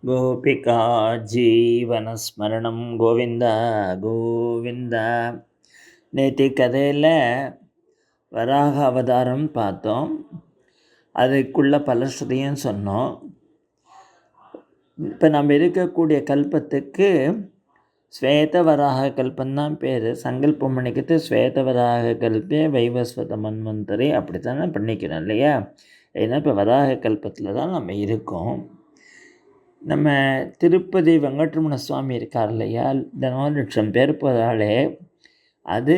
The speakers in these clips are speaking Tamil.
கோபிகா ஜீவனஸ்மரணம் கோவிந்த கோவிந்த. நேற்று கதையில் வராக அவதாரம் பார்த்தோம். அதுக்குள்ள பலஸ்ருதியும் சொன்னோம். இப்போ நம்ம இருக்கக்கூடிய கல்பத்துக்கு ஸ்வேதவராக கல்பந்தான் பேர். சங்கல்பம் பண்ணிக்கிட்டு ஸ்வேதவராக கல்பே வைவஸ்வத மன்வந்தரி அப்படித்தானே பண்ணிக்கிறோம் இல்லையா? ஏன்னா இப்போ வராக கல்பத்தில் தான் நம்ம இருக்கோம். நம்ம திருப்பதி வெங்கட்ரமண சுவாமி இருக்கார் இல்லையா? தினம் 1,00,000 பேர் போகிறாலே அது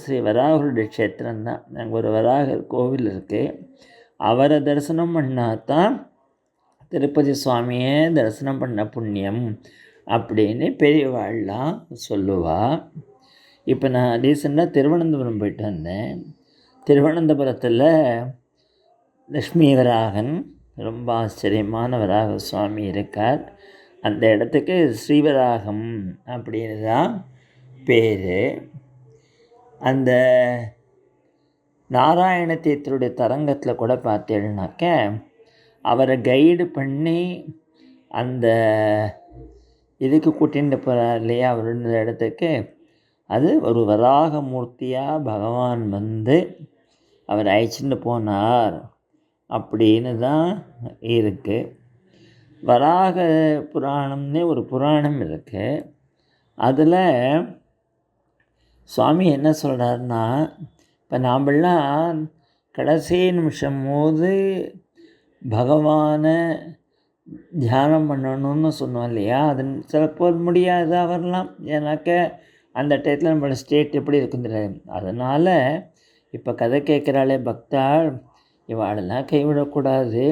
ஸ்ரீ வராகருடைய க்ஷேத்திரம்தான். அங்கே ஒரு வராகர் கோவில் இருக்குது. அவரை தரிசனம் பண்ணால் தான் திருப்பதி சுவாமியே தரிசனம் பண்ண புண்ணியம் அப்படின்னு பெரியவாள்லாம் சொல்லுவாள். இப்போ நான் ரீசெண்டாக திருவனந்தபுரம் போயிட்டு வந்தேன். திருவனந்தபுரத்தில் லக்ஷ்மி வராகன் ரொம்ப ஆச்சரியமான வராக சுவாமி இருக்கார். அந்த இடத்துக்கு ஸ்ரீவராகம் அப்படின்னு தான் பேர். அந்த நாராயண தீர்த்தருடைய தரங்கத்தில் கூட பார்த்தேன்னாக்க அவரை கைடு பண்ணி அந்த இதுக்கு கூட்டிகிட்டு போகிறார் இல்லையா அவருடைய இடத்துக்கு. அது ஒரு வராக மூர்த்தியாக பகவான் வந்து அவர் அழைச்சிட்டு போனார் அப்படின்னு தான் இருக்குது. வராக புராணம்னே ஒரு புராணம் இருக்குது. அதில் சுவாமி என்ன சொல்கிறாருன்னா, இப்போ நாமெல்லாம் கடைசி நிமிஷம் போது பகவானை தியானம் பண்ணணும்னு சொன்னோம் இல்லையா? அது சிலப்போ முடியாததாக வரலாம். ஏன்னாக்க அந்த டயத்தில் நம்மளோட ஸ்டேட் எப்படி இருக்குன்னு தெரியாது. அதனால் இப்போ கதை கேட்குறாளே பக்தாள், இவாளெல்லாம் கைவிடக்கூடாது.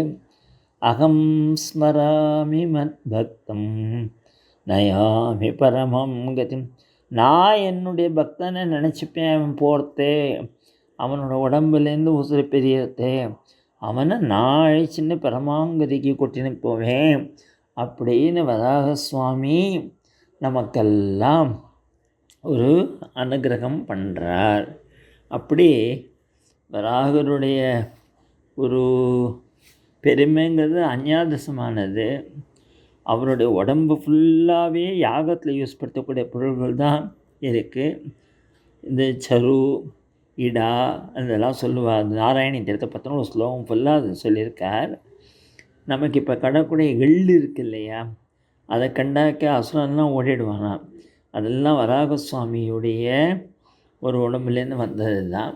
அகம் ஸ்மராமி மத் பக்தம் நயாமி பரமம் கதிம். நான் என்னுடைய பக்தனை நினச்சிப்பேன். அவன் போகிறதே, அவனோட உடம்புலேருந்து உசுறு பெரியதே, அவனை நான் அழிச்சின்னு பரமாங்கதிக்கு கொட்டின்னு போவேன் அப்படின்னு வராக சுவாமி நமக்கெல்லாம் ஒரு அனுகிரகம் பண்ணுறார். அப்படி வராகருடைய ஒரு பெருமைங்கிறது அந்யாதசமானது. அவருடைய உடம்பு ஃபுல்லாகவே யாகத்தில் யூஸ் படுத்தக்கூடிய பொருள்கள் தான் இருக்குது. இந்த சரு இடா அதெல்லாம் சொல்லுவார். நாராயணி தீர்த்த பற்றின ஒரு ஸ்லோகம் ஃபுல்லாக அது சொல்லியிருக்கார். நமக்கு இப்போ கடக்கூடிய எள்ளு இருக்குது இல்லையா? அதை கண்டாக்க அசுரன்லாம் ஓடிடுவானாம். அதெல்லாம் வராக சுவாமியுடைய ஒரு உடம்புலேருந்து வந்தது தான்.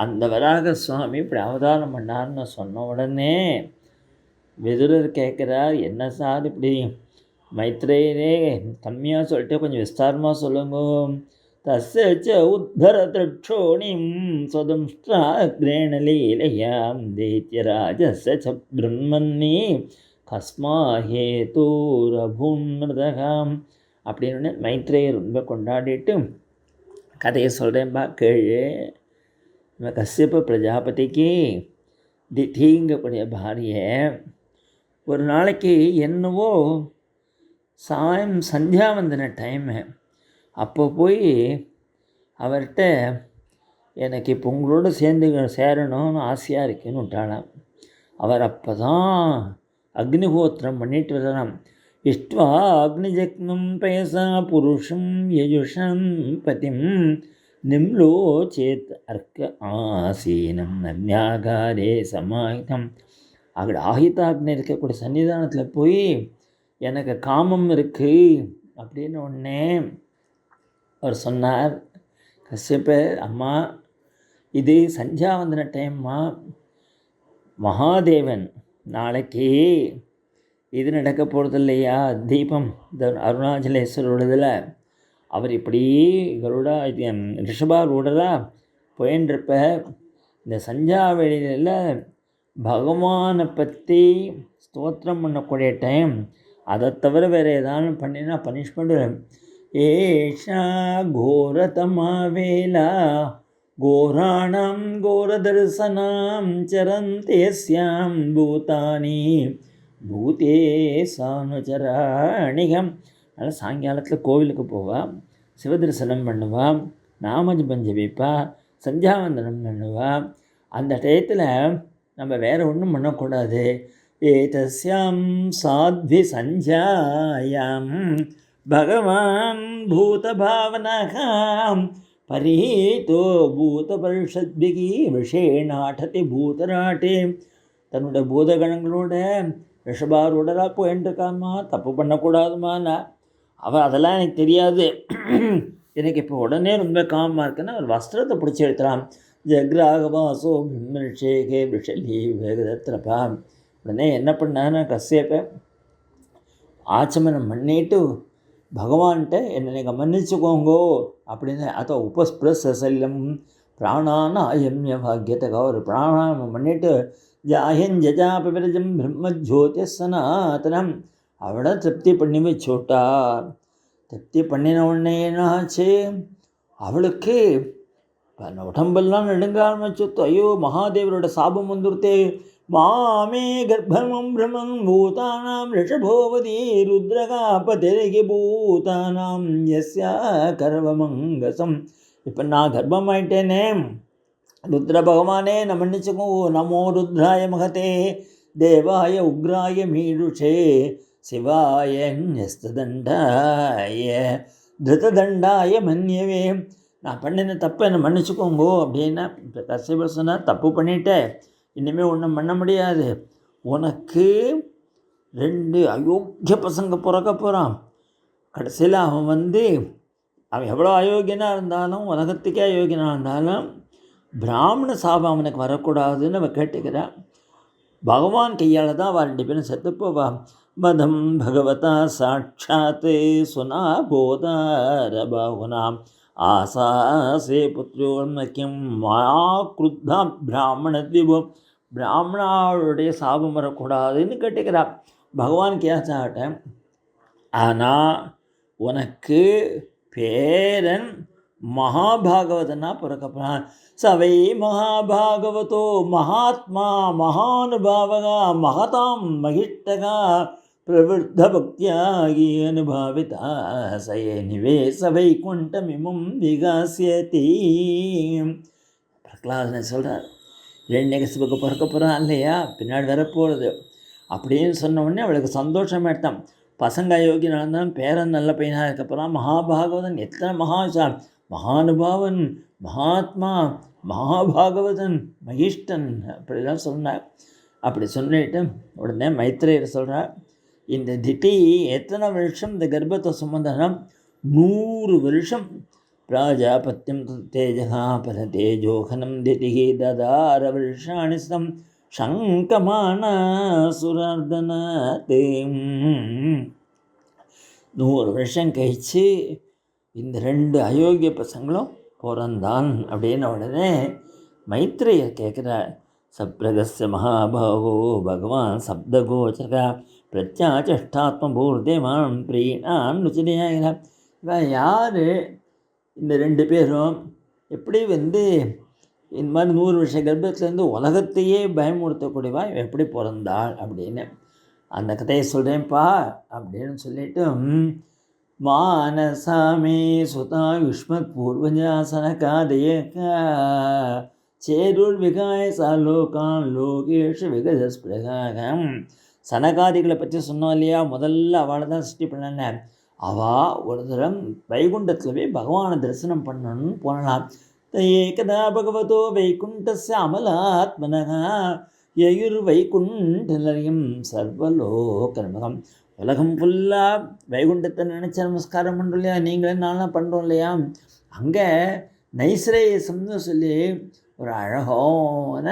அந்த வராக சுவாமி இப்படி அவதாரம் பண்ணார்னு சொன்ன உடனே விதுரர் கேட்குறார், என்ன சார் இப்படி மைத்ரேயரே கம்மியாக சொல்லிட்டு கொஞ்சம் விஸ்தாரமாக சொல்லுங்க. தஸ்ய உத்தர திரட்சோணிம் ஸ்வதம்ஷ்டாக்ரேண லீலையாம் தைத்யராஜஸ்ய ச பிரம்மன்னி கஸ்மா ஹேதூரபூன்மிருதகாம் அப்படின்னு மைத்ரேயர் ரொம்ப கொண்டாடிட்டு கதையை சொல்கிறேன்பா கேளு. கஸ்யப பிரஜாபதிக்கு திதிங்கக்கூடிய பாரியை ஒரு நாளைக்கு என்னவோ சந்தியாவந்தன டைமு. அப்போ போய் அவர்கிட்ட எனக்கு இப்போ உங்களோட சேர்ந்து சேரணும்னு ஆசையாக இருக்குன்னு விட்டாளாம். அவர் அப்போ தான் அக்னிஹோத்திரம் பண்ணிட்டு வரலாம். இஷ்ட்வா அக்னிஜக்னம் பயசா புருஷம் யஜுஷம் பதிம் நிம்லோ சேத் அர்க்க ஆசீனம் அக்னியாகாரே சமாஹிதம். அங்கே ஆஹிதாக்னி இருக்கக்கூடிய சன்னிதானத்தில் போய் எனக்கு காமம் இருக்குது அப்படின்னு உடனே அவர் சொன்னார், கஷ்யப்பர் அம்மா இது சந்தியாவந்தன டைம்மா, மகாதேவன் நாளைக்கு இது நடக்க போகிறது இல்லையா தீபம் அருணாச்சலேஸ்வரோடதில். அவர் இப்படி கருடா ரிஷபாரூடரா போயின்றிருப்ப இந்த சந்தியாவேளையில் பகவானை பற்றி ஸ்தோத்திரம் பண்ணக்கூடிய டைம். அதை தவிர வேறு ஏதாவது பண்ணினா பனிஷ்மெண்ட். ஏஷா கோரதமா வேலா கோராணம் கோரதர்சனாம் சரந்தேஸ்யாம் பூதானி பூதே சானுச்சராணிகம். அதனால் சாயங்காலத்தில் கோவிலுக்கு போவா, சிவதரிசனம் பண்ணுவா, நாமஜபம் ஜபிப்பா, சந்தியாவந்தனம் பண்ணுவா. அந்த டயத்தில் நம்ம வேறு ஒன்றும் பண்ணக்கூடாது. एतस्यां साध्वि सन्ध्यायां भगवान् भूतभावनः பரீதோ பூதபரிஷத்பிகி விஷேணாட்டதி பூதராட்டே. தன்னோட பூதகணங்களோட ரிஷபாரூடராக போயின்னு இருக்காமா, தப்பு பண்ணக்கூடாதுமாண்ணா. அவள் அதெல்லாம் எனக்கு தெரியாது, எனக்கு இப்போ உடனே ரொம்ப காமமாக இருக்குன்னா ஒரு வஸ்திரத்தை பிடிச்சி எடுத்துலாம். ஜக்ராகவாசோ பிரம்மஷேகே விஷலி வேகதத்திரப்பா. உடனே என்ன பண்ணான்னு கஸ்யப்ப ஆச்சமனம் பண்ணிட்டு பகவான்கிட்ட என்னை நீங்கள் மன்னிச்சுக்கோங்கோ அப்படின்னு. அதை உபஸ்பிரசலம் பிராணானாயம்ய பாக்கியத்தக்கா ஒரு பிராணாயாமம் பண்ணிவிட்டு ஜாயஞ்சஜாபிரஜம் பிரம்மஜோதிய சனாதனம் அவளை திருப்தி பண்ணி வச்சுட்டா. திருப்தி பண்ணின உடனே என்னாச்சு, அவளுக்கு உடம்பெல்லாம் நடுங்க ஆரம்பிச்சுட்டு, ஐயோ மகாதேவரோட சாபம் வந்துருத்தே. மாமே கர்ப்பமம் பிரமம் பூதானாம் ரிஷபோவதி ருத்ரகாபதிரிகி பூதானாம் யஸ்யா கர்வமங்கசம். இப்போ நான் கர்ப்பமாயிட்டேனே, ருத்ர பகவானே நம்ம மன்னிச்சுக்கோ. நமோ ருத்ராய மகதே தேவாய உக்ராய மீடுஷே சிவாய ஞஸ்ததண்டாய திருததண்டாய மன்யவே. நான் பண்ணின தப்பு என்னை மன்னிச்சுக்கோங்கோ அப்படின்னா. இப்போ கஷ்யபர் சொன்னார், தப்பு பண்ணிட்டேன், இனிமேல் ஒன்றும் பண்ண முடியாது. உனக்கு 2 அயோக்கிய பசங்க பிறக்க போகிறான். கடைசியில் அவன் எவ்வளோ அயோக்கியனாக இருந்தாலும், உலகத்துக்கே அயோக்கியனாக இருந்தாலும் பிராமண சாபம் அவனுக்கு வரக்கூடாதுன்னு அவன் கேட்டுக்கிறான். பகவான் கையால் தான் அவள் 2 பேரும் செத்துப்போவா. மதம் பகவதா சாட்சாத் சுனா போதாரபாகுனாம் ஆசாசே புத்திரோன்மக்கியம் மாக்ருத்தா பிராமண திவம். பிராமணாவுடைய சாபம் வரக்கூடாதுன்னு கேட்டுக்கிறான். பகவான் கேட்டாட்டேன், ஆனால் உனக்கு பேரன் மகாபாகவதனா பிறக்கப்படுறான். சவை மகாபாகவதோ மகாத்மா மகானுபாவகா மகதாம் மகிஷ்டகா பிரவருத்த பக்தியாகி அனுபாவிதா சயே நிவேச வைகுண்டமிமும் விகாசியதி. பிரகலாதனை சொல்கிறார், இரண்யகசிபுக்கு பிறக்க போகிறான் இல்லையா, பின்னாடி வரப்போகிறது அப்படின்னு சொன்ன உடனே அவளுக்கு சந்தோஷமாக எடுத்தான். பசங்க அயோக்கிய நடந்தாலும் பேரன் நல்ல பையனாக இருக்கப்போகிறான். மகாபாகவதன் எத்தனை மகானுபாவன், மகாத்மா, மகாபாகவதன், மகிஷ்டன் அப்படிலாம் சொன்னார். அப்படி சொல்லிட்டு உடனே மைத்ரேயர் சொல்கிறார், இந்த திட்டி எத்தனை வருஷம் இந்த கர்ப்பத்தை சுமந்தனா? 100 வருஷம். பிராஜாபத்தியம் தேஜகா பர தேஜோகனம் திதிகி ததார வருஷாணி சம் சங்கமான சுரார்தனதே. 100 வருஷம் கழிச்சு இந்த 2 அயோக்கிய பசங்களும் பிறந்தான் அப்படின்னு உடனே மைத்ரேயர் கேட்குறார், சப்ரகஸ்ய மகாபாகோ பகவான் சப்தகோச்சரா பிரத்யாச்சஷ்டாத்மபூர்தேவான் பிரீணான் ருச்சினியாகிறார். இவன் யார்? இந்த 2 பேரும் எப்படி இந்த மாதிரி 100 வருஷ கர்ப்பத்துலேருந்து உலகத்தையே பயமுறுத்தக்கூடியவா எப்படி பிறந்தாள் அப்படின்னு அந்த கதையை சொல்கிறேன்ப்பா அப்படின்னு சொல்லிட்டு, மானசாமே சுதா யுஷ்மத் பூர்வஜாசனகாதயகா சேருள் விகாய சாலோகான் லோகேஷு விகதஸ்பிரகாகம். சனகாதிகளை பற்றி சொன்னோம் இல்லையா, முதல்ல அவளை தான் சிருஷ்டி பண்ணன. அவள் ஒரு தரம் வைகுண்டத்தில் போய் பகவானை தரிசனம் பண்ணணும்னு போனலாம். ஏகதா பகவதோ வைகுண்டஸ்ய அமலாத்மனகா யயுர் வைகுண்டலயம் சர்வலோகர்மகம். உலகம் ஃபுல்லாக வைகுண்டத்தை நினச்ச நமஸ்காரம் பண்ணுறோம் இல்லையா, நீங்களே நானும் பண்ணுறோம் இல்லையா. அங்கே நைஸ்ரேயசம்னு சொல்லி ஒரு அழகான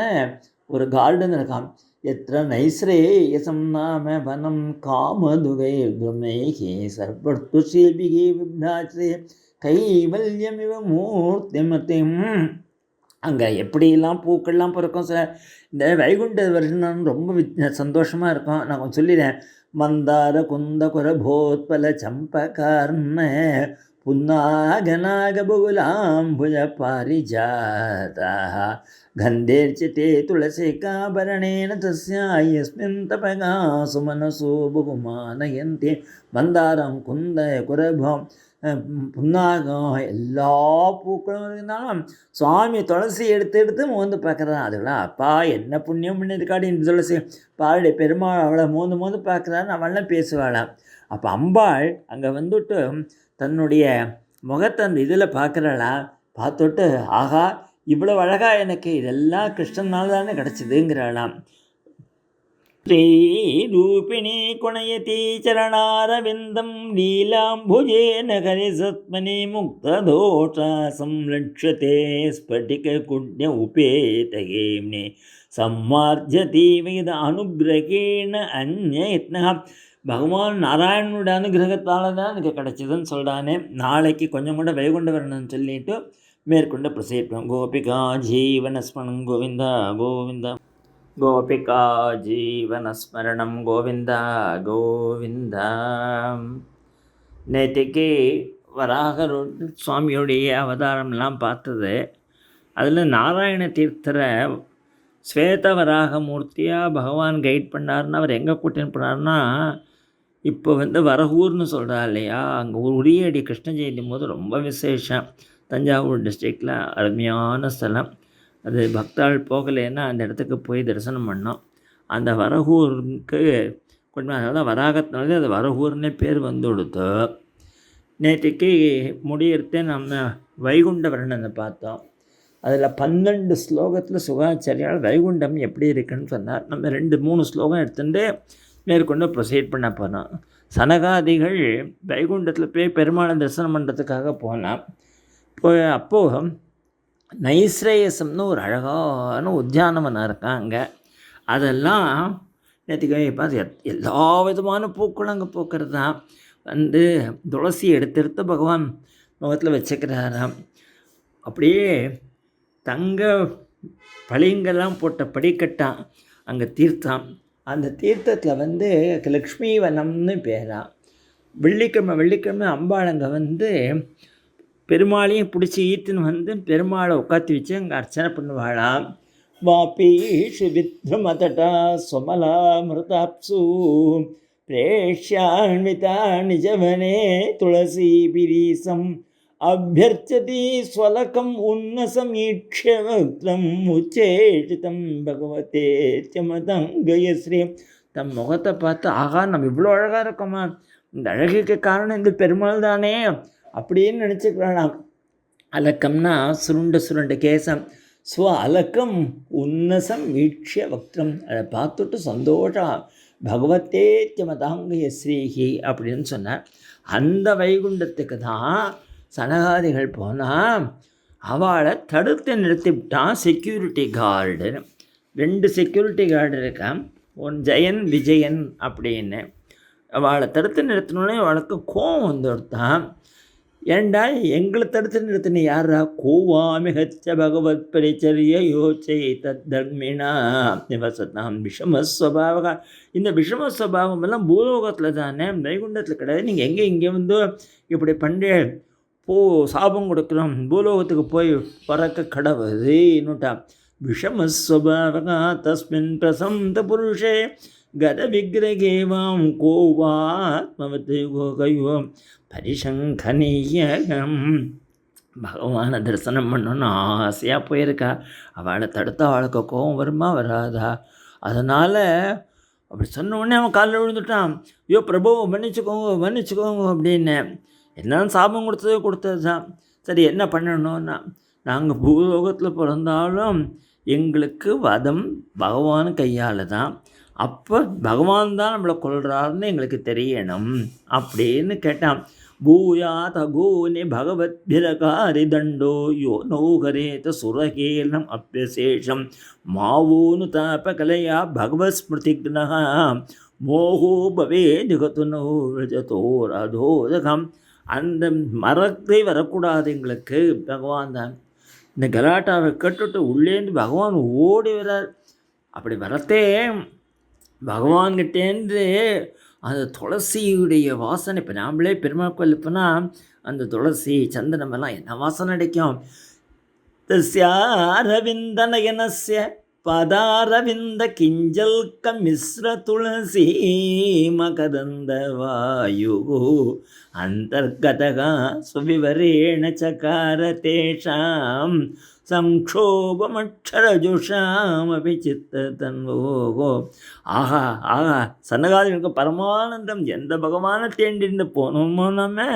ஒரு கார்டன் இருக்கான். எத்திர நைஸ்ரேயசம் நாம வனம் காமதுகை பிரம்மேகி சர்வர்த்து ஷீபிகி விப்ராட்சே கைவல்யமிவ மூர்த்திமத்தையும். அங்கே எப்படிலாம் பூக்கள்லாம் பிறக்கும். இந்த வைகுண்ட வருஷம் ரொம்ப சந்தோஷமாக இருக்கும். நான் கொஞ்சம் சொல்லிடுறேன். மந்தார குந்த குரபோத்பல சம்பகர்ண புன்னாகநாகபுகுலாம்புஜ பாரிஜாதா கந்தேர்ச்சிதே துளசிகாபரணேன தஸ்யாயஸ்மின் தபகா சுமனசோ புகுமானயந்தி. மந்தாரம் குந்த குரபம் புன்னாகம் எல்லா பூக்களும் இருந்தாலும் சுவாமி துளசி எடுத்து மோந்து பார்க்குறான். அதெல்லாம் அப்பா என்ன புண்ணியம் பண்ணியிருக்காடி இந்த துளசி பாருடைய பெருமாள் அவளை மோந்து பார்க்குறான்னு அவள்லாம் பேசுவாளாம். அப்போ அம்பாள் அங்கே வந்துட்டு தன்னுடைய முகத்தை அந்த இதில் பார்க்குறாளா, பார்த்துட்டு ஆஹா இவ்வளோ அழகாக எனக்கு இதெல்லாம் கிருஷ்ணனால் தானே கிடச்சிதுங்கிறாளாம். ஸ்ரீரூபிணி குணயதி சரணாரவிந்தம் லீலாம்புஜேன கரிசத்மனி முக்ததோஷா சம்லக்ஷதே ஸ்பட்டிக குண்ய உபேதகேம்னே சம்மார்ஜதி வேத அனுகிரகேண அந்யத்னா. பகவான் நாராயணனோட அனுகிரகத்தால் தான் எனக்கு கிடச்சிதுன்னு சொல்கிறானே. நாளைக்கு கொஞ்சம் கூட வைகுண்ட வரணும்னு சொல்லிட்டு மேற்கொண்டு பிரசேட்டும். கோபிகா ஜீவனஸ்மரணம் கோவிந்தா கோவிந்தா, கோபிகா ஜீவனஸ்மரணம் கோவிந்தா கோவிந்தா. நேற்றுக்கு வராகர் சுவாமியோடைய அவதாரம்லாம் பார்த்தது. அதில் நாராயண தீர்த்தரை ஸ்வேதவராகமூர்த்தியாக பகவான் கைட் பண்ணார்னா அவர் எங்கே கூட்டின்னு போனார்னா, இப்போ வரகூர்னு சொல்கிறா இல்லையா, அங்கே உரியடி கிருஷ்ண ஜெயந்தி போது ரொம்ப விசேஷம். தஞ்சாவூர் டிஸ்ட்ரிக்டில் அருமையான ஸ்தலம் அது. பக்தாள் போகலைன்னா அந்த இடத்துக்கு போய் தரிசனம் பண்ணோம். அந்த வரகூருக்கு கொஞ்சம் அதனால் வராகத்தினாலே அது வரகூர்னே பேர் கொடுத்து. நேற்றுக்கு முடியறதே நம்ம வைகுண்ட வர்ணனை பார்த்தோம். அதில் 12 ஸ்லோகத்தில் சுகாச்சாரியால் வைகுண்டம் எப்படி இருக்குன்னு சொன்னார். நம்ம 2-3 ஸ்லோகம் எடுத்துகிட்டு மேற்கொண்டு ப்ரொசீட் பண்ண போனோம். சனகாதிகள் வைகுண்டத்தில் போய் பெருமாளை தரிசனம் பண்ணுறதுக்காக போனால் அப்போது நைஸ்ரேயசம்னு ஒரு அழகான உத்தியானவனம் இருக்காங்க. அதெல்லாம் நேற்றுக்கு பார்த்து எல்லா விதமான பூக்களும் அங்கே பூக்கிறது தான். துளசி எடுத்து பகவான் முகத்தில் வச்சுக்கிறாராம். அப்படியே தங்க பளிங்கெல்லாம் போட்ட படிக்கட்டான் அங்கே தீர்த்தம். அந்த தீர்த்தத்தில் லக்ஷ்மி வனம்னு பேரான். வெள்ளிக்கிழமை அம்பாள் அங்கே பெருமாளையும் பிடிச்சி ஈத்துன்னு பெருமாளை உட்காத்தி வச்சு அங்கே அர்ச்சனை பண்ணுவாளாம். வாபீஷு வித்ருமதடா சொமலா மிருதாப்சு பிரேஷ்யான்விதா நிஜவனே துளசி பிரீசம் அபியர்ச்சதி ஸ்வலகம் உன்னசமீக்ஷ்ய வக்ரம் உச்சேஷிதம் பகவதே சமதங்கயஸ்ரீ. தம் முகத்தை பார்த்து ஆகா நம்ம இவ்வளோ அழகாக இருக்கோமா, இந்த அழகுக்கு காரணம் இந்த பெருமாள் தானே அப்படின்னு நினச்சிக்கிறானாம். அலக்கம்னா சுருண்ட கேசம். அலக்கம் உன்னசம் வீட்சிய வக்ரம். அதை பார்த்துட்டு சந்தோஷம் பகவத்தே மதாங்கய ஸ்ரீஹி அப்படின்னு சொன்னார். அந்த வைகுண்டத்துக்கு தான் சனகாதிகள் போனால் அவளை தடுத்து நிறுத்திவிட்டான் செக்யூரிட்டி கார்டு. 2 செக்யூரிட்டி கார்டு இருக்கான், ஒன் ஜெயன் விஜயன் அப்படின்னு. அவளை தடுத்து நிறுத்தினோடனே அவளுக்கு கோவம் வந்துடுத்தான். ஏண்டா எங்களை தடுத்து நிறுத்தின யாரா, கோவாமிகச்ச பகவத் பரிச்சரிய யோச்சை தர்மினா நிவசத்தாம் விஷமஸ்வபாவகா. இந்த விஷமஸ்வபாவமெல்லாம் பூலோகத்தில் தானே, வைகுண்டத்தில் கிடையாது. நீங்கள் இங்கே இப்படி பண்ணி சாபம் கொடுக்குறோம், பூலோகத்துக்கு போய் பறக்க கடவுது இன்னுட்டா. விஷமஸ்வபாவகா தஸ்மின் பிரசந்த புருஷே கத விக்கிரகேவாம் கோவாத்மவத்து கோகையோ பரிசங்கனீயம். பகவானை தரிசனம் பண்ணணுன்னு ஆசையாக போயிருக்கா. அவளை தடுத்த அவளுக்கு கோபம் வருமா வராதா? அதனால் அப்படி சொன்ன உடனே அவன் காலில் விழுந்துட்டான். ஐயோ பிரபு மன்னிச்சுக்கோங்க அப்படின்னு. என்னன்னு சாபம் கொடுத்தது தான். சரி என்ன பண்ணணும்னா, நாங்கள் பூலோகத்தில் பிறந்தாலும் எங்களுக்கு வதம் பகவான் கையால் தான். அப்போ பகவான் தான் நம்மளை கொள்கிறாருன்னு எங்களுக்கு தெரியணும் அப்படின்னு கேட்டான். பூயாத் அகோனி பகவத் பிரகாரி தண்டோ யோ நோகரேத சுரகேலம் அப்பியசேஷம் மாவோனு தாப கலையா பகவத் ஸ்மிருதிக்னா மோகோ பவே ஜகத்து நோதோரதோதகம். அந்த மரத்தை வரக்கூடாது எங்களுக்கு பகவான் தான். இந்த கலாட்டாவை கட்டுட்டு உள்ளேந்து பகவான் ஓடி வரார். அப்படி வரத்தே பகவான்கிட்டேருந்து அந்த துளசியுடைய வாசனை. இப்போ நாம்ளே பெருமாள் கோயில் போனால் அந்த துளசி சந்தனமெல்லாம் என்ன வாசனை அடைக்கும். தஸ்யாரவிந்தனயனஸ்ய ಪದಾರವಿಂದ ಕಿಂಜಲ್ಕ ಮಿಶ್ರ ತುಳಸಿ ಮಕದಂದ ವಾಯು ಅಂತರ್ಗತಗ ಸುವಿವರೇಣ ಚಕಾರ ತೇಷಾಂ సంక్షోభమక్షరజుషామపి சித்தன்வோ. ஆஹா ஆஹா சன்னகாதிகளுக்கு பரமானந்தம். எந்த பகவானை தேண்டின்னு போனோமோ நம்ம,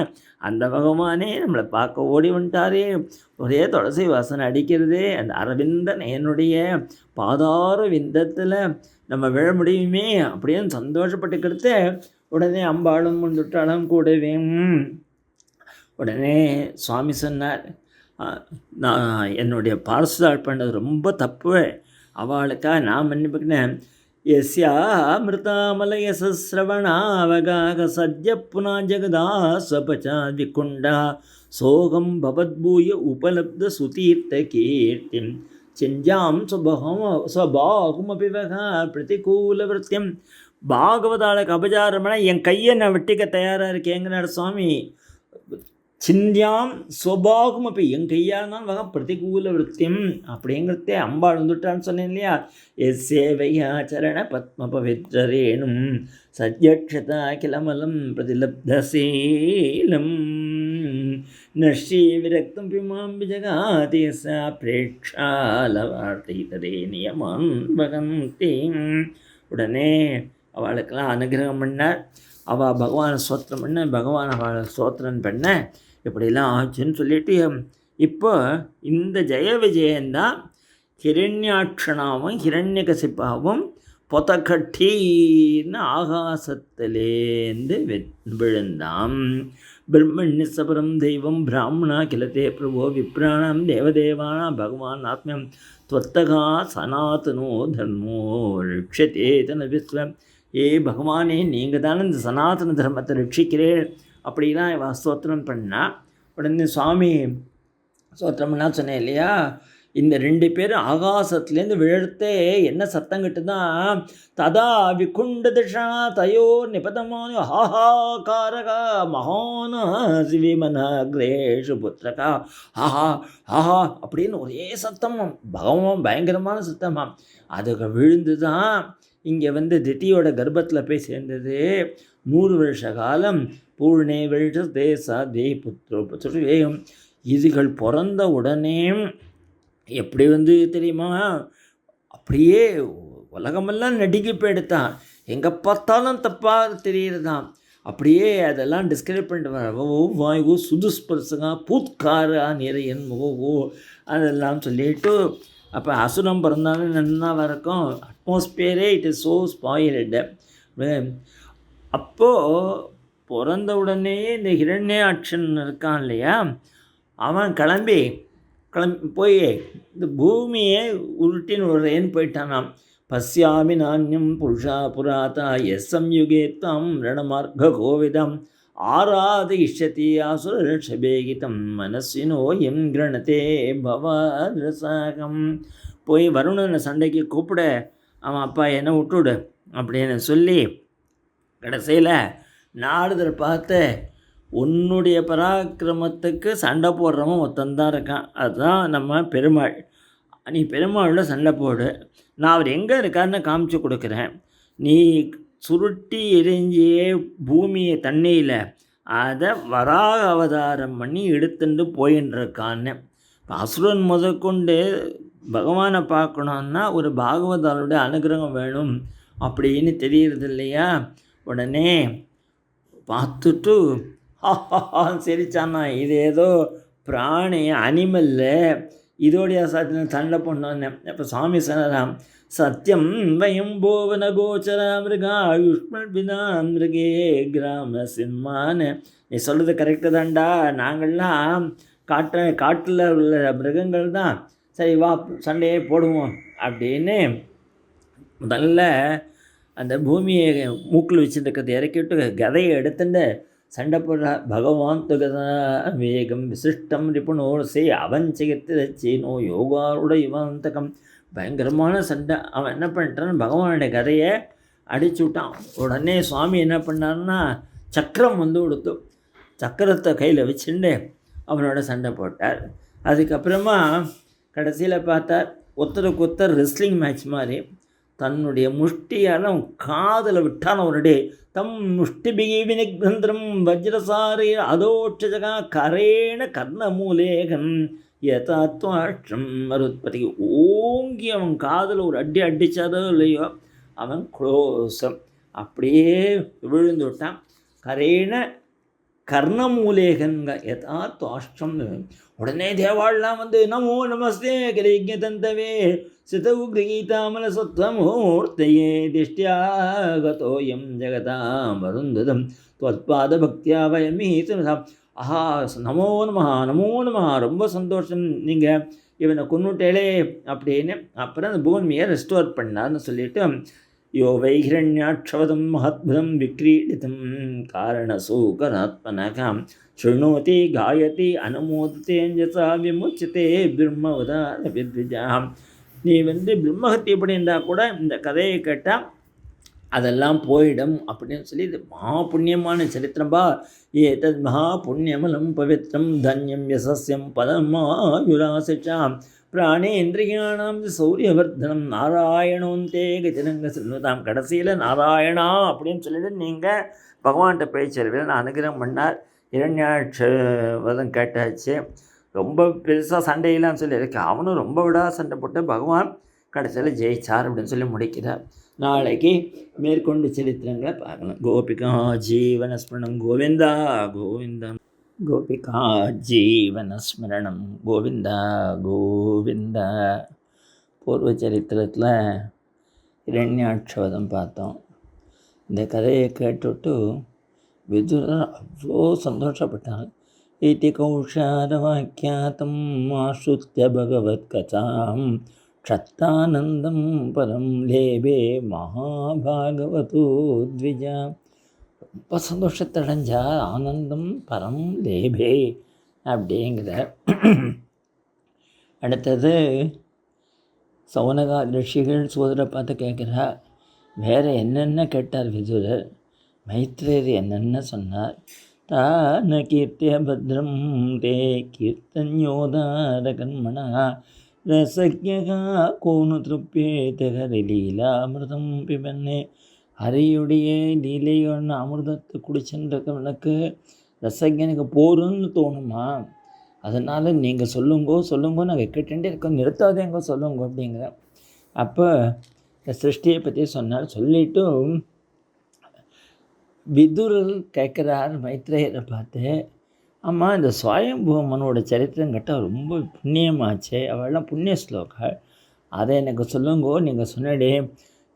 அந்த பகவானே நம்மளை பார்க்க ஓடி வந்துட்டாரே. ஒரே துளசி வாசனை அடிக்கிறதே. அந்த அரவிந்த என்னுடைய பாதார விந்தத்தில் நம்ம விழ முடியுமே அப்படின்னு சந்தோஷப்பட்டுக்கிறது. உடனே அம்பாளும் வந்துட்டாலும் கூடவே. உடனே சுவாமி சொன்னார், நான் என்னுடைய பார்சல் பண்ணது ரொம்ப தப்பு, அவளுக்காக நான் மன்னிப்புக்கினேன். ಯಸ್ಯಾಮೃತಾಮಲಯ ಸಸ್ರವಣಾವಗಾಗ ಸದ್ಯ ಪುನಃ ಜಗದಾಸ್ವಪಚಾದಿಕುಂಡ ಸೋಗಂ ಭವದ್ಭೂಯ ಉಪಲಬ್ಧ ಸುತೀರ್ಥ ಕೀರ್ತಿಂ ಚಿಂಜಾಂ ಸ್ವಭಾಗುಮಪಿ ವಹ பிரதிகூல விருத்தியம். பாகவதாளுக்கு அபச்சாரம் என் கையை நான் வெட்டிக்க தயாராக இருக்கேங்கிறார் சுவாமி. சிந்தியாம் ஸ்வபாகும் அப்போ என் கையானால் வகை பிரதிகூல விருத்தியம் அப்படிங்கிறதே அம்பாள் வந்துட்டான்னு சொன்னேன் இல்லையா. எஸ் சேவையா சரண பத்ம பவித்ரேணும் சத்யக்ஷதா கிளமலம் பிரதிலப்தசீலம் நஷ்டி விரக்தம் பிமாம் விஜகாதி சா பிரேட்சாலவார்த்தை தரே நியமான் பகந்தி. உடனே அவளுக்கெல்லாம் அனுகிரகம் பண்ணார். அவள் பகவானை ஸ்தோத்திரம் பண்ண, பகவான் அவளை ஸ்தோத்திரம் பண்ண, இப்படிலாம் ஆச்சுன்னு சொல்லிட்டு இப்போ இந்த ஜெய விஜயந்தான் ஹிரண்யாட்சனாவும் ஹிரண்யகசிப்பாவும் பொதக்கட்டின்னு ஆகாசத்திலேருந்து விழுந்தான். பிரம்மண்ய சபரம் தெய்வம் பிராமணா கிலதே பிரபோ விப்ராணம் தேவதேவானாம் பகவான் ஆத்மியம் துவத்தகா சனாதனோ தர்மோ ரிக்ஷதேதன விஸ்வம். ஏ பகவானே, நீங்கள் தானே இந்த சனாதன தர்மத்தை ரட்சிக்கிறேன் அப்படிலாம் இவன் ஸ்தோத்திரம் பண்ணால். உடனே சுவாமி ஸ்தோத்திரம் பண்ணா சொன்னேன் இல்லையா. இந்த 2 பேரும் ஆகாசத்துலேருந்து விழுத்தே என்ன சத்தம் கிட்டுதான். ததா விகுண்ட திஷா தயோ நிபதமான ஹாஹாகாரகா மகான சிவிமனக்ரேஷு புத்திரகா ஆஹா ஆஹா அப்படின்னு ஒரே சத்தம். பகவான் பயங்கரமான சத்தமாக அதுக்கு விழுந்து தான் இங்கே திதியோட கர்ப்பத்தில் போய் சேர்ந்தது. 100 வருஷ காலம் பூர்ணே வெளிச்ச தேசா தே புத்திரோ புத்திரவேகம். இதுகள் பிறந்த உடனே எப்படி தெரியுமா, அப்படியே உலகமெல்லாம் நடுங்கி போயிடுத்தான். எங்கே பார்த்தாலும் தப்பாக தெரியுறதான். அப்படியே அதெல்லாம் டிஸ்கிரைப் பண்ணிட்டு வர வாயு சுதுஸ்பர்சகா பூத்காரா நிறையன் முகோ அதெல்லாம் சொல்லிட்டு. அப்போ அசுரம் பிறந்தாலும் நல்லா இருக்கும். அட்மாஸ்பியரே இட் இஸ் ஸோ ஸ்பாயில்டு. அப்போது பிறந்த உடனே இந்த ஹிரண்யாட்சன் இருக்கான் இல்லையா, அவன் கிளம்பி போய் இந்த பூமியை உருட்டின்னு விடுறேன்னு போயிட்டானாம். பசியாமி நானியம் புருஷா புராதா எஸ்எம் யுகே தம் ரணமார்க கோவிதம் ஆராத இஷ்யதி ஆசுரஷபேகிதம் மனசினோ எம் கிரணத்தே பவரசாகம். போய் வருணனை சண்டைக்கு கூப்பிட அவன் அப்பா என்ன விட்டுவிடு அப்படின்னு சொல்லி கடைசியில் நாரதர் பார்த்து உன்னுடைய பராக்கிரமத்துக்கு சண்டை போடுறவன் ஒருத்தந்தான் இருக்கான், அதுதான் நம்ம பெருமாள். நீ பெருமாளோட சண்டை போடு, நான் அவர் எங்கே இருக்காருன்னு காமிச்சு கொடுக்குறேன். நீ சுருட்டி எரிஞ்சியே பூமியை தண்ணியில் அதை வராக அவதாரம் பண்ணி எடுத்துட்டு போயின்னு இருக்கான்னு. அசுரன் முதற்கொண்டு பகவானை பார்க்கணுன்னா ஒரு பாகவதாரோட அனுகிரகம் வேணும் அப்படின்னு தெரியுறது இல்லையா. உடனே பார்த்துட்டு சிரிச்சானா, இது ஏதோ பிராணி அனிமல்ல, இதோடைய சண்டை பண்ணோன்னு. அப்போ சுவாமி சொன்னாராம், சத்தியம் வயம் போவன கோச்சர மிருகா யுஷ்மல் பிதா மிருகே கிராம சிம்மான்னு. நீ சொல்கிறது கரெக்டு தான்டா, நாங்கள்லாம் காட்டில் உள்ள மிருகங்கள் தான், சரி வா சண்டையே போடுவோம் அப்படின்னு முதல்ல அந்த பூமியை மூக்கில் வச்சுருக்கிறது இறக்கிவிட்டு கதையை எடுத்துட்டு சண்டை போடுறா. பகவான் துகதா வேகம் விசிஷ்டம் ரிப்புனோசே அவன் சிகிச்சேனோ யோகாரோட இவந்தகம். பயங்கரமான சண்டை. அவன் என்ன பண்ணிட்டான், பகவானுடைய கதையை அடிச்சு விட்டான். உடனே சுவாமி என்ன பண்ணார்னா சக்கரம் கொடுத்து சக்கரத்தை கையில் வச்சுட்டு அவனோட சண்டை போட்டார். அதுக்கப்புறமா கடைசியில் பார்த்தார், ஒருத்தருக்கு ஒருத்தர் ரெஸ்லிங் மேட்ச் மாதிரி தன்னுடைய முஷ்டியால் காதில் விட்டான் அவருடைய தம் முஷ்டிபிகி வினிக்ரந்திரம் வஜ்ரசாரி அதோட்சஜகா கரேண கர்ணமூலேகன் யதாத்வாட்சம் மருத்பதி ஓங்கி அவன் காதில் ஒரு அடி அடித்தாரோ இல்லையோ அவன் க்ளோஸம் அப்படியே விழுந்து விட்டான். கரேண கர்ணமூலேகன்க யதாத்வாஷ்டம். உடனே தேவாள்லாம் வந்து நமோ நமஸ்தே கிரீஜ தந்தவே சிதவு கிரகீதாமல சத்வமூர்த்தையே திஷ்டியாகதோயம் ஜெகதாம் வருந்ததம் துவத்பாத பக்தியா வயமீசம். ஆஹா, நமோ நமஹா நமோ நமஹா, ரொம்ப சந்தோஷம், நீங்கள் இவனை கொன்னுட்டேலே அப்படின்னு. அப்புறம் அந்த பூமியை ரெஸ்டோர் பண்ணார்னு சொல்லிட்டு யோ வைஹிரண்யாட்சவதம் மகத்புதம் விக்ரீடிதம் காரணசூகராத்மனகாம் ஸ்ருணோதி காயதி அனுமோதத்தேஞ்சசா விமுச்சதே பிரம்மவதார வித்விஜாம். நீ பிரம்மஹத்தி எப்படி இருந்தால் கூட இந்த கதையை கேட்டால் அதெல்லாம் போயிடும் அப்படின்னு சொல்லி இது மகா புண்ணியமான சரித்திரம்பா. ஏதத் மகா புண்ணியமலம் பவித்ரம் தன்யம் யசஸ்யம் பதமாயுராசிச்சாம் பிராணேந்திரியாணாம் சௌரியவர்தனம் நாராயணோந்தே கஜரங்க சொல்லுதாம். கடைசியில் நாராயணா அப்படின்னு சொல்லிட்டு நீங்கள் பகவான்கிட்ட பேச்சல்வில் நான் அனுகிரகம் பண்ணார். இரண்யாட்சவதம் கேட்டாச்சு. ரொம்ப பெருசாக சண்டையெல்லாம் சொல்லியிருக்கு. அவனும் ரொம்ப விடா சண்டை போட்டு பகவான் கடைசியில் ஜெயிச்சார் அப்படின்னு சொல்லி முடிக்கிறார். நாளைக்கு மேற்கொண்டு சரித்திரங்களை பார்க்கலாம். கோபிகா ஜீவனஸ்மரணம் கோவிந்தா கோவிந்தா, கோபிகா ஜீவனஸ்மரணம் கோவிந்தா கோவிந்தா. பூர்வ சரித்திரத்தில் இரண்யாட்சவதம் பார்த்தோம். இந்த கதையை கேட்டுவிட்டு விதுரர் அவ்வளோ சந்தோஷப்பட்டாங்க. இதி கௌஷாரவாக்கியாத்தம் ஆஸ்ருத்ய பகவத் கதாம் க்ஷத்தானந்தம் பரம் லேபே மகாபாகவதோ த்விஜா. ரொம்ப சந்தோஷத்தடைஞ்சா ஆனந்தம் பரம் லேபே அப்படிங்கிற. அடுத்தது சௌனகா ரிஷிகள் சோதரை பார்த்து கேட்குறா, வேறு என்னென்ன கேட்டார் விதுரர்? மைத்ரேயர் என்னென்ன சொன்னார்? தான கீர்த்திய பத்ரம் தே கீர்த்தன்யோதார கர்மணா ரசக்யகா கோனு திருப்பேத ஹரிலீலாமிருதம் பிபன்னே. ஹரியுடைய லீலையோன்னு அமிர்தத்தை குடிச்சுன்றவனுக்கு ரசக்யனுக்கு போருன்னு தோணுமா? அதனால் நீங்கள் சொல்லுங்கோ நாங்கள் கேட்டுட்டே இருக்கோம், நிறுத்தாதேங்கோ சொல்லுங்க அப்படிங்கிற. அப்போ இந்த சிருஷ்டியை பற்றி சொன்னார். சொல்லிவிட்டு விதுரர் கேட்குறார் மைத்ரேயரை பார்த்து, அம்மா இந்த சுவாயம்பூமனோட சரித்திரம் கேட்டால் ரொம்ப புண்ணியமாச்சே, அவெல்லாம் புண்ணிய ஸ்லோகா, அதை எனக்கு சொல்லுங்கோ. நீங்கள் சொன்னடே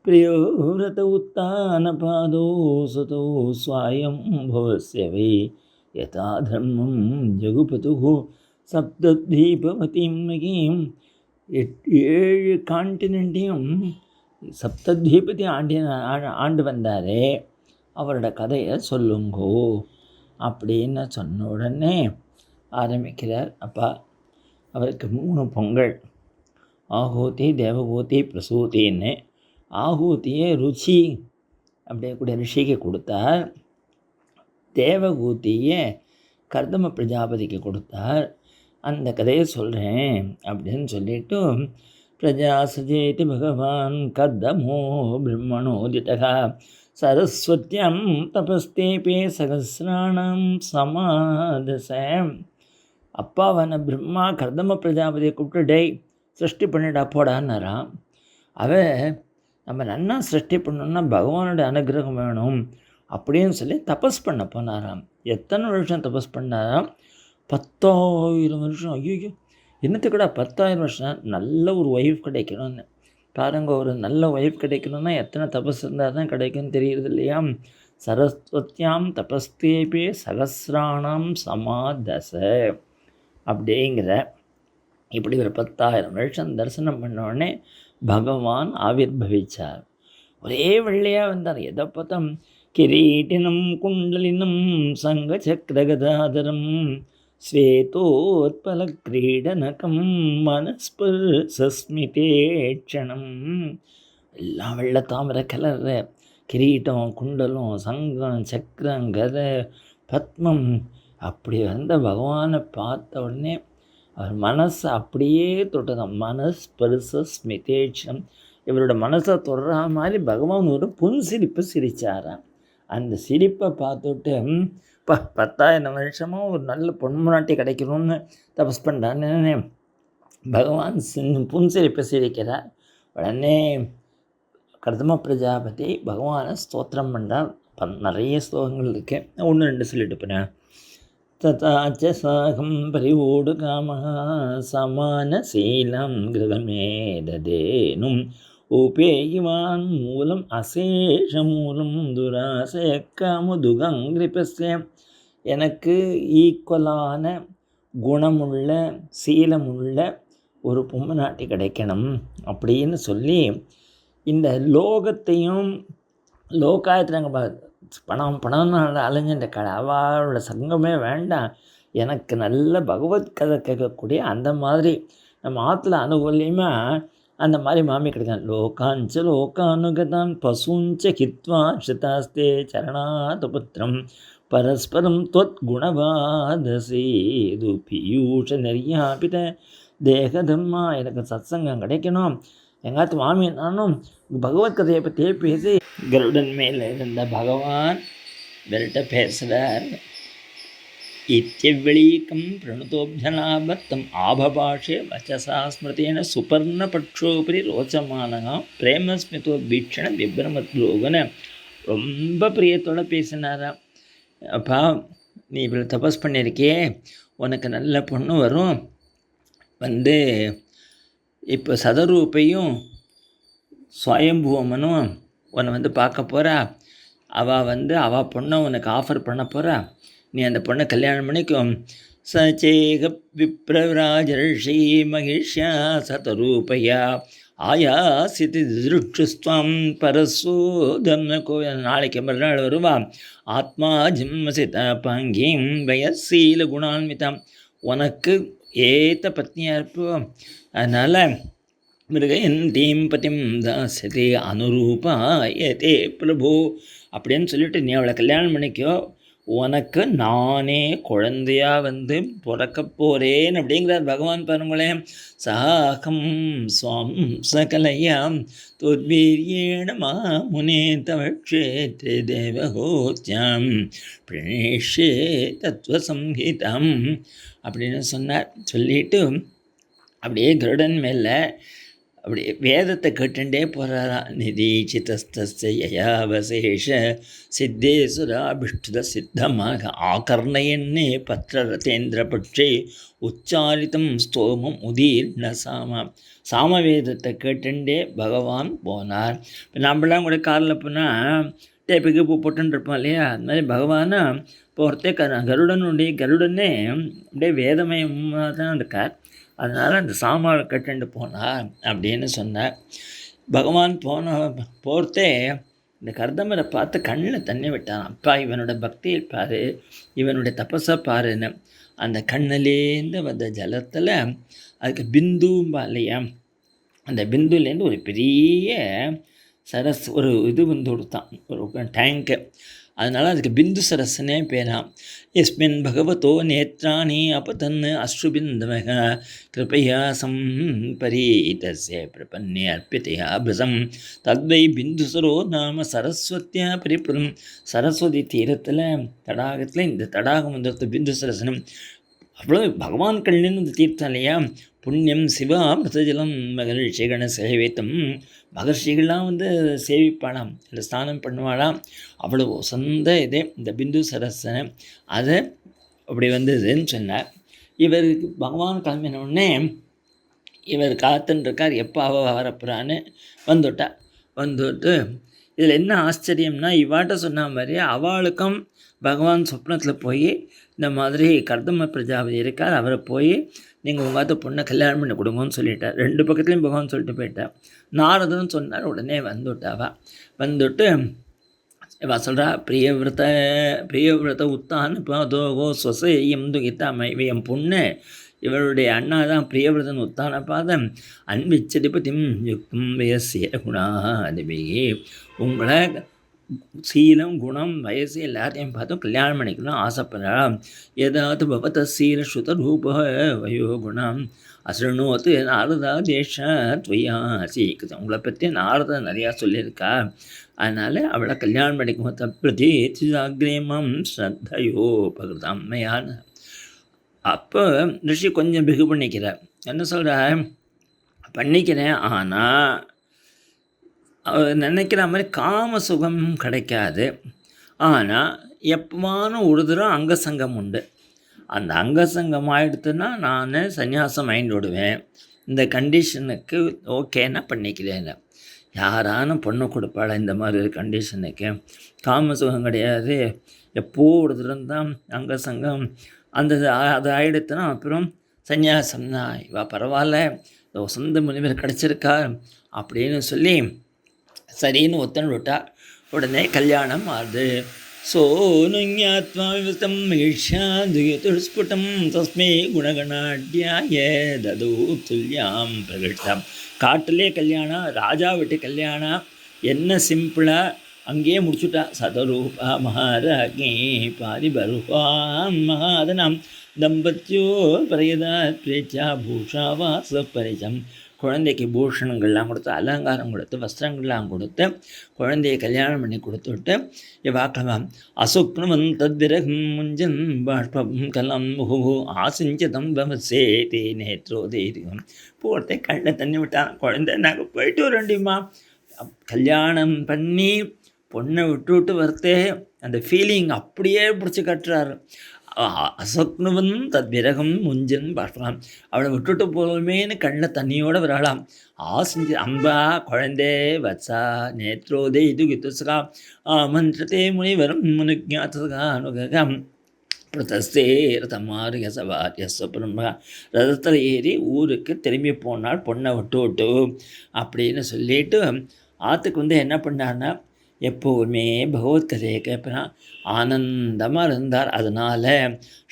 பிரியோரத உத்தான பாதோ சுதோ சுவாயம்பவஸ்யவை யதா தர்மம் ஜகுபது சப்தத்வீபவதீம் மகீம். 7 கான்டினென்ட்டையும் சப்தத்வீபத்தை ஆண்டு வந்தாரே, அவரோட கதையை சொல்லுங்கோ அப்படின்னு சொன்ன உடனே ஆரம்பிக்கிறார். அப்பா, அவருக்கு 3 பொங்கல், ஆகூதி தேவகூதி பிரசூதின்னு. ஆகூதியை ருச்சி அப்படியே கூட ரிஷிக்கு கொடுத்தார். தேவகூதியை கர்தம பிரஜாபதிக்கு கொடுத்தார். அந்த கதையை சொல்கிறேன் அப்படின்னு சொல்லிவிட்டு, பிரஜாசஜேதி பகவான் கர்தமோ பிரம்மணோதிதா சரஸ்வத்யம் தபஸ்தேபே சகசிராணம் சமாதச. அப்பாவான பிரம்மா கர்தம பிரஜாபதியை கூப்பிட்டு, டே சிருஷ்டி பண்ணிடா போடான்னாராம். நம்ம நன்னா சிருஷ்டி பண்ணணுன்னா பகவானோட அனுகிரகம் வேணும் அப்படின்னு சொல்லி தபஸ் பண்ண போனாராம். எத்தனை வருஷம் தபஸ் பண்ணாராம்? 10,000 வருஷம். ஐயோ, என்னத்துக்கூட 10,000 வருஷம்? நல்ல ஒரு ஒய்ஃப் கிடைக்கணும்னு பாருங்க. ஒரு நல்ல ஒய்ஃப் கிடைக்கணும்னா எத்தனை தபஸ் இருந்தால் தான் கிடைக்கும்னு தெரியுது இல்லையா? சரஸ்வத்யாம் தபஸ்தேபே சகசிராணாம் சமாதச அப்படிங்கிற. இப்படி ஒரு 10,000 வருஷம் தரிசனம் பண்ணோடனே பகவான் ஆவிர்பவிச்சார். ஒரே வெள்ளையாக வந்தார். எதை பார்த்தா கிரீட்டினம் குண்டலினம் சங்க சக்கரகதாதரம் ஸ்வேதோத்பல கிரீடனகம் மனஸ்பர்சஸ்மிதேட்சணம். எல்லாம் வெள்ளை தாமரை கலர் கிரீட்டம், குண்டலம், சங்கம், சக்கரம், கதை, பத்மம். அப்படி வந்த பகவானை பார்த்த உடனே அவர் மனசை அப்படியே தொட்டதான். மனஸ் பரிச ஸ்மிதேட்சம். இவரோட மனசை தொடுற மாதிரி பகவான் ஒரு புன்சிரிப்பு சிரித்தாராம். அந்த சிரிப்பை பார்த்துட்டு 10,000 வருஷமாக ஒரு நல்ல பொன்முனாட்டி கிடைக்கணும்னு தபஸ் பண்ணுறான்னு பகவான் புன்சிரிப்பை சிரிக்கிறார். உடனே கர்தம பிரஜாபதி பகவானை ஸ்தோத்திரம் பண்ணுறார். நிறைய ஸ்லோகங்கள் இருக்கு, 1-2 சொல்லிட்டு போனேன். ததாச்ச சாகம் பரிவோடு காமஹ சமானசீலம் கிருதமேததேனும் உபேயிவான் மூலம் அசேஷமூலம் துராசயக்காமுதுகங்கிரிபஸ்ய. எனக்கு ஈக்குவலான குணமுள்ள சீலமுள்ள ஒரு பொம்மநாட்டி கிடைக்கணும் அப்படின்னு சொல்லி இந்த லோகத்தையும் லோகாயத்தில் நாங்கள் பணம்னு அலைஞ்சின்ற அவளோட சங்கமே வேண்டாம், எனக்கு நல்ல பகவத் கதை கேட்கக்கூடிய அந்த மாதிரி நம்ம ஆற்றுல அனுகூலியமாக அந்த மாதிரி மாமி கிடைக்கும். லோகாஞ்ச லோகானுகதான் பசுஞ்ச ஹித்வா ஸ்ருதாஸ்தே சரணாத் புத்திரம் பரஸ்பரம் தொத் குணவாதசேது பியூஷ நெறியாபித தேகதம்மா. எனக்கு சத்சங்கம் கிடைக்கணும், எங்காத்து மாமி நானும் பகவத்கதையை பற்றியே பேசி கருடன் மேலே இருந்த பகவான் இவர்கிட்ட பேசுகிறார். இத்தியவெளீக்கம் பிரணுதோபியலாபத்தம் ஆபபாஷே வச்சசா ஸ்மிருதேன சுபர்ணபட்சோபரி ரோச்சமானகா பிரேமஸ்மிதோபீட்சண விப்ரமத்லோகன. ரொம்ப பிரியத்தோடு பேசினாரா. அப்பா, நீ இவ்வளோ தபஸ் பண்ணியிருக்கியே, உனக்கு நல்ல பொண்ணு வரும். இப்போ சதரூப்பையும் சுவயம்புவமனும் உன்னை பார்க்க போகிறா. அவள் பொண்ணை உனக்கு ஆஃபர் பண்ண போகிறா. நீ அந்த பொண்ணை கல்யாணம் பண்ணிக்கும். சச்சேக விப்ரராஜர்ஷி மகிஷ்யா சதரூபையா ஆயாசிதி திருஷ்டுஸ்துவம் பரசோதன்ன கோவில். நாளைக்கு மறுநாள் வருவா. ஆத்மா ஜிம்மசித பங்கிம் வயசீல குணான்விதம். உனக்கு ஏத்த பத்னியாக இருப்போம். அதனால் மிருகயந்தீம் பதிம் தாசதே அனுரூபா ஏதே பிரபு அப்படின்னு சொல்லிட்டு நீ அவளை கல்யாணம் பண்ணிக்கோ. உனக்கு நானே குழந்தையாக பிறக்க போகிறேன் அப்படிங்கிறார் பகவான். பாருங்களேன், சாகம் ஸ்வம் சகலையாம் துர்வீரியேண மாமுனே தவக்ஷேத்ரே தேவகோத்யாம் பிரணேஷே தத்துவசம்ஹிதம் அப்படின்னு சொன்னார். சொல்லிட்டு அப்படியே கருடன் மேலே அப்படியே வேதத்தை கேட்டுண்டே போகிறாரா. நிதீச்சிதஸ்தஸ்யாவசேஷ சித்தேசுராபிஷ்டுத சித்தமாக ஆகர்ணயன்னே பத்திரரதேந்திர பட்சே உச்சாரித்தம் ஸ்தோமம் உதீர்ண சாமவேதத்தை கேட்டுண்டே பகவான் போனார். இப்போ நம்மளாம் கூட காரில் போனால் டேப்புக்கு பூ போட்டுன்னு இருப்போம் இல்லையா, அது மாதிரி பகவானா போகிறதே கருடனே அப்படியே வேதமயமாக தான் இருக்கார். அதனால் அந்த சாமாவை கட்டுண்டு போனார் அப்படின்னு சொன்னார். பகவான் போகிறதே இந்த கர்தமரை பார்த்து கண்ணில் தண்ணி விட்டான். அப்பா, இவனோட பக்தியை பாரு, இவனுடைய தபஸை பாருன்னு. அந்த கண்ணிலேருந்து வந்த ஜலத்தில் அதுக்கு பிந்தும்பா இல்லையா, அந்த பிந்துலேருந்து ஒரு பெரிய சரஸ் ஒரு இது கொடுத்தான், ஒரு டேங்க்கு. அதனால் அதுக்கு பிந்து சரஸ்னே பேராம். எஸ்மின் பகவதோ நேத்ராணி அப்பதன்னு அஸ்ருபிந்தவக கிருபையா சம்பரீதஸ்ய பிரபன்னே அர்ப்பிதையா பிரசம் தத்வை பிந்துசரோ நாம சரஸ்வத்தியா பரிபுரம். சரஸ்வதி தீரத்தில் தடாகத்தில் இந்த தடாகம் பிந்து சரசனம். அவ்வளோ பகவான் கல்லின்னு இந்த தீர்த்தம் இல்லையா. புண்ணியம் சிவா மிருதஜலம் மகர்ஷிகண சேவைத்தம். மகர்ஷிகள்லாம் சேவிப்பாளாம், இல்லை ஸ்நானம் பண்ணுவாளாம். அவ்வளோ சொந்த இதே இந்த பிந்து சரஸ்ஸனை. அதை அப்படி வந்ததுன்னு சொன்னார். இவருக்கு பகவான் கிளம்பினோடனே இவர் காத்துன்ருக்கார், எப்போ அவள் வரப்போகிறான்னு வந்துட்டு இதில் என்ன ஆச்சரியம்னா, இவாட்ட சொன்ன மாதிரி அவளுக்கும் பகவான் சொப்னத்தில் போய் இந்த மாதிரி கர்தம பிரஜாபதி இருக்கார், அவரை போய் நீங்கள் உங்காத்த பொண்ணை கல்யாணம் பண்ணி கொடுங்கன்னு சொல்லிட்டார். 2 பக்கத்துலேயும் பகவான் சொல்லிட்டு போயிட்டார். நாரதன்னு சொன்னார். உடனே வந்துட்டு இவ சொல்கிறா, பிரியவிரத உத்தான் பாதோகோ ஸ்வசையம் துகித்தாமை. என் பொண்ணு, இவருடைய அண்ணா தான் பிரியவிரதன் உத்தான பாதம் அன்பிச்சதிபதிம் யுக்தம் வயசிய குணாதிபிகே. உங்களை சீலம் குணம் வயசு எல்லாத்தையும் பார்த்தும் கல்யாணம் பண்ணிக்கணும் ஆசைப்படுறாள். ஏதாவது பவத சீல ஸ்ருத ரூப வயோ குணம் அசரணோத்து நாரதா தேஷ துவையாசி. உங்களை பற்றி நாரதா நிறையா சொல்லியிருக்கா. அதனால் அவளை கல்யாணம் பண்ணிக்கும் தப்பிரதி அக்ரேமம் ஸ்ரத்தையோ பகிர்தம்மையான. அப்போ ரிஷி கொஞ்சம் பிகு பண்ணிக்கிறார். என்ன சொல்கிற, பண்ணிக்கிறேன், ஆனால் நினைக்கிற மாதிரி காம சுகம் கிடைக்காது. ஆனால் எப்போவான ஒரு தடவை அங்கசங்கம் உண்டு. அந்த அங்கசங்கம் ஆகிடுத்துன்னா நான் சன்னியாசம் மைண்ட் விடுவேன். இந்த கண்டிஷனுக்கு ஓகேன்னா பண்ணிக்கிறேன். யாரானும் பொண்ணு கொடுப்பாளா இந்த மாதிரி ஒரு கண்டிஷனுக்கு? காம சுகம் கிடையாது, எப்போ ஒரு தடவை தான் அங்கசங்கம். அது ஆகிடுத்துன்னா அப்புறம் சன்னியாசம் தான். இவா பரவாயில்ல, சொந்த முனிவர் கிடச்சிருக்கா அப்படின்னு சொல்லி சரின்னு ஒத்தன் விட்டா. உடனே கல்யாணம் ஆகுது. சோனுஞாத்மாவிதம் மகிழ்ச்சாதுஸ்புடம் தஸ்மே குணகணாட்யாய தது துல்யாம் பிரகிருஷ்டம். காட்டிலே கல்யாணம், ராஜா வீட்டு கல்யாணம், என்ன சிம்பிளாக அங்கேயே முடிச்சுட்டா. சதரூபா மகாராஜி பாரிபருவாம் மகாதனம் தம்பத்தியோ பரையதா பிரேச்சா பூஷாவாச பரிச்சம். குழந்தைக்கு பூஷணங்கள்லாம் கொடுத்து, அலங்காரம் கொடுத்து, வஸ்திரங்கள்லாம் கொடுத்து, குழந்தையை கல்யாணம் பண்ணி கொடுத்துட்டு இவாக்கலாம். அசுக்னவன் தத்விரகம் முஞ்சன் பாஷ்பம் கலம் முகு ஆசிஞ்சதம் பவசே தே நேற்றோ தேதிகம். போகிறதே கண்ணை தண்ணி விட்டான். குழந்தை நாங்கள் போயிட்டு வரண்டியம்மா. கல்யாணம் பண்ணி பொண்ணை விட்டு வரத்தே அந்த ஃபீலிங் அப்படியே பிடிச்சி கட்டுறாரு. அசக்னுவன் தத்விரகம் முஞ்சன் பாஷ்பலாம். அவளை விட்டுட்டு போகணுமேனு கண்ணில் தண்ணியோடு வராளாம். ஆசிஞ்சு அம்பா குழந்தே வத்சா நேத்ரோதே இது கித்துசகா ஆமந்திரத்தே முனிவரம் முனுஜாத்தகா அனுகம் பிரதஸ்தே ரதமாறு யசவாரியஸ்வபுரம. ரதத்தில் ஏறி ஊருக்கு திரும்பி போனால் பொண்ணை விட்டு அப்படின்னு சொல்லிட்டு ஆற்றுக்கு என்ன பண்ணார்னா, எப்போவுமே பகவத்கதையை கேட்பனா ஆனந்தமாக இருந்தார். அதனால்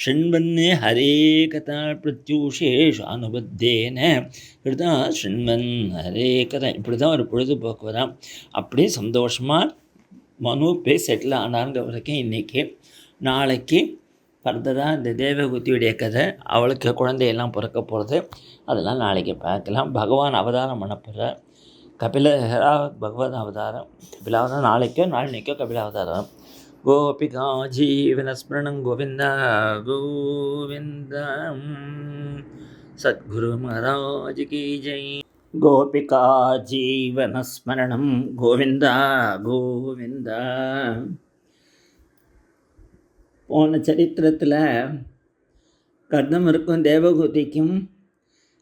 ஷண்வன்னே ஹரே கதா பிரத்யூஷேஷ் அனுபத்தேன இப்படிதான் ஷண்வன் ஹரே கதா இப்படி தான் ஒரு பொழுதுபோக்கு வரான். அப்படியே சந்தோஷமாக மனு போய் செட்டில் ஆனாருங்க வரைக்கும். இன்றைக்கி நாளைக்கு ஃபர்தராக இந்த தேவகுத்தியுடைய கதை, அவளுக்கு குழந்தையெல்லாம் பிறக்க போகிறது, அதெல்லாம் நாளைக்கு பார்க்கலாம். பகவான் அவதாரம் பண்ண போகிறார். பகவத் அவதாரம். கபிலாவதாரம் நாளைக்கோ கபிலாவதாரம். கோபிகா ஜீவனஸ்மரணம் கோவிந்த கோவிந்த. சத்குரு மகாராஜ் கி ஜெய். கோபிகா ஜீவனஸ்மரணம் கோவிந்த கோவிந்த. போன சரித்திரத்தில் கர்ணமருக்கும் தேவகூதிக்கும்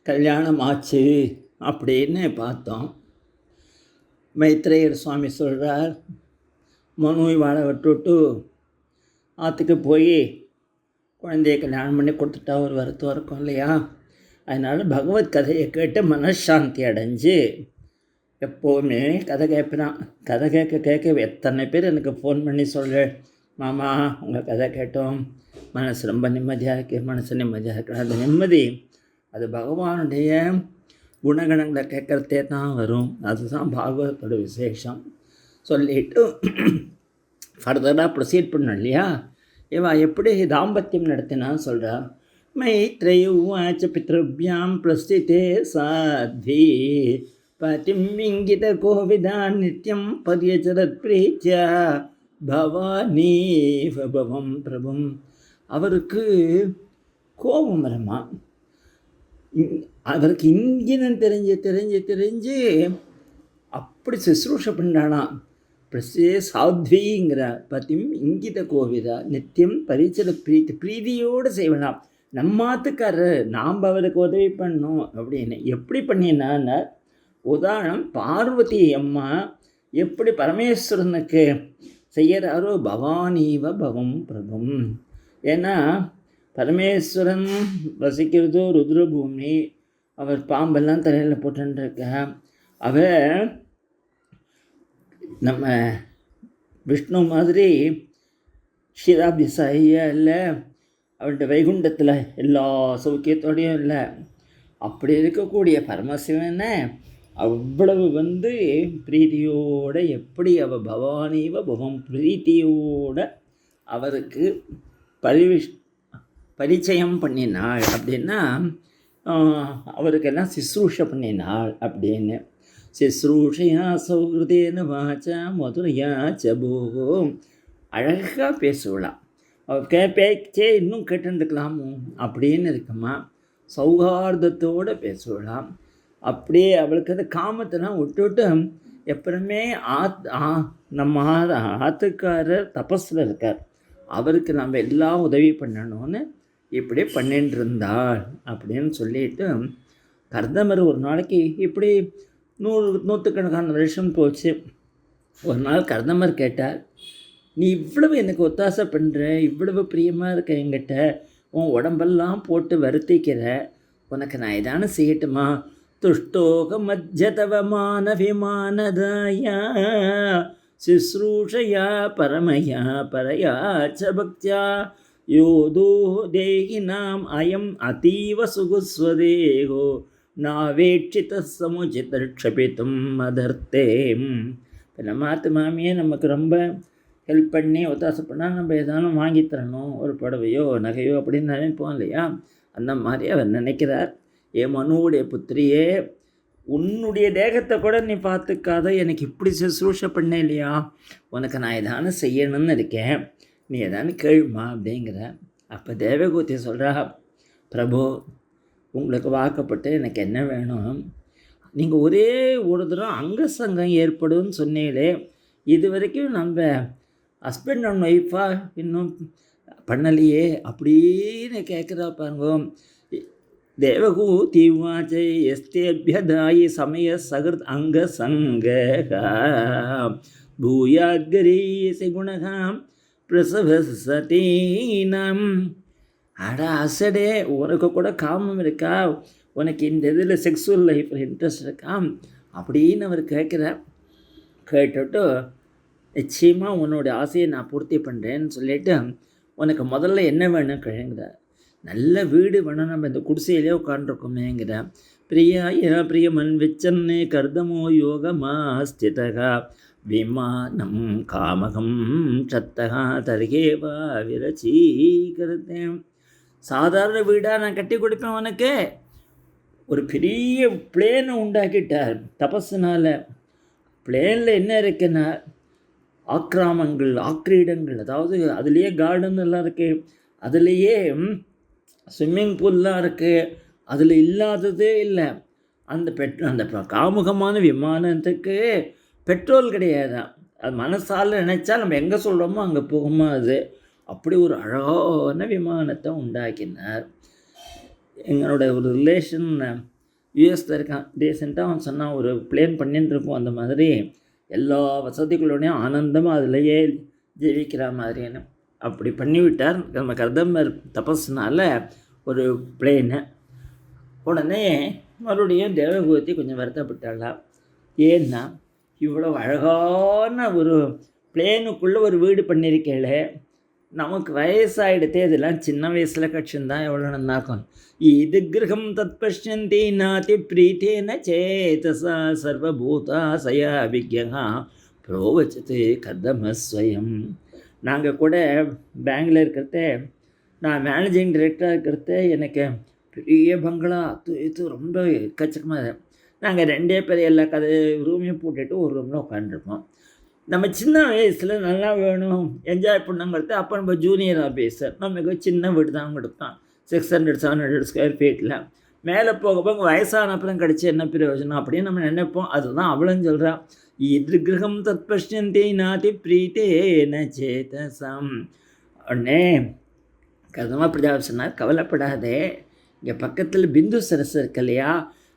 கல்யாணம் ஆச்சு அப்படின்னு பார்த்தோம். மைத்ரேயர் சுவாமி சொல்கிறார், மனுவை வாழ விட்டுவிட்டு ஆற்றுக்கு போய் குழந்தைய கல்யாணம் பண்ணி கொடுத்துட்டா ஒரு வருத்தம் இருக்கும் இல்லையா? அதனால் பகவத் கதையை கேட்டு மனசாந்தி அடைஞ்சு எப்போவுமே கதை கேட்பினான். கதை கேட்க எத்தனை பேர் எனக்கு ஃபோன் பண்ணி சொல்கிறேன், மாமா உங்கள் கதை கேட்டோம், மனசு ரொம்ப நிம்மதியாக இருக்குது, மனசு நிம்மதியாக இருக்குது. அந்த நிம்மதி அது பகவானுடைய குணகணங்களை கேட்குறதே தான் வரும். அதுதான் பாகவதோட விசேஷம். சொல்லிவிட்டு ஃபர்தராக ப்ரொசீட் பண்ணணும் இல்லையா? இவா எப்படி தாம்பத்தியம் நடத்தினான்னு சொல்கிறா. மைத்ரேயுவாச்ச பித்ருபியாம் பிரஸ்திதே சாத்வி பதிம் இங்கித கோவிதா நித்யம் பரியச்சரத் பிரீத்யா பவானி பவம் பிரபும். அவருக்கு கோபம் வரமா. அவருக்கு இங்கினம் தெரிஞ்சு அப்படி சுশ্ரூஷை பண்ணானா. பிரசே சாத்விங்கிற பதிம் இங்கித கோவிதா நித்தியம் பரிச்சர பிரீதியோடு செய்வனாம். நம்மாத்துக்காரர் நாம் அவருக்கு உதவி பண்ணோம் அப்படின்னு. எப்படி பண்ணினான்னா, உதாரணம் பார்வதி அம்மா எப்படி பரமேஸ்வரனுக்கு செய்யறாரோ பவானீவ பவம் பிரபும். ஏன்னா பரமேஸ்வரன் வசிக்கிறதோ ருத்ரபூமி, அவர் பாம்பெல்லாம் தலையில் போட்டுருக்க. அவர் நம்ம விஷ்ணு மாதிரி ஷீராப்தி சாயியா இல்லை, அவர்கிட்ட வைகுண்டத்தில் எல்லா சௌக்கியத்தோடையும் இல்லை. அப்படி இருக்கக்கூடிய பரமசிவனை அவ்வளவு பிரீத்தியோட எப்படி பவானீவ பவம் பிரீத்தியோட அவருக்கு பரிச்சயம் பண்ணினாள் அப்படின்னா அவருக்கெல்லாம் சிஸ்ரூஷை பண்ணினாள் அப்படின்னு. சிஸ்ரூஷையா சௌஹிருதேன வாச்சா மதுரையா சபோகோ, அழகாக பேசுவலாம். அவள் பேச்சே இன்னும் கேட்டுருக்கலாமோ அப்படின்னு இருக்குமா, சௌகார்தத்தோடு பேசுவலாம். அப்படியே அவளுக்கு அந்த காமத்தெல்லாம் விட்டுவிட்டு எப்பவுமே நம்ம ஆத்துக்காரர் தபஸில் இருக்கார், அவருக்கு நம்ம எல்லாம் உதவி பண்ணணும்னு இப்படி பண்ணிட்டு இருந்தாள் அப்படின்னு சொல்லிட்டு கர்தமர் ஒரு நாளைக்கு இப்படி நூற்றுக்கணக்கான வருஷம் போச்சு. ஒரு நாள் கர்தமர் கேட்டார், நீ இவ்வளவு எனக்கு ஒத்தாசை பண்ணுற, இவ்வளவு பிரியமாக இருக்க என்கிட்ட, உன் உடம்பெல்லாம் போட்டு வருத்திக்கிற, உனக்கு நான் இதானு செய்யட்டுமா? துஷ்டோக மஜ்ஜதவ மானவிமானதாயா சிஸ்ரூஷயா பரமயா பரயா ச பக்தியா யோதோ தேகினாம் அயம் அதீவ சுகுஸ்வதேகோ நாவேட்சித சமுச்சித க்ஷபித்தும் அதர்த்தேம். இப்போ நம்ம ஆத்து மாமியே நமக்கு ரொம்ப ஹெல்ப் பண்ணி ஒத்தாசை பண்ணால் நம்ம எதாலும் வாங்கி தரணும், ஒரு புடவையோ நகையோ அப்படின்னு நினைப்போம் இல்லையா? அந்த மாதிரி அவர் நினைக்கிறார், என் மனுவுடைய புத்திரியே, உன்னுடைய தேகத்தை கூட நீ பார்த்துக்காத, எனக்கு இப்படி சுசூஷை பண்ண இல்லையா, உனக்கு நான் எதானு செய்யணும்னு இருக்கேன், நீ எதானு கேளுமா அப்படிங்கிற. அப்போ தேவகூதி சொல்கிறா, பிரபு உங்களுக்கு வாக்கப்பட்டு எனக்கு என்ன வேணும்? நீங்கள் ஒரே ஒரு தரம் அங்கசங்கம் ஏற்படும்னு சொன்னீங்களே, இது வரைக்கும் நம்ம ஹஸ்பண்ட் அண்ட் ஒய்ஃபாக இன்னும் பண்ணலையே அப்படின்னு கேட்குறா பாருங்க. தேவகூதி வாச்சை எஸ்தேபியதாயி சமய சகிருத் அங்க சங்க பூயாகரீசி குணகாம் பிரசவ சதீனம். அடா அசடே, உனக்கு கூட காமம் இருக்கா, உனக்கு இந்த இதில் செக்ஸுவல் லைஃப்பில் இன்ட்ரெஸ்ட் இருக்கா அப்படின்னு அவர் கேட்குறார். கேட்டுட்டு நிச்சயமாக உன்னோட ஆசையை நான் பூர்த்தி பண்ணுறேன்னு சொல்லிவிட்டு, உனக்கு முதல்ல என்ன வேணும் கிழங்குற, நல்ல வீடு வேணும், நம்ம இந்த குடிசையிலே உட்காண்டிருக்கோமேங்கிற. பிரியா பிரியமன் விச்சன்னு கர்தமோ யோகமா ஸ்திதகா விமானம் காமகம் சத்தகா தர்கேவா விரச்சீகருத்தேன். சாதாரண வீடாக நான் கட்டி கொடுப்பேன் உனக்கு. ஒரு பெரிய பிளேனை உண்டாக்கிட்டார் தபஸுனால். பிளேனில் என்ன இருக்குன்னா ஆக்கிராமங்கள், ஆக்கிரீடங்கள், அதாவது அதுலேயே கார்டன் எல்லாம் இருக்குது, அதுலேயே ஸ்விம்மிங் பூல்லாம் இருக்குது, அதில் இல்லாததே இல்லை. அந்த காமுகமான விமானத்துக்கு பெட்ரோல் கிடையாதான். அது மனசால் நினச்சா நம்ம எங்கே சொல்கிறோமோ அங்கே போகுமா அது. அப்படி ஒரு அழகான விமானத்தை உண்டாக்கினார். எங்களோட ஒரு ரிலேஷன் யூஎஸில் இருக்கான், ரீசெண்டாக அவன் சொன்னான், ஒரு பிளேன் பண்ணிட்டு இருக்கோம், அந்த மாதிரி எல்லா வசதிகளோடையும் ஆனந்தமாக அதிலேயே ஜீவிக்கிற மாதிரின்னு அப்படி பண்ணிவிட்டார் நம்ம கர்தமர் தபஸ்னால ஒரு பிளேனை. உடனே மறுபடியும் தேவகூதி கொஞ்சம் வருத்தப்பட்டாளா. ஏன்னா இவ்வளோ அழகான ஒரு பிளேனுக்குள்ளே ஒரு வீடு பண்ணியிருக்கேளே, நமக்கு வயசாகிடுதே, இதெல்லாம் சின்ன வயசில் கட்சிந்தான் எவ்வளோ நன்னாக்கும். இது கிரகம் தத் பஷ்யந்தி நாதி பிரீத்தேன சேதசா சர்வபூதா சயா விக்யா புரோவச்சது கர்தமஸ்வயம். நாங்கள் கூட பேங்கில் இருக்கிறத, நான் மேனேஜிங் டைரக்டராக இருக்கிறத, எனக்கு பெரிய பங்களா இது ரொம்ப எக்கச்சக்கமாக. நாங்கள் 2 பேர் எல்லா ரூமையும் போட்டுட்டு ஒரு ரூமில் உட்காந்துருப்போம். நம்ம சின்ன வயசில் நல்லா வேணும் என்ஜாய் பண்ணுங்கிறது. அப்போ நம்ம ஜூனியர் ஆஃபீஸர், நமக்கு சின்ன வீடு தான் கொடுத்தான், 600-700 ஸ்கொயர் ஃபீட்டில். மேலே போக போக வயசான அப்புறம் கிடச்சி என்ன பிரயோஜனம் அப்படின்னு நம்ம நினைப்போம். அதுதான் அவளும் சொல்கிறா, இது கிரகம் தத் பஷ்யந்தி நாதி பிரீத்தேன சேதசம். உடனே கர்தம பிரஜாபதி சொன்னார், கவலைப்படாதே, இங்கே பக்கத்தில் பிந்து சரஸ் இருக்கு இல்லையா,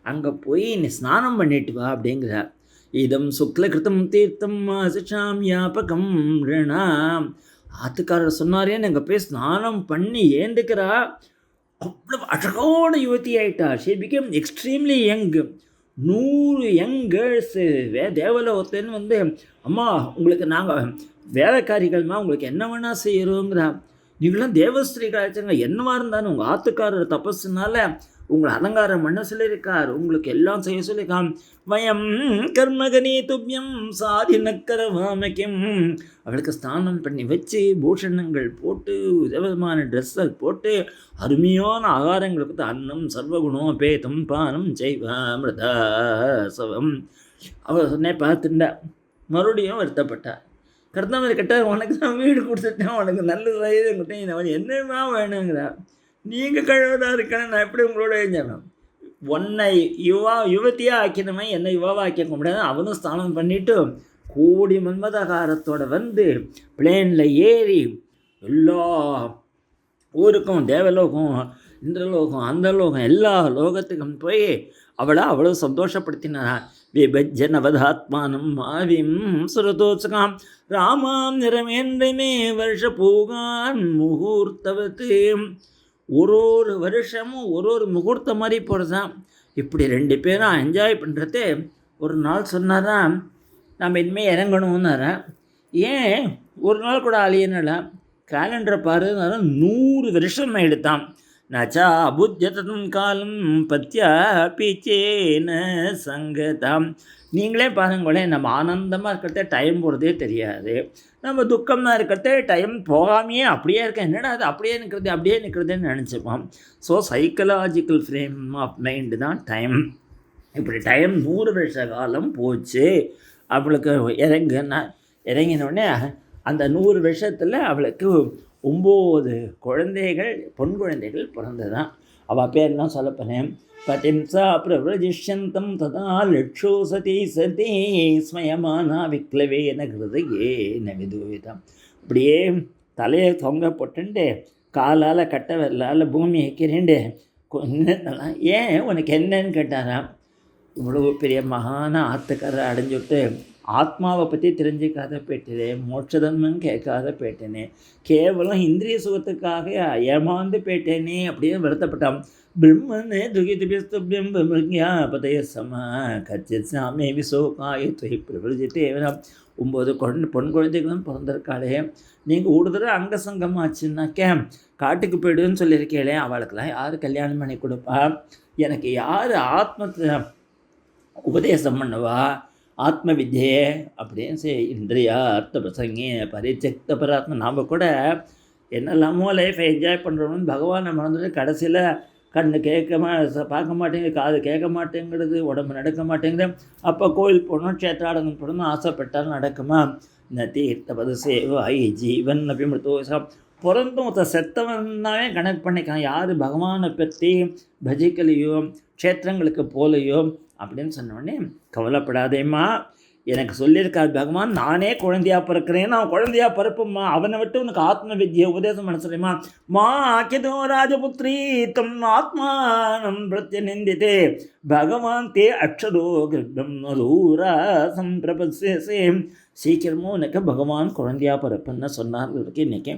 அங்கே போய் நீ ஸ்நானம் பண்ணிட்டு வா அப்படிங்கிறார். இதம் சுக்லகிருத்தம் தீர்த்தம் மாசிஷாம் யாபகம் ரிணாம். ஆத்துக்காரர் சொன்னாரேன்னு அங்கே போய் ஸ்நானம் பண்ணி ஏந்துக்கிறா. அவ்வளோ அழகான யுவதி ஆகிட்டா. She became extremely young. 100 young girls தேவலோகத்துலேருந்து அம்மா உங்களுக்கு நாங்கள் வேலைக்காரிகள்மா, உங்களுக்கு என்ன வேணால் செய்கிறோங்கிறா. நீங்களாம் தேவஸ்திரீகள் ஆச்சுங்க, என்னவா இருந்தாலும் உங்கள் ஆத்துக்காரர் தபஸுனால உங்களை அலங்காரம் பண்ண சொல்லியிருக்கார், உங்களுக்கு எல்லாம் செய்ய சொல்லியிருக்கான். வயம் கர்மகனே துப்பியம் சாதினக்கரவாமக்கியம். அவளுக்கு ஸ்நானம் பண்ணி வச்சு பூஷணங்கள் போட்டு விதவிதமான ட்ரெஸ்ஸை போட்டு அருமையான ஆகாரங்கள் கொடுத்து அன்னம் சர்வகுணம் பேதம் பானம் செய்வாமிரதாசவம். அவள் சொன்னே பார்த்துட்டா. மறுபடியும் வருத்தப்பட்டா. கர்த்தமர் கேட்டார், உனக்கு தான் வீடு கொடுத்துட்டேன், உனக்கு நல்ல வயது கொடுத்தேன், அவன் என்னமா வேணுங்கிறா. நீங்கள் கழுவதாக இருக்கணும், நான் எப்படி உங்களோட எழுஞ்சணும்? உன்னை யுவத்தியாக ஆக்கினவன் என்னை யுவாவாக ஆக்கிக்க முடியாது. அவனும் ஸ்நானம் பண்ணிவிட்டு கூடி மன்மதகாரத்தோடு வந்து பிளேனில் ஏறி எல்லா ஊருக்கும், தேவலோகம், இந்திரலோகம், அந்த லோகம், எல்லா லோகத்துக்கும் போய் அவளை அவ்வளோ சந்தோஷப்படுத்தினாரா. விபஜ்ஜனவதாத்மானம் ஆவிம் சுரதோத்சகாம் ராமாம் நிறமேன்றைமே வருஷ பூகான் முகூர்த்தவத்து. ஒரு வருஷமும் ஒரு முகூர்த்தம் மாதிரி போகிறதான். இப்படி 2 பேரும் என்ஜாய் பண்ணுறது. ஒரு நாள் சொன்னாராம், நம்ம இனிமேல் இறங்கணும்னாரா. ஏன் ஒரு நாள் கூட அழியனால கேலண்டரை பாருனால 100 வருஷம் எடுத்தான். நச்சா அபுஜதம் காலம் பத்தியா பீச்சேன சங்கதாம். நீங்களே பாருங்களேன், நம்ம ஆனந்தமாக இருக்கிறதே டைம் போகிறதே தெரியாது. நம்ம துக்கமாக இருக்கிறதே டைம் போகாமையே அப்படியே இருக்க, என்னடா அது அப்படியே நிற்கிறதுன்னு நினச்சிப்போம். So psychological frame of mind தான் டைம். இப்படி டைம் 100 வருஷ காலம் போச்சு. அவளுக்கு இறங்கினோடனே அந்த 100 வருஷத்தில் அவளுக்கு 9 குழந்தைகள், பொன் குழந்தைகள் பிறந்ததான். அவள் பேர்லாம் சொல்லப்போனேன். பதிம்சா பிரவ்ரஜிஷ்யந்தம் ததா லட்சோ சதி சதி ஸ்மயமானா விக்லவேன ஹிருதயே நவிதூவிதம். அப்படியே தலையை தொங்க போட்டுண்டு காலால் கட்ட வரலால் பூமி வைக்கிறேன்ண்டு என்னென்னலாம். ஏன் உனக்கு என்னன்னு கேட்டாராம். இவ்வளோ பெரிய மகான ஆத்துக்காரரை அடைஞ்சுட்டு ஆத்மாவை பற்றி தெரிஞ்சிக்காத போயிட்டேனே, மோட்சதன்மன்னு கேட்காத போயிட்டேனே, கேவலம் இந்திரிய சுகத்துக்காக ஏமாந்து போயிட்டேனே அப்படின்னு வருத்தப்பட்டான். பிரம்மனே துகிதுபிஸ்துபியம் பிரம்யா பதய சம கச்சித் சாமி விசோகாய துய் பிரபலஜித்தே. 9 பொன் குழந்தைகளும் பிறந்திருக்காளே, நீங்கள் ஊடுதர அங்க சங்கமாச்சுன்னாக்கே காட்டுக்கு போய்டுன்னு சொல்லியிருக்கேளே, அவளுக்கெல்லாம் யார் கல்யாணம் பண்ணி கொடுப்பா? எனக்கு யார் ஆத்மத்தை உபதேசம் பண்ணுவா? ஆத்ம வித்யே அப்படின்னு இந்திரியா அர்த்த பிரசங்கி பரிச்சக்த பராத்மா. நாம் கூட என்னெல்லாமோ லைஃப்பை என்ஜாய் பண்ணுறோம்னு பகவானை மறந்துட்டு கடைசியில் கண்ணு பார்க்க மாட்டேங்குது, காது கேட்க மாட்டேங்கிறது, உடம்பு நடக்க மாட்டேங்குது. அப்போ கோயில் போகணும், க்ஷேத்ராடனம் போகணும்னு ஆசைப்பட்டாலும் நடக்குமா? இந்த தீர்த்தபத சேவாய் ஜீவன் அபிமிருத்தோசம். பிறந்தும் செத்தவன்னாவே கனெக்ட் பண்ணிக்கலாம். யார் பகவானை பற்றி பஜிக்கலையோ க்ஷேத்திரங்களுக்கு போலையோ அப்படின்னு சொன்னோடனே, கவலைப்படாதேம்மா, எனக்கு சொல்லியிருக்காரு பகவான், நானே குழந்தையாக பிறக்கிறேன், நான் குழந்தையாக பிறப்பும்மா, அவனை விட்டு உனக்கு ஆத்ம வித்யை உபதேசம் பண்ண சொல்லியம்மா. மா ஆக்கியதோ ராஜபுத்திரி தம் ஆத்மானம் பிரத்யநிந்தித்தே பகவான் தே அக்ஷரோ கிருத்தம் நூரா சம்பிரபஸ்யசே. சீக்கிரமும் உனக்கு பகவான் குழந்தையாக பிறப்புன்னு சொன்னார்களுக்கு இன்றைக்கி.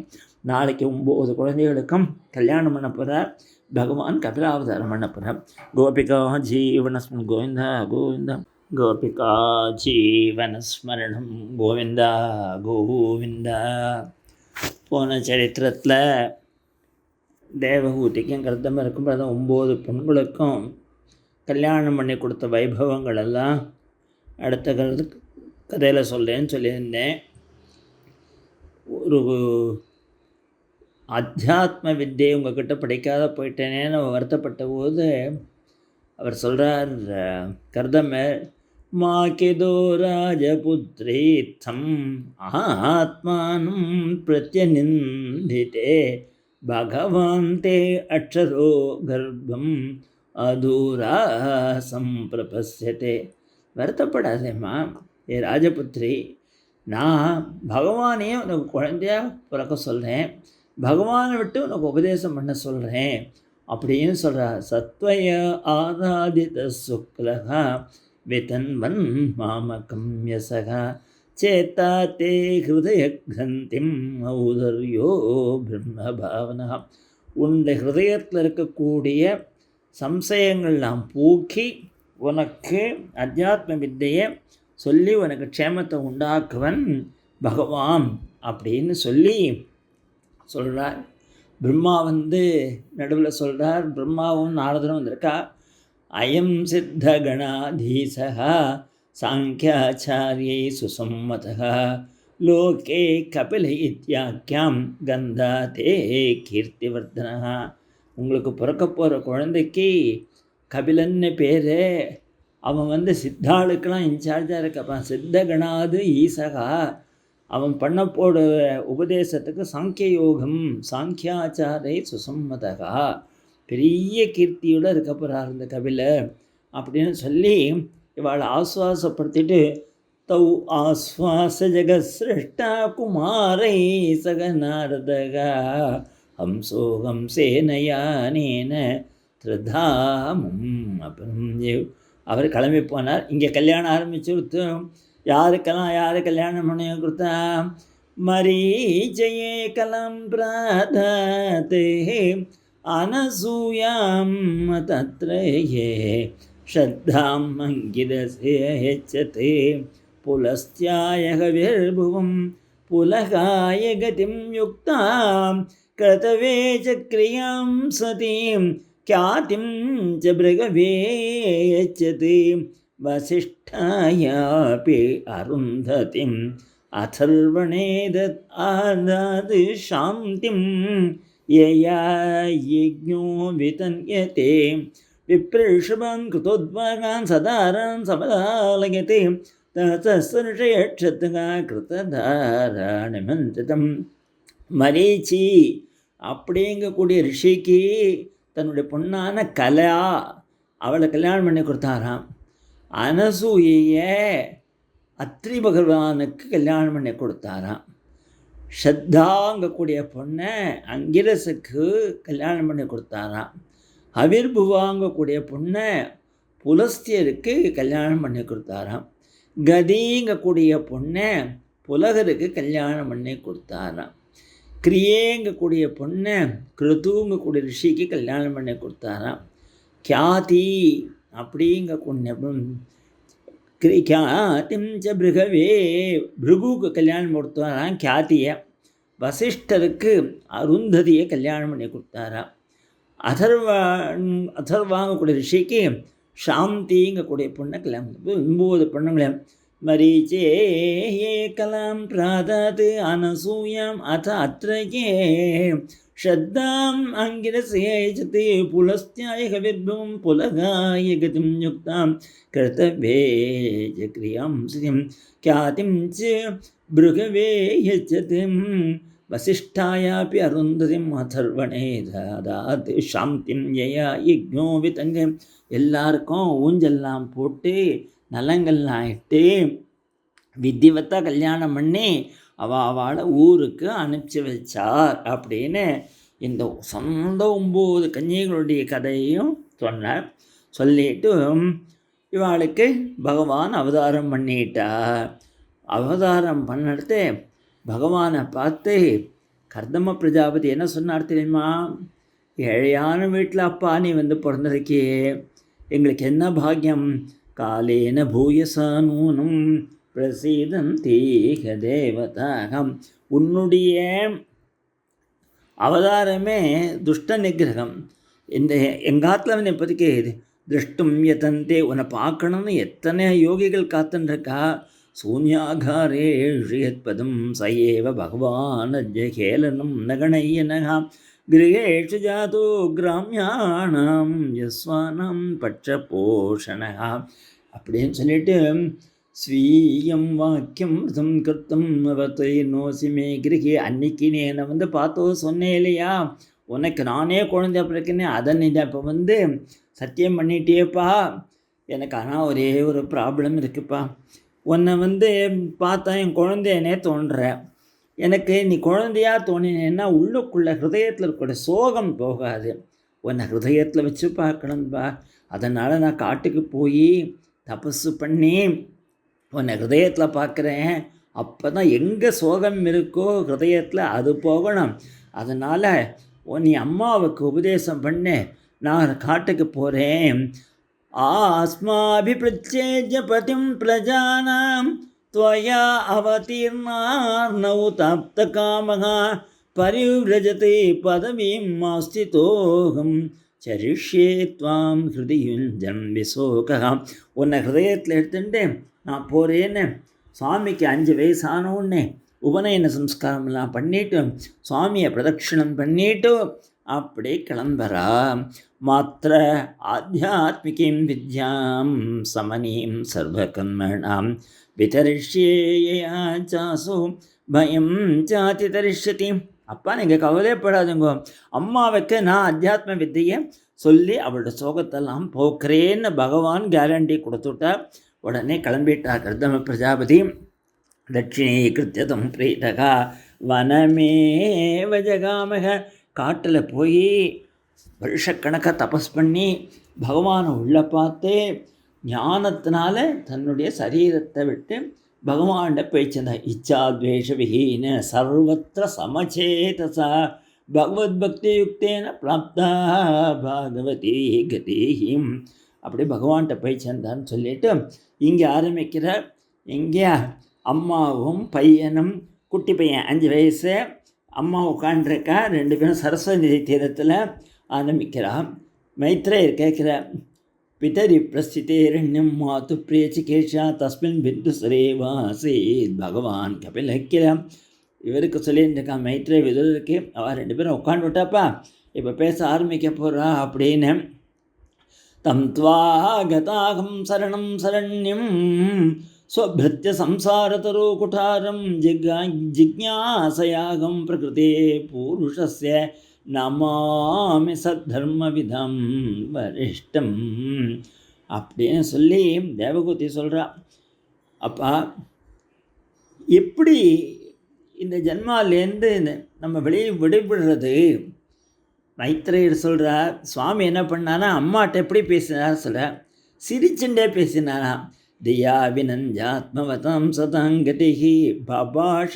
நாளைக்கு 9 குழந்தைகளுக்கும் கல்யாணம் பண்ண போகிறார் பகவான். கபிலாவதாரம் பண்ண போகிறார். கோபிகா ஜீவனஸ்மரணம் கோவிந்தா கோவிந்தா, கோபிகா ஜீவனஸ்மரணம் கோவிந்தா கோவிந்தா. போன சரித்திரத்தில் தேவகூதிக்கும் கருத்தமாக இருக்கும் 9 பெண்களுக்கும் கல்யாணம் பண்ணி கொடுத்த வைபவங்கள் எல்லாம் அடுத்த கதையில் சொல்கிறேன்னு சொல்லியிருந்தேன். ஒரு அத்தியாத்ம வித்தியை உங்கள்கிட்ட படிக்காத போயிட்டேனேன்னு வருத்தப்பட்ட போது அவர் சொல்கிறார், கர்தமர் மாக்கிதோ ராஜபுத்ரீத்தம் ஆத்மானம் பிரத்யநிந்திதே பகவான் தே அக்ஷரோ கர்ப்பம் அதூரா சம்பிரபஸ்யதே. வருத்தப்படாதேம்மா ஏ ராஜபுத்திரி, நான் பகவானையும் உனக்கு குழந்தையாக பிறக்க சொல்கிறேன், பகவானை விட்டு உனக்கு உபதேசம் பண்ண சொல்கிறேன் அப்படின்னு சொல்கிறார். சத்வய ஆராதித சுக்லகா விதன்வன் மாமகம் யசகா சேத்தா தே ஹிருதய கிரந்திம் ஔதர்யோ பிரம்ம பாவனா. உன்னுடைய ஹிருதயத்தில் இருக்கக்கூடிய சம்சயங்கள்லாம் போக்கி உனக்கு அத்தியாத்ம வித்தையை சொல்லி உனக்கு க்ஷேமத்தை உண்டாக்குவன் பகவான் அப்படின்னு சொல்லி சொல்கிறார். பிரம்மா வந்து நடுவில் சொல்கிறார், பிரம்மாவும் நாரதரும் வந்திருக்கா. அயம் சித்த கணாதீசா சாங்கியாச்சாரியை சுசம்மதா லோகே கபில இத்யாக்கியாம் கந்தா தே கீர்த்திவர்தனா. உங்களுக்கு பிறக்க போகிற குழந்தைக்கு கபிலன்னு பேர். அவன் வந்து சித்தாளுக்கெல்லாம் இன்சார்ஜாக இருக்கான். சித்த கணாது ஈசகா. அவன் பண்ண போட உபதேசத்துக்கு சாங்கிய யோகம் சாங்கியாச்சாரை சுசம்மதகா பெரிய கீர்த்தியோடு இருக்க போகிறார் இந்த கபிலர் அப்படின்னு சொல்லி இவாளை ஆஸ்வாசப்படுத்திட்டு தௌ ஆஸ்வாச ஜெகசிருஷ்டா குமாரை சக நாரதகா ஹம்சோ ஹம்சேனயானேன திருதாமும். அப்புறம் அவர் கிளம்பி போனார். இங்கே கல்யாணம் ஆரம்பிச்சு யாருக்கெல்லாம் யார் கல்யாணம் பண்ணி கொடுத்தா? மரீச்சயே கலம் பிராததே அனசூயாம் தத்ரயே ஸ்ரத்தாம் அங்கிரசேச்சதே புலஸ்தியாய கவிர்புவம் புலகாய கதிம் யுக்தாம் கிருதவே சக்ரியாம் சதீம் ख्यातिं च भृगवेयच्छति वसिष्ठायापि अरुन्धतिम् अथर्वणे ददात् शान्तिं यया यज्ञो वितन्यते विप्रेषवान् कृतोद्वागान् सदारान् समदालयते ततस्सर्षयक्षतः कृतधाराणिमन्त्रितं. மரீச்சி அப்படிங்கக்கூடிய ரிஷிக்கு தன்னுடைய பொண்ணான கலா அவளை கல்யாணம் பண்ணி கொடுத்தாராம். அனசூயை அத்ரி பகவானுக்கு கல்யாணம் பண்ணி கொடுத்தாராம். ஸ்ரத்தாங்கக்கூடிய பொண்ணை அங்கிரசுக்கு கல்யாணம் பண்ணி கொடுத்தாராம். ஹவிர்புவாங்கக்கூடிய பொண்ணை புலஸ்தியருக்கு கல்யாணம் பண்ணி கொடுத்தாராம். கதிங்கக்கூடிய பொண்ணை புலகருக்கு கல்யாணம் பண்ணி கொடுத்தாராம். கிரியேங்கக்கூடிய பொண்ணை கிருத்துங்கக்கூடிய ரிஷிக்கு கல்யாணம் பண்ணி கொடுத்தாராம். கியாதி அப்படிங்கக்கூடிய கியாத்திம் ச பிருகவே பிருகுக்கு கல்யாணம் கொடுத்தாராம் கியாத்தியை. வசிஷ்டருக்கு அருந்ததியை கல்யாணம் பண்ணி கொடுத்தாராம். அதர்வாங்கக்கூடிய ரிஷிக்கு சாந்திங்கக்கூடிய பொண்ணை கல்யாணம் 9 பொண்ணுங்களே. மரீச்சே கலாம் பிராதாத் அனசூயாம் அத அத்ரயே ஸ்ரத்தாம் அங்கிரசேச்சதே புலஸ்தியாய கவிர்புவம் புலகாய கதிம் யுக்தாம் கிருதவே ஜக்ரியாம் சிதிம் க்யாதிம் ச பிருகவே யச்சதிம் வசிஷ்டாயாபி அருந்ததிம் அதர்வணே ததாத் சாந்திம் யயா யஜ்ஞோ விதங்க. எல்லாருக்கும் ஊஞ்சல்லாம் போட்டு நலங்கள்லாம் இட்டு வித்திவத்தா கல்யாணம் பண்ணி அவளை ஊருக்கு அனுப்பிச்சி வச்சார் அப்படின்னு இந்த சொந்த 9 கன்னிகளுடைய கதையும் சொன்னார். சொல்லிட்டு இவாளுக்கு பகவான் அவதாரம் பண்ணிட்டார். அவதாரம் பண்ணிட்டு பகவானை பார்த்து கர்தம பிரஜாபதி என்ன சொன்னார் தெரியுமா? ஏழையான வீட்டில் அப்பா நீ வந்து பிறந்திருக்கே, எங்களுக்கு என்ன பாக்கியம். காலேன பூயசா நூனம் பிரசீதம் தீக தேவதாகம். உன்னுடைய அவதாரமே துஷ்ட நிகிரகம். இந்த எங்காத்தில் வந்து இப்போதைக்கு திருஷ்டும் யதந்தே, உன்னை பார்க்கணும்னு எத்தனை யோகிகள் காத்துருக்கா. சூன்யாகாரேஷு யத்பதம் சயேவ பகவான் ஜேலனம் நகணையனகா கிரகேஷு ஜாதோ கிராமியானாம் யஸ்வானாம் பட்ச போஷணகா அப்படின்னு சொல்லிட்டு ஸ்வீயம் வாக்கியம் ரிதம் கிருத்தம் அவத்தை நோசிமே கிரகே. அன்னைக்கு நீ என்னை வந்து பார்த்தோ சொன்னேன் இல்லையா, உனக்கு நானே குழந்தை பிறக்குன்னு அதை நீ இப்போ வந்து சத்தியம் பண்ணிட்டேப்பா. எனக்கு ஆனால் ஒரே ஒரு ப்ராப்ளம் இருக்குப்பா. உன்னை வந்து பார்த்தா என் குழந்தையனே தோன்ற. எனக்கு நீ குழந்தையாக தோணினேன்னா உள்ளுக்குள்ளே ஹிருதயத்தில் இருக்கிற சோகம் போகாது. உன்னை ஹிருதயத்தில் வச்சு பார்க்கணும்பா. அதனால் நான் காட்டுக்கு போய் தபஸு பண்ணி உன்னை ஹிருதயத்தில் பார்க்குறேன். அப்போ தான் எங்கே சோகம் இருக்கோ ஹிருதயத்தில் அது போகணும். அதனால் நீ அம்மாவுக்கு உபதேசம் பண்ணு, நான் காட்டுக்கு போகிறேன். ஆஸ்மாபிப்ரத்யேஜ்ய பதிம் பிரஜானாம் त्वया अवतीर्णार्णौ ताप्तकामः பரிவ்ரஜதே பதவீம் மாஸ்திதோகம் சரிஷ்யே துவாம் ஹிருதியுஞ்சம் விசோகம். உன்னை ஹிருதயத்தில் எடுத்துட்டு நான் போகிறேன்னு சுவாமிக்கு 5 வயசான உடனே உபநயன சம்ஸ்காரம்லாம் பண்ணிவிட்டு சுவாமியை பிரதட்சிணம் பண்ணிவிட்டு அப்படியே கிளம்புறா. மாத்திர ஆத்தியாத்மிகீம் வித்யாம் சமனீம் சர்வகர்மணாம் விதரிஷ்யேயா சாசு பயம் சாதி தரிஷ்யதி. அப்பா நீங்கள் கவலைப்படாதுங்க, அம்மாவுக்கு நான் அத்தியாத்ம வித்தையை சொல்லி அவளோட சோகத்தெல்லாம் போக்குறேன்னு பகவான் கேரண்டி கொடுத்துட்டார். உடனே கிளம்பிட்டார் கர்தம பிரஜாபதி. தட்சிணீகிருத்தியம் பிரீதகா வனமேவ ஜகாமக. காட்டில் போய் வருஷக்கணக்காக தபஸ் பண்ணி பகவானை உள்ளே பார்த்து ஞானத்தினால தன்னுடைய சரீரத்தை விட்டு பகவான்கிட்ட பேச்சிருந்தா. இச்சாத்வேஷ விஹீன சர்வத்திர சமச்சேதசா பகவத் பக்தி யுக்தேன பிராப்தா பாகவதி கதிஹிம். அப்படி பகவான்கிட்ட போய் சேர்ந்தான்னு சொல்லிட்டு இங்கே ஆரம்பிக்கிறார். இங்கே அம்மாவும் பையனும், குட்டி பையன் 5 வயசு, அம்மா உட்காண்டிருக்கா, 2 பேரும் சரஸ்வதி தீரத்தில் ஆரம்பிக்கிறான். மைத்ரேயர் கேட்குற, பிதரி பிரஸ்திதேரண்யம் மாத்து பிரியச்சிகேஷா தஸ்மின் பிந்து சுரேவாசி பகவான் கபிலக்கிரம். இவருக்கு சொல்லிட்டு இருக்கான் மைத்ரேய விதுரருக்கு. அவள் 2 பேரும் உட்காந்து விட்டாப்பா, இப்போ பேச ஆரம்பிக்க போகிறா அப்படின்னு. தம் த்வாகதாகம் சரணம் சரண்யம் ஸ்வபிருத்ய சம்சாரதரோ குடாரம் ஜிக்ஞாசயாகம் பிரகிருதே பூருஷஸ்ய நமாமி சத்தர்மவிதம் வரிஷ்டம் அப்படின்னு சொல்லி தேவகூதி சொல்கிறா. அப்பா, எப்படி இந்த ஜென்மாலேருந்து நம்ம விடைபடுறது? மைத்ரேயர் சொல்கிறார், சுவாமி என்ன பண்ணானா அம்மாட்ட எப்படி பேசினார் சொல்ல, சிரிச்சுண்டே பேசினாரா. தியா வினஞ்சாத்மவதம் சதங்கதிஹி பபாஷ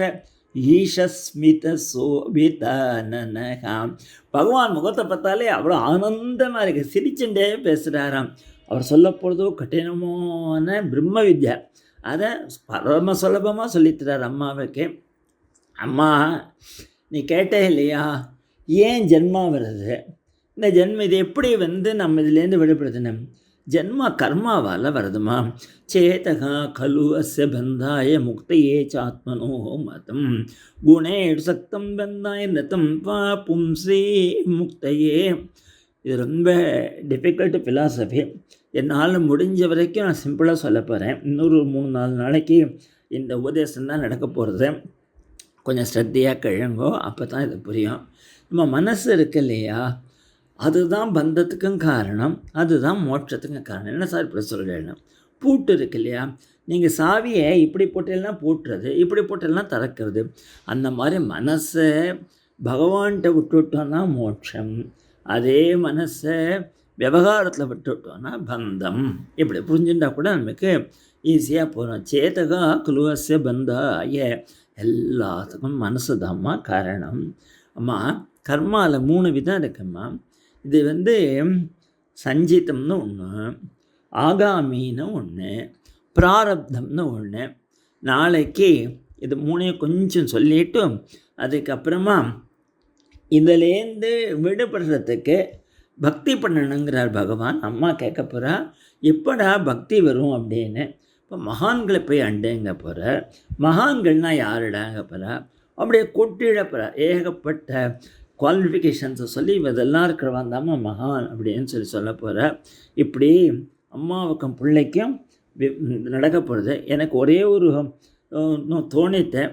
ஈஷஸ்மித சோபிதானனகாம். பகவான் முகத்தை பார்த்தாலே அவ்வளோ ஆனந்தமாக இருக்குது, சிரிச்சுண்டே பேசுகிறாராம். அவர் சொல்ல போகிறதோ கঠিனமான பிரம்ம வித்யா, அதை பரம சுலபமாக சொல்லித்தரார் அம்மாவுக்கு. அம்மா, நீ கேட்டே இல்லையா ஏன் ஜென்மா வருது, இந்த ஜென்மம் இது எப்படி நம்ம இதுலேருந்து விடுபடுதுன்னு? ஜென்மா கர்மாவால் வருதுமா. சேதகா கலு அஸ்ய பந்தாய முக்தையே சாத்மனோ மதம் குணேஷு சக்தம் பந்தாய நதம் பா பும்ஸ்ரீ முக்தையே. இது ரொம்ப டிஃபிகல்ட் ஃபிலாசபி. என்னால் முடிஞ்ச வரைக்கும் நான் சிம்பிளாக சொல்ல போகிறேன். இன்னொரு 3-4 நாளைக்கு இந்த உபதேசம் தான் நடக்க போகிறது. கொஞ்சம் ஸ்ரத்தையாக கிழங்கோ, அப்போ தான் இது புரியும். நம்ம மனசு இருக்கு இல்லையா, அதுதான் பந்தத்துக்கும் காரணம், அதுதான் மோட்சத்துக்கும் காரணம். என்ன சார் இப்படி சொல்கிறேன்னு? பூட்டு இருக்கு இல்லையா, நீங்கள் சாவியை இப்படி போட்டெல்லாம் பூட்டுறது, இப்படி போட்டெல்லாம் திறக்கிறது. அந்த மாதிரி மனசை பகவான்கிட்ட விட்டுவிட்டோன்னா மோட்சம், அதே மனசை விவகாரத்தில் விட்டுவிட்டோன்னா பந்தம். இப்படி புரிஞ்சுட்டா கூட நமக்கு ஈஸியாக போகிறோம். சேதகா குலுவசிய பந்தாய, எல்லாத்துக்கும் மனசு தான்மா காரணம். அம்மா, கர்மாவில் 3 விதம் இருக்கும்மா. இது சஞ்சிதம்னு ஒன்று, ஆகாமின்னு ஒன்று, பிராரப்தம்னு ஒன்று. நாளைக்கு இது 3 கொஞ்சம் சொல்லிவிட்டு அதுக்கப்புறமா இதிலேருந்து விடுபடுறதுக்கு பக்தி பண்ணணுங்கிறார் பகவான். அம்மா கேட்க போகிறா, எப்படா பக்தி வரும் அப்படின்னு. இப்போ மகான்களை போய் அண்டேங்க போகிறார். மகான்கள்னால் யாருடாங்க போகிறா, அப்படியே கொட்டிட போகிறார். ஏகப்பட்ட குவாலிஃபிகேஷன்ஸை சொல்லி இதெல்லாம் இருக்கிறவன் தாம்மா மகான் அப்படின்னு சொல்ல போகிறார். இப்படி அம்மாவுக்கும் பிள்ளைக்கும் நடக்க போகிறது. எனக்கு ஒரே ஒரு தோணித்த,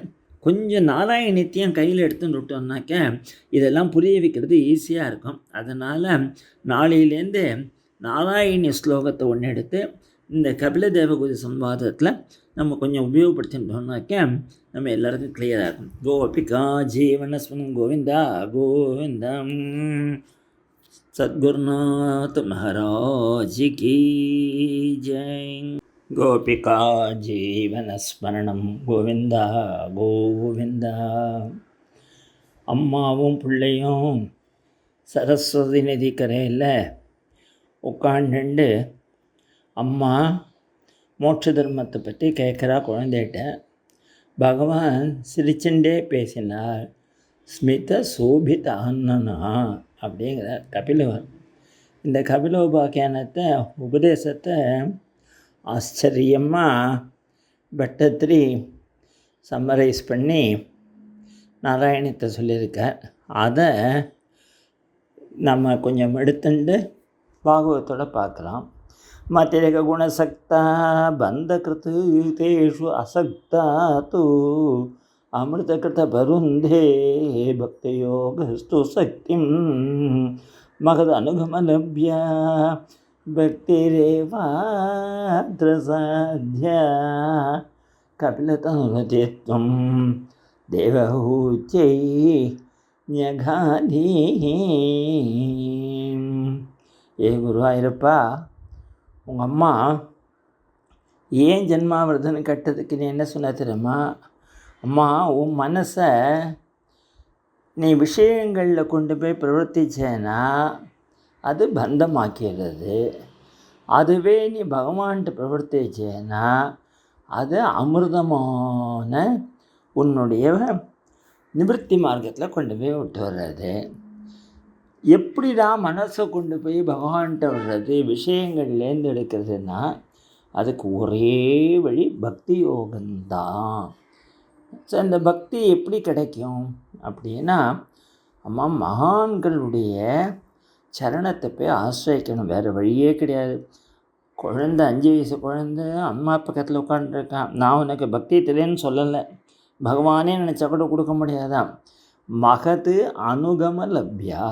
கொஞ்சம் நாராயணியத்தையும் கையில் எடுத்துன்னு விட்டோம்னாக்க இதெல்லாம் புரிய வைக்கிறது ஈஸியாக இருக்கும். அதனால் நாளையிலேருந்து நாராயணிய ஸ்லோகத்தை ஒன்று எடுத்து இந்த கபில தேவகூதி சம்வாதத்தில் நம்ம கொஞ்சம் உபயோகப்படுத்திட்டோம்னாக்க நம்ம எல்லாருக்கும் கிளியராக இருக்கும். கோபிகா ஜீவனஸ்வனம் கோவிந்தா கோவிந்தம். சத்குருநாத் மகாராஜ் கி ஜெய். கோபிகா ஜீவனஸ்மரணம் கோவிந்தா கோவிந்தா. அம்மாவும் பிள்ளையும் சரஸ்வதி நதி கரையில் உட்காண்டு அம்மா மோட்ச தர்மத்தை பற்றி கேட்குறா குழந்தைகிட்ட. பகவான் சிரிச்சுண்டே பேசினார். ஸ்மித சோபித அன்னனா அப்படிங்கிற கபிலவர். இந்த கபிலோபாக்கியானத்தை உபதேசத்தை ஆச்சரியமாக பட்டத்திரி சம்மரைஸ் பண்ணி நாராயணத்தை சொல்லியிருக்கார். அதை நம்ம கொஞ்சம் எடுத்துட்டு பாகவத்தோட பார்க்கலாம். மத்திரக குணசக்தா பந்தகிருத்து தேஷு அசக்தா தூ அமிர்தகிருத பருந்தே பக்தியோகஸ்து சக்திம் மகத் அனுகமலப்யா பக்திரேவாத்ர சாத்யா கபிலதனுரதித்வம் தேவஹூச்சை ஞகாதி. ஏ குருவாயூரப்பா, உங்கள் அம்மா ஏன் ஜென்மாவிரதன்னு கட்டதுக்கு நீ என்ன சொன்ன தெரியுமா? அம்மா, உன் மனசை நீ விஷயங்களில் கொண்டு போய் பிரவர்த்திச்சேன்னா அது பந்தமாக்கிறது. அதுவே நீ பகவான்கிட்ட பிரவர்த்திச்சேன்னா அது அமிர்தமான உன்னுடைய நிவர்த்தி மார்க்கத்தில் கொண்டு போய் விட்டு வர்றது. எப்படிடா மனசை கொண்டு போய் பகவான்கிட்ட வர்றது, விஷயங்கள்லேருந்து எடுக்கிறதுன்னா அதுக்கு ஒரே வழி பக்தி யோகம்தான். ஸோ அந்த பக்தி எப்படி கிடைக்கும் அப்படின்னா, அம்மா மகான்களுடைய சரணத்தை போய் ஆசிரியக்கணும். வேறு வழியே கிடையாது. குழந்தை 5 வயசு குழந்தை அம்மா பக்கத்தில் உட்காந்துருக்கான். நான் உனக்கு பக்தி தெரியுன்னு சொல்லலை, பகவானே நினச்சா கூட கொடுக்க முடியாதான். மகது அனுகம லப்யா,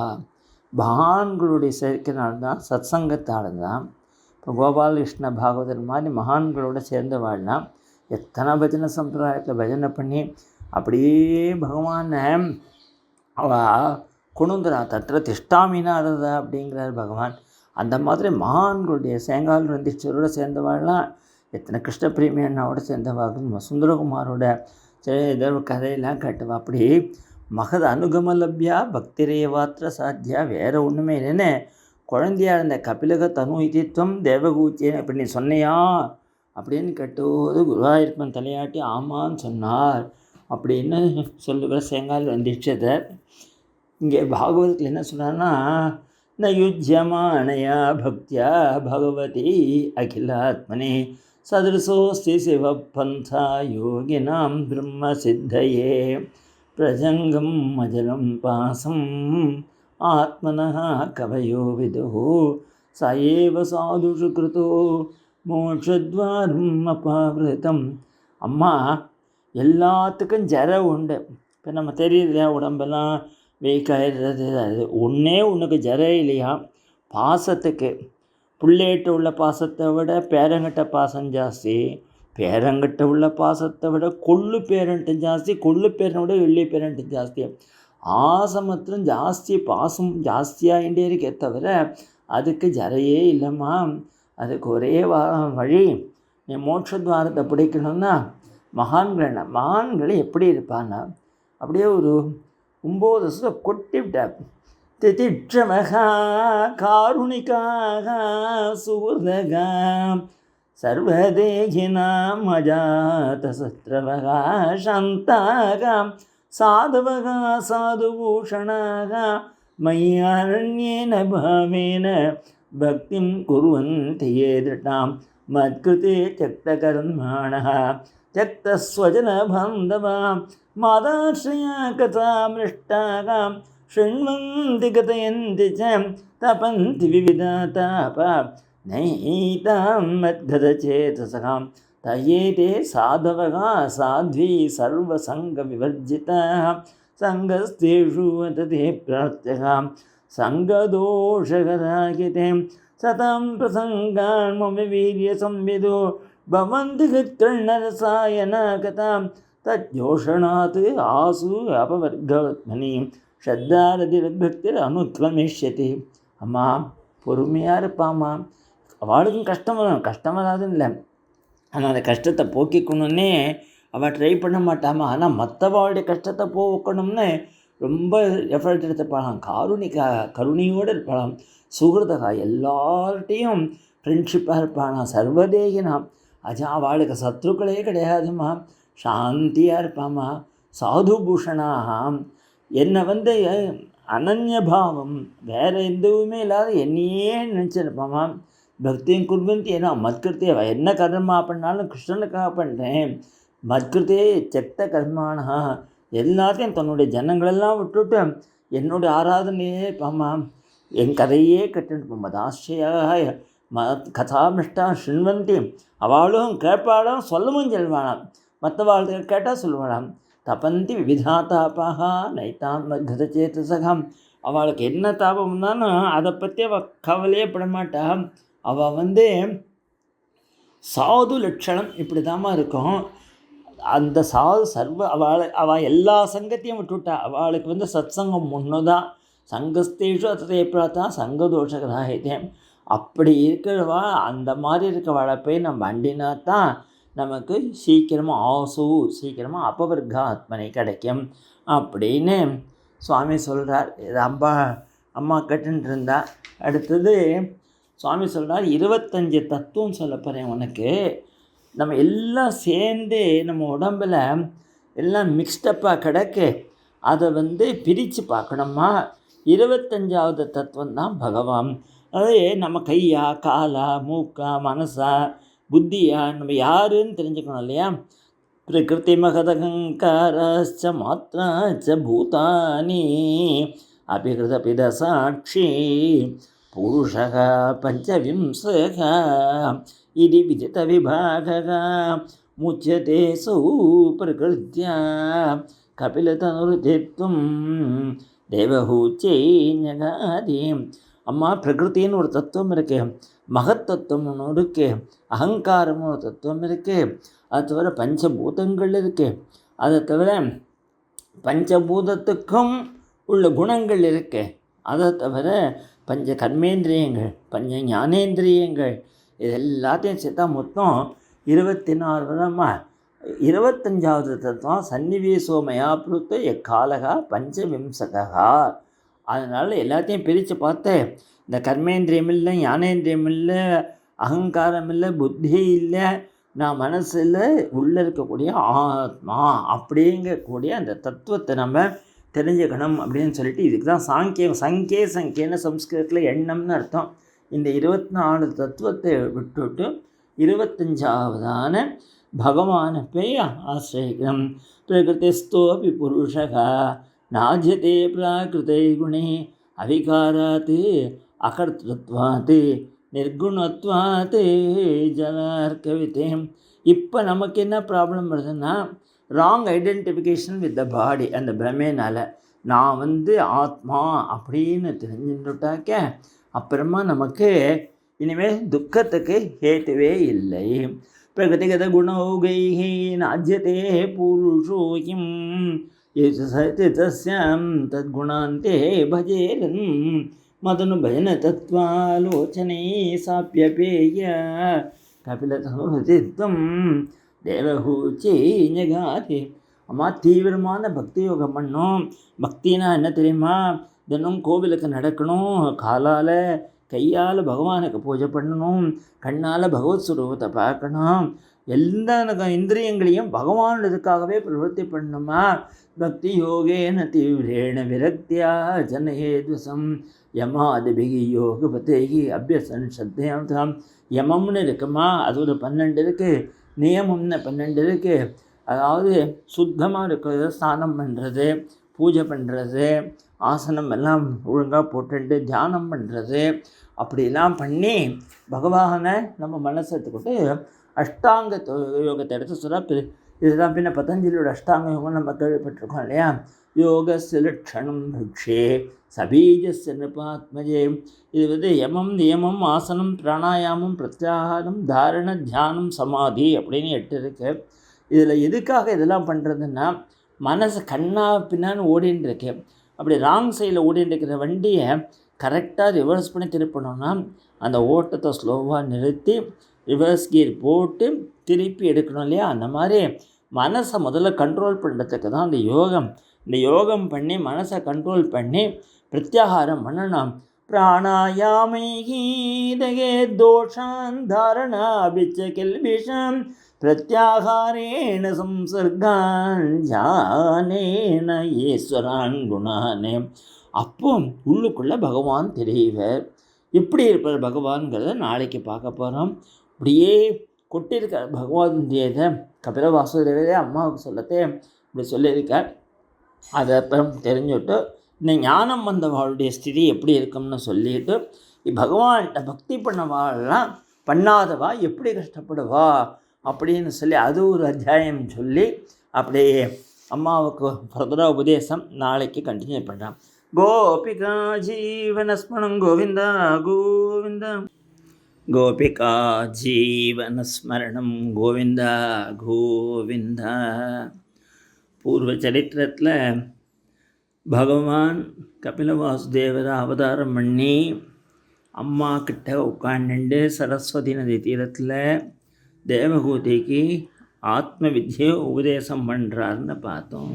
மகான்களுடைய சேர்க்கைனால்தான், சத்சங்கத்தால் தான். இப்போ கோபாலகிருஷ்ண பாகவதர் மாதிரி மகான்களோடு சேர்ந்து வாழலாம். எத்தனை பஜனை சம்பிரதாயத்தில் பஜனை பண்ணி அப்படியே பகவானை கொணுந்துரா தட்டுற திஷ்டாமினாரதா அப்படிங்கிறார் பகவான். அந்த மாதிரி மகான்களுடைய சேங்கால் ரந்தீஸ்வரோடு சேர்ந்து வாழலாம். எத்தனை கிருஷ்ண பிரேமியண்ணாவோட சேர்ந்து வாழணும். சுந்தரகுமாரோட கதையெல்லாம் கட்டுவா. அப்படி மகத அனுகமலப்யா பக்திரேவாத்திர சாத்தியா. வேறு ஒன்றுமே இல்லைன்னு குழந்தையாக இருந்த கபிலக தனு இதித்வம் தேவகூச்சியன்னு இப்படி நீ சொன்னையா அப்படின்னு கேட்டோது குருவாயூரப்பன் தலையாட்டி ஆமான்னு சொன்னார் அப்படின்னு சொல்லுகிற சேங்கால் ரந்தீட்சதர். இங்கே பாகவதத்தில் என்ன சொன்னார்னா, ந யுஜ்யமானயா பக்தியா பகவதி அகிலாத்மனே சதுரசோஸ்தி சிவபந்தா யோகினாம் பிரம்ம சித்தையே பிரஜங்கம் அஜலம் பாசம் ஆத்மனः கவயோ விதுஹு சயேவ சாதுஷு கிருதோ மோட்சத்வாரம் அபாவிரதம். அம்மா, எல்லாத்துக்கும் ஜர உண்டு. இப்போ நம்ம தெரியல, உடம்பெல்லாம் வீக்காயிடுறது. அது ஒன்றே உனக்கு ஜர இல்லையா? பாசத்துக்கு புள்ளேட்ட உள்ள பாசத்தை விட பேரங்கிட்ட பாசம் ஜாஸ்தி, பேரங்கிட்ட உள்ள பாசத்தை விட கொள்ளு பேரண்ட்டு ஜாஸ்தி, கொள்ளு பேரனை விட வெள்ளி பேரண்ட்டு ஜாஸ்தி. ஆசை மாத்திரம் ஜாஸ்தி, பாசம் ஜாஸ்தியாகிட்டே இருக்கே தவிர அதுக்கு ஜரையே இல்லைம்மா. அதுக்கு ஒரே வழி, நீ மோட்சத்வாரத்தை பிடிக்கணும்னா மகான்கள் எப்படி இருப்பான்னா அப்படியே ஒரு 9 வருஷத்தை கொட்டிவிட்டார். திதிட்சமகா காருணிக்காக சுஹൃதகா சர்வதேகினாம் அஜாத சத்ரவகா சாந்தாக சாதவகா சாதுபூஷணாக மய்யாரண்யேன பாவேன பக்திம் குர்வந்தி யே திருட்டாம் மத்கிருதே த்யக்தகர்மாணः த்யக்தஸ்வஜனபாந்தவாம் மாதாஸ்ரயா கதாமிருஷ்டாக शृण्वन्ति कथयन्ति च तपन्ति विविधाताप नैतां मद्गतचेतसः तयेते साधवः साध्वी सर्वसङ्गविवर्जिताः सङ्गस्तेषु वतते प्रार्थ्यः सङ्गदोषकराहिते सतां प्रसङ्गान् मम वीर्यसंविदो भवन्ति कृत्कर्णरसायना कथां तज्जोषणात् आसु अपवर्गवत्मनि ஸ்ரத்தாரதிபக்திர் அனுத்வமிஷ்யதி. அம்மா, பொறுமையாக இருப்பாம்மா. அவளுக்கும் கஷ்டம் வரும், கஷ்டம் வராதுன்னு இல்லை. ஆனால் அந்த கஷ்டத்தை போக்கிக்கணுன்னே அவள் ட்ரை பண்ண மாட்டாமா. ஆனால் மற்றவாளுடைய கஷ்டத்தை போக்கணும்னு ரொம்ப எஃபர்ட் எடுத்துப்பாளாம். கருணையோடு இருப்பாளாம். சுகிருதகா, எல்லார்ட்டையும் ஃப்ரெண்ட்ஷிப்பாக இருப்பாளாம். சர்வதேகினாம் அவளுக்கு சத்ருக்களே கிடையாதுமா. சாந்தியாக இருப்பாம்மா. சாதுபூஷணாக, என்னை வந்து அனன்யபாவம் வேறு எதுவுமே இல்லாத என்னையே நினச்சிருப்பாமா. பக்தியும் குர்வந்தி ஏன்னா மத்கிருத்தே என்ன கர்மா பண்ணாலும் கிருஷ்ணனுக்காக பண்ணுறேன். மத்கிருத்தே செத்த கர்மானா எல்லாத்தையும் தன்னுடைய ஜனங்களெல்லாம் விட்டுட்டு என்னுடைய ஆராதனையே பாமா என் கதையே கட்டுன்னு மதாசியாக கதாமிஷ்டா ஸ்ருண்வந்தி அவளும் கேட்பாளும் சொல்லவும் சொல்வாளாம். மற்றவாழ்கள் கேட்டால் சொல்லுவாளாம். தபந்தி விவிதா தாப்பாக நைத்தாம் கதச்சேதசகம். அவளுக்கு என்ன தாபம்னாலும் அதை பற்றி அவள் கவலையே படமாட்டா. அவள் வந்து சாது லட்சணம் இப்படி தாம்மா இருக்கும். அந்த சாது அவள் எல்லா சங்கத்தையும் விட்டுவிட்டா. அவளுக்கு வந்து சத் சங்கம் ஒன்று தான். சங்கஸ்தேஷு அத்தே பிரார்த்தா சங்கதோஷகராகிட்டே. அப்படி இருக்கிறவா அந்த மாதிரி இருக்கிறவளை போய் நம்ம அண்டினா தான் நமக்கு சீக்கிரமாக அபவர்க்கா ஆத்மனை கிடைக்கும் அப்படின்னு சுவாமி சொல்கிறார். இது அம்மா கேட்டுன்னு இருந்தா. அடுத்தது சுவாமி சொல்கிறார் 25 தத்துவம் சொல்ல போகிறேன் உனக்கு. நம்ம எல்லாம் சேர்ந்து நம்ம உடம்பில் எல்லாம் மிக்ஸ்டப்பாக கிடக்கு. அதை வந்து பிரித்து பார்க்கணுமா. 25வது தத்துவம் தான் பகவான். அது நம்ம கையா காலா மூக்கா மனசா புத்தியா நம்ம யாருன்னு தெரிஞ்சுக்கணும் இல்லையா. பிரகிருதி மகதகங்காரச்ச மாத்ராச்ச பூதானி அபிகிருதபித சாட்சி புருஷக பஞ்சவிம்சக இது விஜித விபாக முச்சதே சௌ பிரகிருத்யா கபிலதனுருதித்வம் தேவஹூச்சை ஞகாதி. அம்மா பிரகிருத்தின்னு ஒரு தத்துவம் இருக்குது, மகத்தத்துவம்னு இருக்குது, அகங்காரம்னு ஒரு தத்துவம் இருக்குது, அது தவிர பஞ்சபூதங்கள் இருக்குது, அதை தவிர பஞ்சபூதத்துக்கும் உள்ள குணங்கள் இருக்குது, அதை தவிர பஞ்ச கர்மேந்திரியங்கள் பஞ்ச ஞானேந்திரியங்கள் இது எல்லாத்தையும் சேர்த்தா மொத்தம் 24 வருடமாக 25வது தத்துவம் சன்னிவேசோமயா புருத்த எக்காலகா பஞ்சவிம்சகா. அதனால் எல்லாத்தையும் பிரித்து பார்த்து இந்த கர்மேந்திரியம் இல்லை, ஞானேந்திரியம் இல்லை, அகங்காரம் இல்லை, புத்தி இல்லை, நான் மனசில் உள்ளே இருக்கக்கூடிய ஆத்மா அப்படிங்கக்கூடிய அந்த தத்துவத்தை நம்ம தெரிஞ்சுக்கணும் அப்படின்னு சொல்லிட்டு இதுக்கு தான் சங்கேன்னு சம்ஸ்கிருதத்தில் எண்ணம்னு அர்த்தம். இந்த 24 தத்துவத்தை விட்டுட்டு 25ஆவதான பகவானை போய் ஆசிரியம். பிரகிருதிஸ்தோபி புருஷகா நாஜ்யதே பிராகிருதை குணே அவிகாராத் அகர்த்தத்வாத் நிர்குணத்வாத் ஜலார்கவிதே. இப்போ நமக்கு என்ன ப்ராப்ளம் வருதுன்னா ராங் ஐடென்டிஃபிகேஷன் வித் த பாடி. அந்த பிரமையினால் நான் வந்து ஆத்மா அப்படின்னு தெரிஞ்சுட்டாக்க அப்புறமா நமக்கு இனிமேல் துக்கத்துக்கு ஹேத்துவே இல்லை. பிரகதிகத குணௌகைஹி நாஜ்யதே புருஷோயம் தஸ்யாம் தத்குணாந்தே பஜேரன் மதனு பஜன தத்வாலோச்சனை சாப்பியபேய கபிலதனுருதித்வம் தேவஹூச்சை ஞகாதி. அம்மா தீவிரமான பக்தி யோகம் பண்ணோம். பக்தினா என்ன தெரியுமா? தினம் கோவிலுக்கு நடக்கணும், காலால் கையால் பகவானுக்கு பூஜை பண்ணணும், கண்ணால் பகவத் சுரூபத்தை பார்க்கணும், எல்லா இந்திரியங்களையும் பகவானுக்காகவே பிரவருத்தி பண்ணணுமா. பக்தி யோகேன தீவிரேண விரக்தியா ஜனஹேத்வசம் யமாதிபிகி யோகபதேகி அபியசன் ஸ்ரத்தையாம். யமம்னு இருக்குமா, அது ஒரு 12 இருக்குது, நியமம்னு 12 இருக்குது. அதாவது சுத்தமாக இருக்கிறது, ஸ்நானம் பண்ணுறது, பூஜை பண்ணுறது, ஆசனம் எல்லாம் ஒழுங்காக போட்டுட்டு தியானம் பண்ணுறது, அப்படிலாம் பண்ணி பகவானை நம்ம மனசை எடுத்துக்கிட்டு அஷ்டாங்க யோகத்தை எடுத்து சொல்ல. இதுதான் பின்ன பதஞ்சலியோட அஷ்டாங்க யோகம் நம்ம கேள்விப்பட்டிருக்கோம் இல்லையா. யோகஸ்ய லட்சணம் பிக்ஷே சபீஜஸ்ய நிருபாத்மஜே. இது வந்து யமம் நியமம் ஆசனம் பிராணாயாமம் பிரத்யாகாரம் தாரண தியானம் சமாதி அப்படின்னு 8 இருக்குது. இதில் எதுக்காக இதெல்லாம் பண்ணுறதுன்னா மனசு கண்ணா பின்னான்னு ஓடின்னு இருக்கு. அப்படி ராங் சைடில் ஓடின்னு இருக்கிற வண்டியை கரெக்டாக ரிவர்ஸ் பண்ணி திருப்பணும்னா அந்த ஓட்டத்தை ஸ்லோவாக நிறுத்தி ரிவர்ஸ் கியர் போட்டு திருப்பி எடுக்கணும் இல்லையா. அந்த மாதிரி மனசை முதல்ல கண்ட்ரோல் பண்ணுறதுக்கு தான் அந்த யோகம். இந்த யோகம் பண்ணி மனசை கண்ட்ரோல் பண்ணி பிரத்யாகாரம் பண்ணணும். பிராணாயாமை தோஷான் தாரணா பிச்ச கில்பிஷம் பிரத்யாகாரேண சம்சர்கான் ஜானேன ஈஸ்வரான் குணானே. அப்போ உள்ளுக்குள்ளே பகவான் தெரியவர். எப்படி இருப்பார் பகவான்கிறத நாளைக்கு பார்க்க போகிறோம். இப்படியே கொட்டியிருக்கார் பகவானுடையதை கபில வாசுதேவரே அம்மாவுக்கு சொல்லத்தே இப்படி சொல்லியிருக்கார். அதை அப்புறம் தெரிஞ்சுட்டு இந்த ஞானம் வந்தவாளுடைய ஸ்திதி எப்படி இருக்கும்னு சொல்லிட்டு பகவான்கிட்ட பக்தி பண்ணவாள்லாம் பண்ணாதவா எப்படி கஷ்டப்படுவா அப்படின்னு சொல்லி அது ஒரு அத்தியாயம் சொல்லி அப்படியே அம்மாவுக்கு ஃபர்தரா உபதேசம் நாளைக்கு கண்டினியூ பண்ணுறான். கோபிகா ஜீவனஸ்மரணம் கோவிந்தா கோவிந்தா. கோபிகா ஜீவனஸ்மரணம் கோவிந்தா கோவிந்தா. பூர்வ சரித்திரத்தில் பகவான் கபில வாசுதேவரை அவதாரம் பண்ணி அம்மா கிட்ட உட்காந்துட்டு சரஸ்வதி நதி தீரத்தில் தேவகூதிக்கு ஆத்ம வித்யை உபதேசம் பண்ணுறாருன்னு பார்த்தோம்.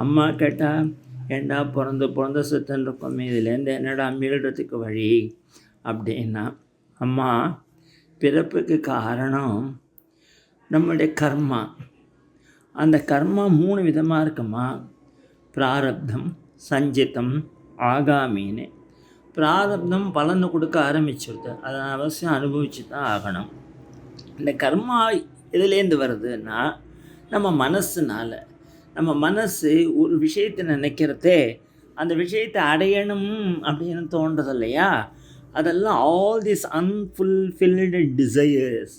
அம்மா கேட்டால் ஏண்டா பிறந்த சுத்தன் இருக்கும் இதுலேருந்து என்னடா மீள்றதுக்கு வழி அப்படின்னா, அம்மா பிறப்புக்கு காரணம் நம்முடைய கர்மா. அந்த கர்மா 3 விதமாக இருக்குமா, பிராரப்தம், சஞ்சிதம், ஆகாமின்னு. பிராரப்தம் பலனை கொடுக்க ஆரம்பிச்சுடுது, அதை அவசியம் அனுபவிச்சு தான் ஆகணும். இந்த கர்மா எதுலேருந்து வருதுன்னா நம்ம மனசுனால. நம்ம மனசு ஒரு விஷயத்தை நினைக்கிறதே அந்த விஷயத்தை அடையணும் அப்படின்னு தோன்றது இல்லையா, அதெல்லாம் all this unfulfilled desires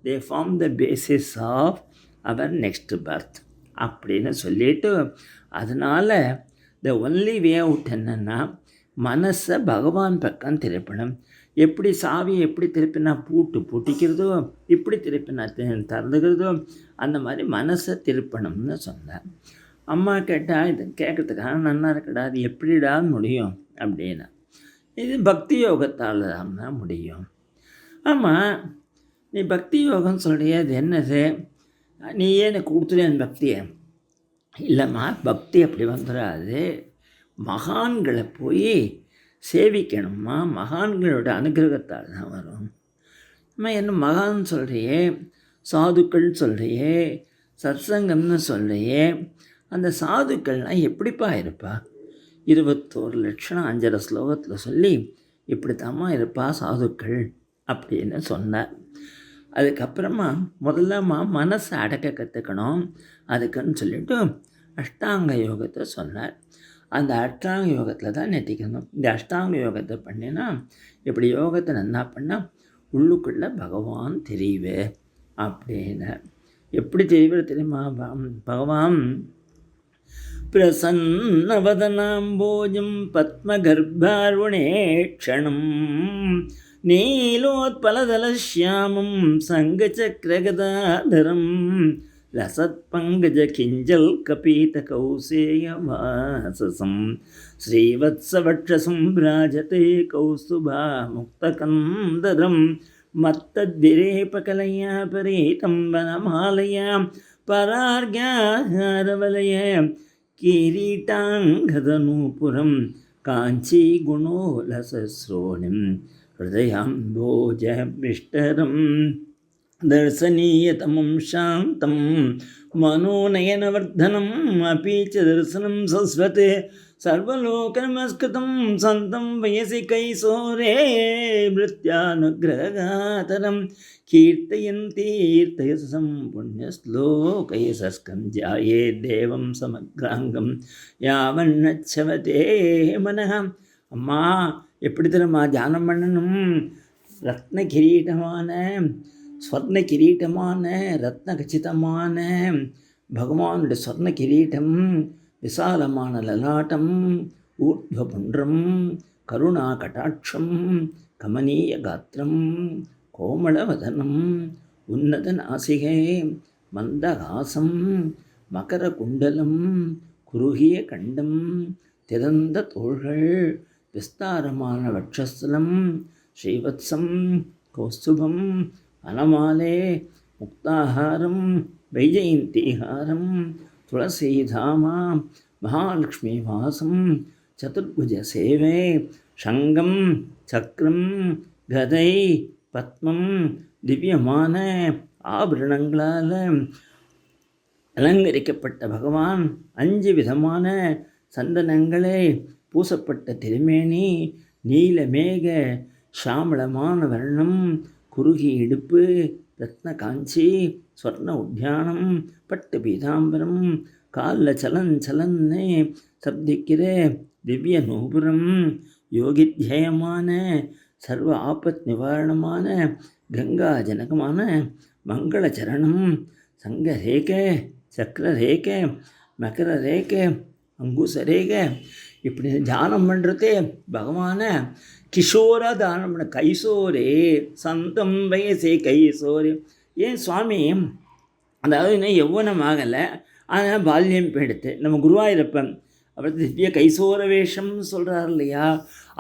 they form the basis of our next birth அப்படின்னு சொல்லிட்டு, அதனால் த ஒன்லி வே அவுட் என்னென்னா மனசை பகவான் பக்கம் திருப்பணும். எப்படி சாவியை எப்படி திருப்பினா பூட்டு பூட்டிக்கிறதோ, இப்படி திருப்பினா திறந்துக்கிறதோ, அந்த மாதிரி மனசை திருப்பணும்னு சொன்னேன். அம்மா கேட்டால் இது கேட்குறதுக்காக நல்லா இருக்கடா, அது எப்படிடா முடியும் அப்படின்னா, இது பக்தி யோகத்தால் தான் முடியும். ஆமாம், நீ பக்தி யோகம் சொல்கிறிய, அது என்னது, நீ ஏன் கொடுத்துருவேன் பக்தியை? இல்லைம்மா, பக்தி அப்படி வந்துடாது, மகான்களை போய் சேவிக்கணுமா, மகான்களோட அனுகிரகத்தால் தான் வரும். அம்மா என்ன மகான் சொல்கிறியே, சாதுக்கள் சொல்கிறியே, சத்சங்கம்னு சொல்கிறியே, அந்த சாதுக்கள்லாம் எப்படிப்பா இருப்பா? 21 லட்சணம் 5.5 ஸ்லோகத்தில் சொல்லி இப்படித்தாம்மா இருப்பா சாதுக்கள் அப்படின்னு சொன்னார். அதுக்கப்புறமா முதல்லம்மா மனசை அடக்க கற்றுக்கணும், அதுக்குன்னு சொல்லிவிட்டு அஷ்டாங்க யோகத்தை சொன்னார். அந்த அஷ்டாங்க யோகத்தில் தான் நெட்டிக்கணும். இந்த அஷ்டாங்க யோகத்தை பண்ணினா இப்படி யோகத்தை நல்லா பண்ணால் உள்ளுக்குள்ளே பகவான் தெரிவே அப்படின்னு. எப்படி தெரிவது தெரியுமா? பகவான் பிரசன்னவதனாம்போஜம் பத்மகர்ப்பாருணேக்ஷணம் நீலோத்பலதலஸ்யாமம் சங்கச்சக்ரகதாதரம் லசத்பங்கஜகிஞ்சல் கபீதகௌசேயவாசசம் ஸ்ரீவத்சவட்சசம் ராஜதே கௌஸ்துபா முக்தகந்தரம் மத்தத்விரேபகலயா பரீதம் வனமாலயா பரார்க்யாரவலய கிரீட்டாங்கதநூபுரம் காஞ்சி குணோலசஸ்ரோணிம் ஹிருதயாம்போஜவிஷ்டரம் தர்சனீயதமம் சாந்தம் மனோநயனவர்தனம் अपि च दर्शनं सस्वते सर्वलोकनमस्कृतं सन्तं वयसि कैशोरे भृत्यानुग्रहगातरं कीर्तयन्तीर्थयसं पुण्यश्लोकैः देवं समग्राङ्गं यावन्नच्छवते मनः. அம்மா எப்படி தெரியுமா தியானம் பண்ணணும்? ரத்ன கிரீட்டமான ஸ்வர்ண கிரீட்டமான ரத்ன கச்சிதமான பகவானுடைய ஸ்வர்ண கிரீட்டம், விசாலமான லலாட்டம், ஊர்த்வபுண்ட்ரம், கருணா கடாட்சம், கமனீய காத்திரம், கோமளவதனம், உன்னத நாசிகை, மந்தகாசம், மகர குண்டலம், குறுகிய கண்டம், திறந்த தோள்கள், விஸ்தாரமான வட்சஸ்தலம், ஸ்ரீவத்சம், கௌஸ்துபம், அனமாலே, முக்தாஹாரம், வைஜெயந்திஹாரம், துளசீதாமா, மகாலட்சுமி வாசம், சதுர்புஜ சேவை, சங்கம், சக்கரம், கதை, பத்மம், திவ்யமான ஆபரணங்களால் அலங்கரிக்கப்பட்ட பகவான் 5 விதமான சந்தனங்களே பூசப்பட்ட திருமேனி, நீலமேக ஷாமளமான வர்ணம், குறுகிய இடுப்பு, ரத்ன காஞ்சி, ஸ்வர்ண உத்தியானம், பட்டு பீதாம்பரம், காலில் சலன்னு சப்திக்கிற திவ்ய நூபுரம், யோகித்யயமான சர்வ ஆபத் நிவாரணமான கங்கா ஜனகமான மங்கள சரணம், சங்க ரேகை, சக்கர ரேகை, மகர ரேகை, அங்குச ரேகை, இப்படி தியானம் பண்ணுறதே பகவானை கிஷோர தானம் பண்ண. கைசோரே சந்தம் வயசே கைசோரே. ஏன் சுவாமி அதாவது இன்னும் எவ்வளவு ஆகலை, ஆனால் பால்யம் போயிடுத்து. நம்ம குருவாயூரப்பன் அப்புறம் திவ்ய கைசோர வேஷம்னு சொல்கிறார் இல்லையா,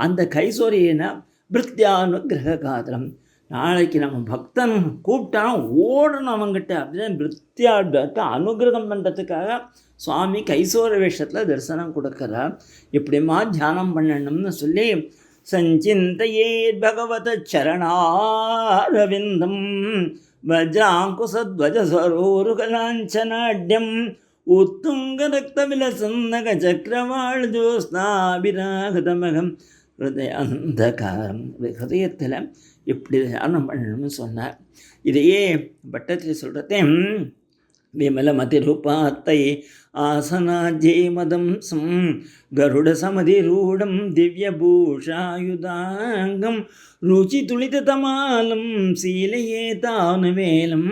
அந்த கைசோரியனா பிருத்தியானுகிரக காத்திரம். நாளைக்கு நம்ம பக்தன் கூப்பிட்டான் ஓடணும் அவங்ககிட்ட, அப்படிதான் பிருத்தியாட்ட அனுகிரகம் பண்ணுறதுக்காக சுவாமி கைசோர வேஷத்தில் தரிசனம் கொடுக்குறார். எப்படிமா தியானம் பண்ணணும்னு சொல்லி சஞ்சிந்தையே பகவத சரணாரவிந்தம் வஜ்ராங்குசத்வஜஸ்வரூருகலாஞ்சனாட்யம் உத்துங்க ரக்த விலசன்னக சக்கரவாள் ஜோஸ்னாபிராகதமகம் ஹிருதய அந்தகாரம். ஹிருதயத்தில் இப்படி தியானம் பண்ணணும்னு சொன்னார். இதையே பட்டத்தில் சொல்கிறதே விமலமதி ரூபாத்தை ஆசனாஜே மதம் சம் கருட சமதிரூடம் திவ்யபூஷாயுதாங்கம் ருச்சி துளிதமாலம் சீலையே தானுவேலம்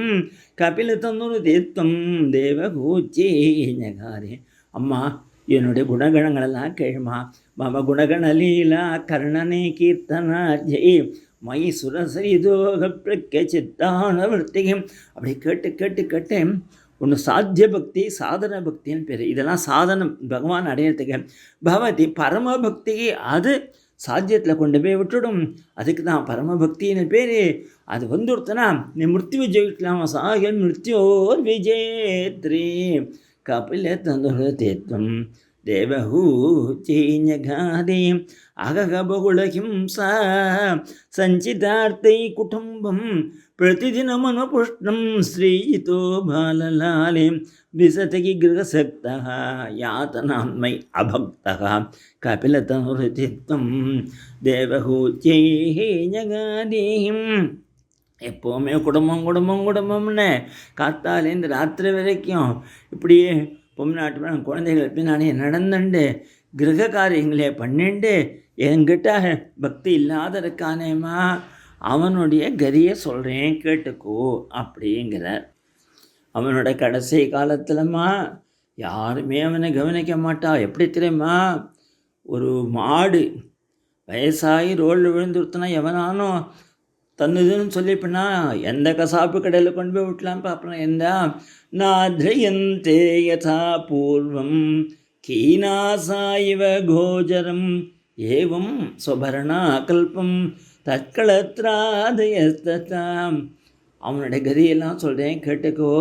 கபில தன்னுரு தீர்த்தம் தேவகூச்சி ஞகாரே. அம்மா என்னுடைய குணகணங்களெல்லாம் கேளுமா. மம குணகணலீலா கர்ணனே கீர்த்தனாஜே மயி சுரசரிதோக பிரக்க சித்தான விற்த்திகம். அப்படி கேட்டு கேட்டு கேட்டு ஒன்று சாத்திய பக்தி சாதன பக்தின்னு பேர். இதெல்லாம் சாதனம் பகவான் அடையிறதுக்கு. பகவதி பரமபக்தி அது சாத்தியத்தில் கொண்டு போய் விட்டுடும். அதுக்கு தான் பரமபக்தின்னு பேர். அது வந்துடுத்துனா நீ மிருத்யு ஜெயிக்கலாம். சாகிய மிருத்யோர் விஜேத்ரி கபில தந்துர தேத்வம் தேவஹூச்சீஞகாதே அகக பகுளஹிம்சா சஞ்சிதார்த்தை குடும்பம் பிரதிதினமனுபுஷ்ணம் ஸ்ரீயிதோ பாலலாலே விசதகி கிரகசக்தः யாதனான்மை அபக்தः கபிலதனுருதித்வம் தேவஹூச்சீஞகாதேஹிம். எப்போவுமே குடும்பம் குடும்பம் குடும்பம்னு காத்தாலேருந்து ராத்திரி வரைக்கும் இப்படியே பொம்நாட்டு குழந்தைகள் பின்னாடி நடந்துண்டு கிரக காரியங்களே பண்ணிண்டு என்கிட்ட பக்தி இல்லாத இருக்கானேம்மா, அவனுடைய கதியை சொல்கிறேன் கேட்டுக்கோ அப்படிங்கிறார். அவனோட கடைசி காலத்தில்மா யாருமே அவனை கவனிக்க மாட்டா. எப்படி தெரியுமா, ஒரு மாடு வயசாகி ரோலில் விழுந்துருத்துனா எவனானோ தன்னுதுன்னு சொல்லிப்பினா எந்த கசாப்பு கடையில் கொண்டு போய் விட்டலாம் பார்ப்போம். எந்த நாத்ரயந்தே யதா பூர்வம் கீனாசா இவ கோஜரம் ஏவம் ஸ்வபரணா கல்பம் தற்களத்ராதயஸ்தாம். அவனுடைய கதியெல்லாம் சொல்கிறேன் கேட்டுக்கோ.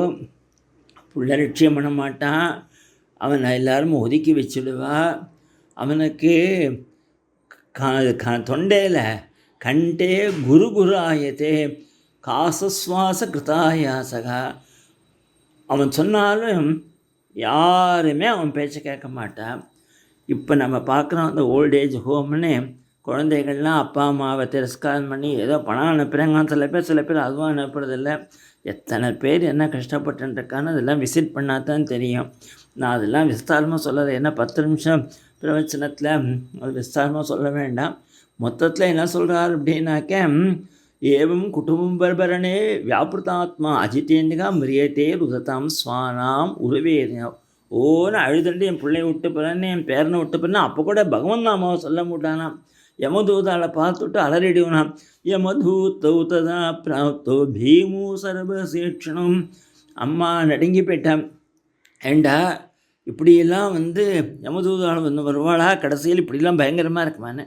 புள்ள லட்சியம் பண்ண மாட்டான். அவனை எல்லாரும் ஒதுக்கி வச்சுடுவா. அவனுக்கு தொண்டையில் கண்டே குரு குரு ஆயத்தே காசஸ்வாச கிருதாயாசகா. அவன் சொன்னாலும் யாருமே அவன் பேச்சை கேட்க மாட்டான். இப்போ நம்ம பார்க்குறோம் அந்த ஓல்டேஜ் ஹோம்னு குழந்தைகள்லாம் அப்பா அம்மாவை திரஸ்காரம் பண்ணி ஏதோ பணம் அனுப்புகிறாங்க. சில பேர் அதுவும் அனுப்புறதில்ல. எத்தனை பேர் என்ன கஷ்டப்பட்டுருக்கான்னு அதெல்லாம் விசிட் பண்ணால் தான் தெரியும். நான் அதெல்லாம் விஸ்தாரமாக சொல்லலை. ஏன்னா 10 நிமிஷம் பிரவச்சனத்தில் அது விஸ்தாரமாக சொல்ல வேண்டாம். மொத்தத்தில் என்ன சொல்கிறார் அப்படின்னாக்க ஏவம் குடும்பம் பரபரணே வியாபிருத்தாத்மா அஜித்தேந்திகா மிரியத்தே ருததாம் ஸ்வானாம் உருவேரியா. ஓன்னு அழுதண்டு என் பிள்ளைய விட்டு போகிறேன்னு என் பேரனை விட்டு போகிறேன்னா அப்போ கூட பகவன் நாமாவை சொல்ல மாட்டானாம். யமதூதாளை பார்த்துட்டு அலறிடுவனாம். யமதூத்தௌததா பிராப்தோ பீமு சர்வசேட்சணம். அம்மா நடுங்கி போயிட்டான். ஏண்டா இப்படியெல்லாம் யமதூதாளை வருவாளா கடைசியில் இப்படிலாம் பயங்கரமாக இருக்குமான்னு.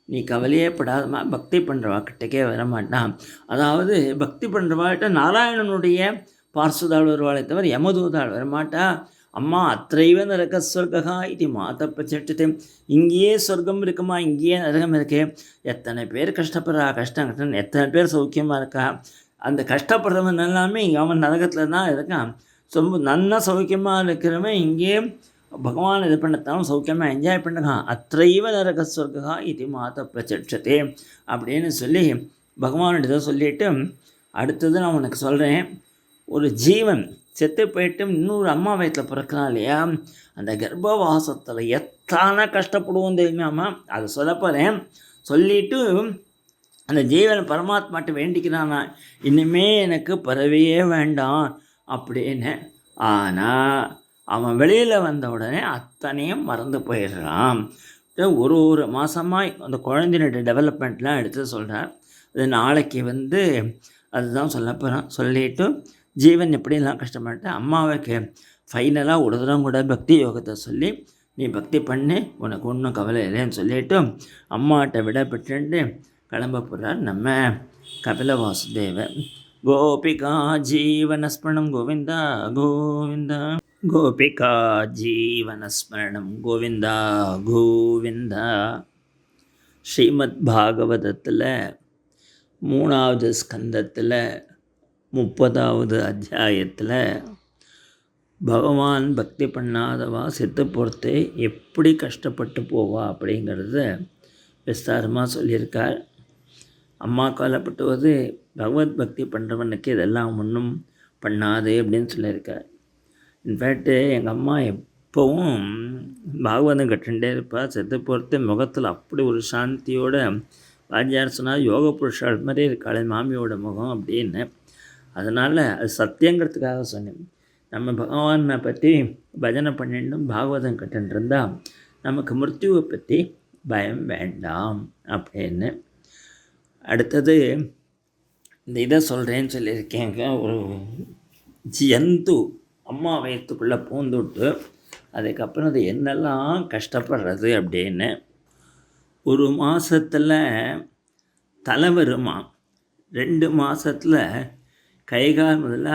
நீ கவலையே படாதமா, பக்தி பண்ணுறவா கிட்டக்கே வரமாட்டான். அதாவது பக்தி பண்ணுறவாட்ட நாராயணனுடைய பார்சுதாள் வருவாளை தவிர யமதூதாள் வரமாட்டா. அம்மா அத்தைவ நரக சொர்க்கா இது மாத பிரச்சட்டத்தை. இங்கேயே சொர்க்கம் இருக்குமா, இங்கேயே நரகம் இருக்கே. எத்தனை பேர் கஷ்டப்படுறா, கஷ்டம் எத்தனை பேர் சௌக்கியமாக இருக்கா. அந்த கஷ்டப்படுறவன் எல்லாமே அவன் நரகத்தில் தான் இருக்கான். ரொம்ப நல்லா சௌக்கியமாக இருக்கிறவன் இங்கே பகவான் இது பண்ணத்தாலும் சௌக்கியமாக என்ஜாய் பண்ணுறான். அத்தைவ நரக சொர்க்கா இது மாத பிரச்சட்சத்தே அப்படின்னு சொல்லி பகவானிட சொல்லிவிட்டு, அடுத்தது நான் உனக்கு சொல்கிறேன். ஒரு ஜீவன் செத்து போயிட்டு இன்னொரு அம்மா வயிற்றில் பிறக்கிறான் இல்லையா, அந்த கர்ப்பவாசத்தில் எத்தனை கஷ்டப்படுவோம் தெரியுமாம்மா, அதை சொல்ல போகிறேன். சொல்லிவிட்டு அந்த ஜீவன் பரமாத்மாட்ட வேண்டிக்கிறானா, இனிமே எனக்கு பறவையே வேண்டாம் அப்படின்னு. ஆனால் அவன் வெளியில் வந்த உடனே அத்தனையும் மறந்து போயிடுறான். ஒரு மாதமாக அந்த குழந்தையோட டெவலப்மெண்ட்லாம் எடுத்து சொல்கிறார். அது நாளைக்கு அதுதான் சொல்ல போகிறான். சொல்லிவிட்டு ஜீவன் எப்படிலாம் கஷ்டப்பட்டு அம்மாவுக்கு ஃபைனலாக ஒரு தரம் கூட பக்தி யோகத்தை சொல்லி, நீ பக்தி பண்ணு, உனக்கு ஒன்றும் கவலை இல்லைன்னு சொல்லிவிட்டு அம்மாட்ட விட பெற்றுண்டு கிளம்ப போகிறார் நம்ம கபில வாசுதேவர். கோபிகா ஜீவனஸ்மரணம் கோவிந்தா கோவிந்தா, கோபிகா ஜீவனஸ்மரணம் கோவிந்தா கோவிந்தா. ஸ்ரீமத் பாகவதத்தில் 3வது ஸ்கந்தத்தில் 30வது அத்தியாயத்தில் பகவான் பக்தி பண்ணாதவா செத்து பொறுத்து எப்படி கஷ்டப்பட்டு போவா அப்படிங்கிறத விஸ்தாரமாக சொல்லியிருக்கார். அம்மா காலப்பட்டுவது பகவத் பக்தி பண்ணுறவனுக்கு இதெல்லாம் ஒன்றும் பண்ணாது அப்படின்னு சொல்லியிருக்கார். இன்ஃபேக்ட்டு எங்கள் அம்மா எப்போவும் பாகவதம் கட்டுண்டே இருப்பாள். செத்து பொறுத்து முகத்தில் அப்படி ஒரு சாந்தியோட வாத்தியார் சொன்னால் யோக புருஷால் மாதிரி இருக்காள் மாமியோட முகம் அப்படின்னு. அதனால் அது சத்தியங்கிறதுக்காக சொன்னேன். நம்ம பகவானை பற்றி பஜனை பண்ணிட்டும் பாகவதம் கட்டுருந்தால் நமக்கு மிருத்யுவை பற்றி பயம் வேண்டாம் அப்படின்னு. அடுத்தது இந்த இதை சொல்கிறேன்னு சொல்லியிருக்கேங்க. ஒரு ஜந்து அம்மா வயிற்றுக்குள்ளே பூந்துவிட்டு அதுக்கப்புறம் அது என்னெல்லாம் கஷ்டப்படுறது அப்படின்னு. ஒரு மாதத்தில் தலை வருமா, 2 மாதத்தில் கைகால் முதல்ல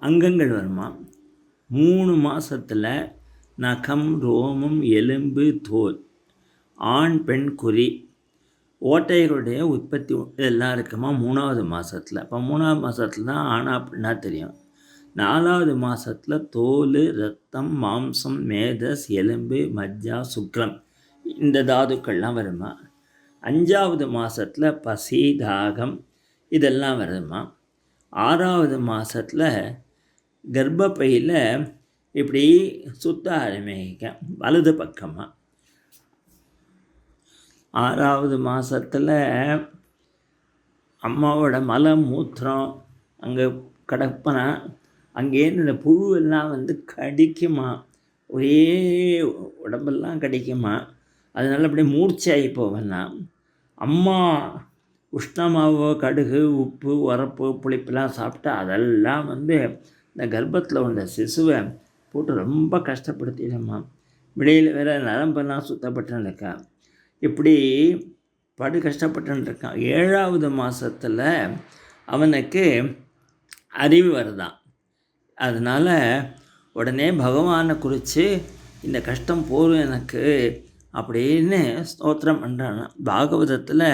அங்கங்கள் வருமா, 3 மாதத்தில் நகம் ரோமம் எலும்பு தோல், ஆண் பெண் குறி ஓட்டைகளுடைய உற்பத்தி இதெல்லாம் இருக்குமா 3வது மாதத்தில். இப்போ 3வது மாதத்தில் தான் ஆணா அப்படின்னா தெரியும். 4வது மாதத்தில் தோல், ரத்தம், மாம்சம், மேதஸ், எலும்பு, மஜ்ஜா, சுக்ரம் இந்த தாதுக்கள்லாம் வருமா. 5வது மாதத்தில் பசி, தாகம் இதெல்லாம் வருமா. 6வது மாதத்தில் கர்ப்பப்பையில் இப்படி சுத்த ஆரம்பிக்க வலது பக்கமாக. 6வது மாதத்தில் அம்மாவோட மலம் மூத்திரம் அங்கே கிடப்பனா, அங்கேருந்து இந்த புழுவெல்லாம் கடிக்குமா, ஒரே உடம்பெல்லாம் கடிக்குமா. அதனால் அப்படியே மூர்ச்சையாகி போவேன்னா, அம்மா உஷ்ணமாவோ கடுகு உப்பு உரப்பு புளிப்பெல்லாம் சாப்பிட்டா அதெல்லாம் இந்த கர்ப்பத்தில் உள்ள சிசுவை போட்டு ரொம்ப கஷ்டப்படுத்திடும்மா. வெளியில் வேறு நரம்பெல்லாம் சுத்தப்பட்டுன்னு இருக்கா, இப்படி படு கஷ்டப்பட்டுன்னு இருக்கான். 7வது மாதத்தில் அவனுக்கு அறிவு வருதான். அதனால் உடனே பகவானை குறித்து இந்த கஷ்டம் போரும் எனக்கு அப்படின்னு ஸ்தோத்திரம் பண்ணுறான். பாகவதத்தில்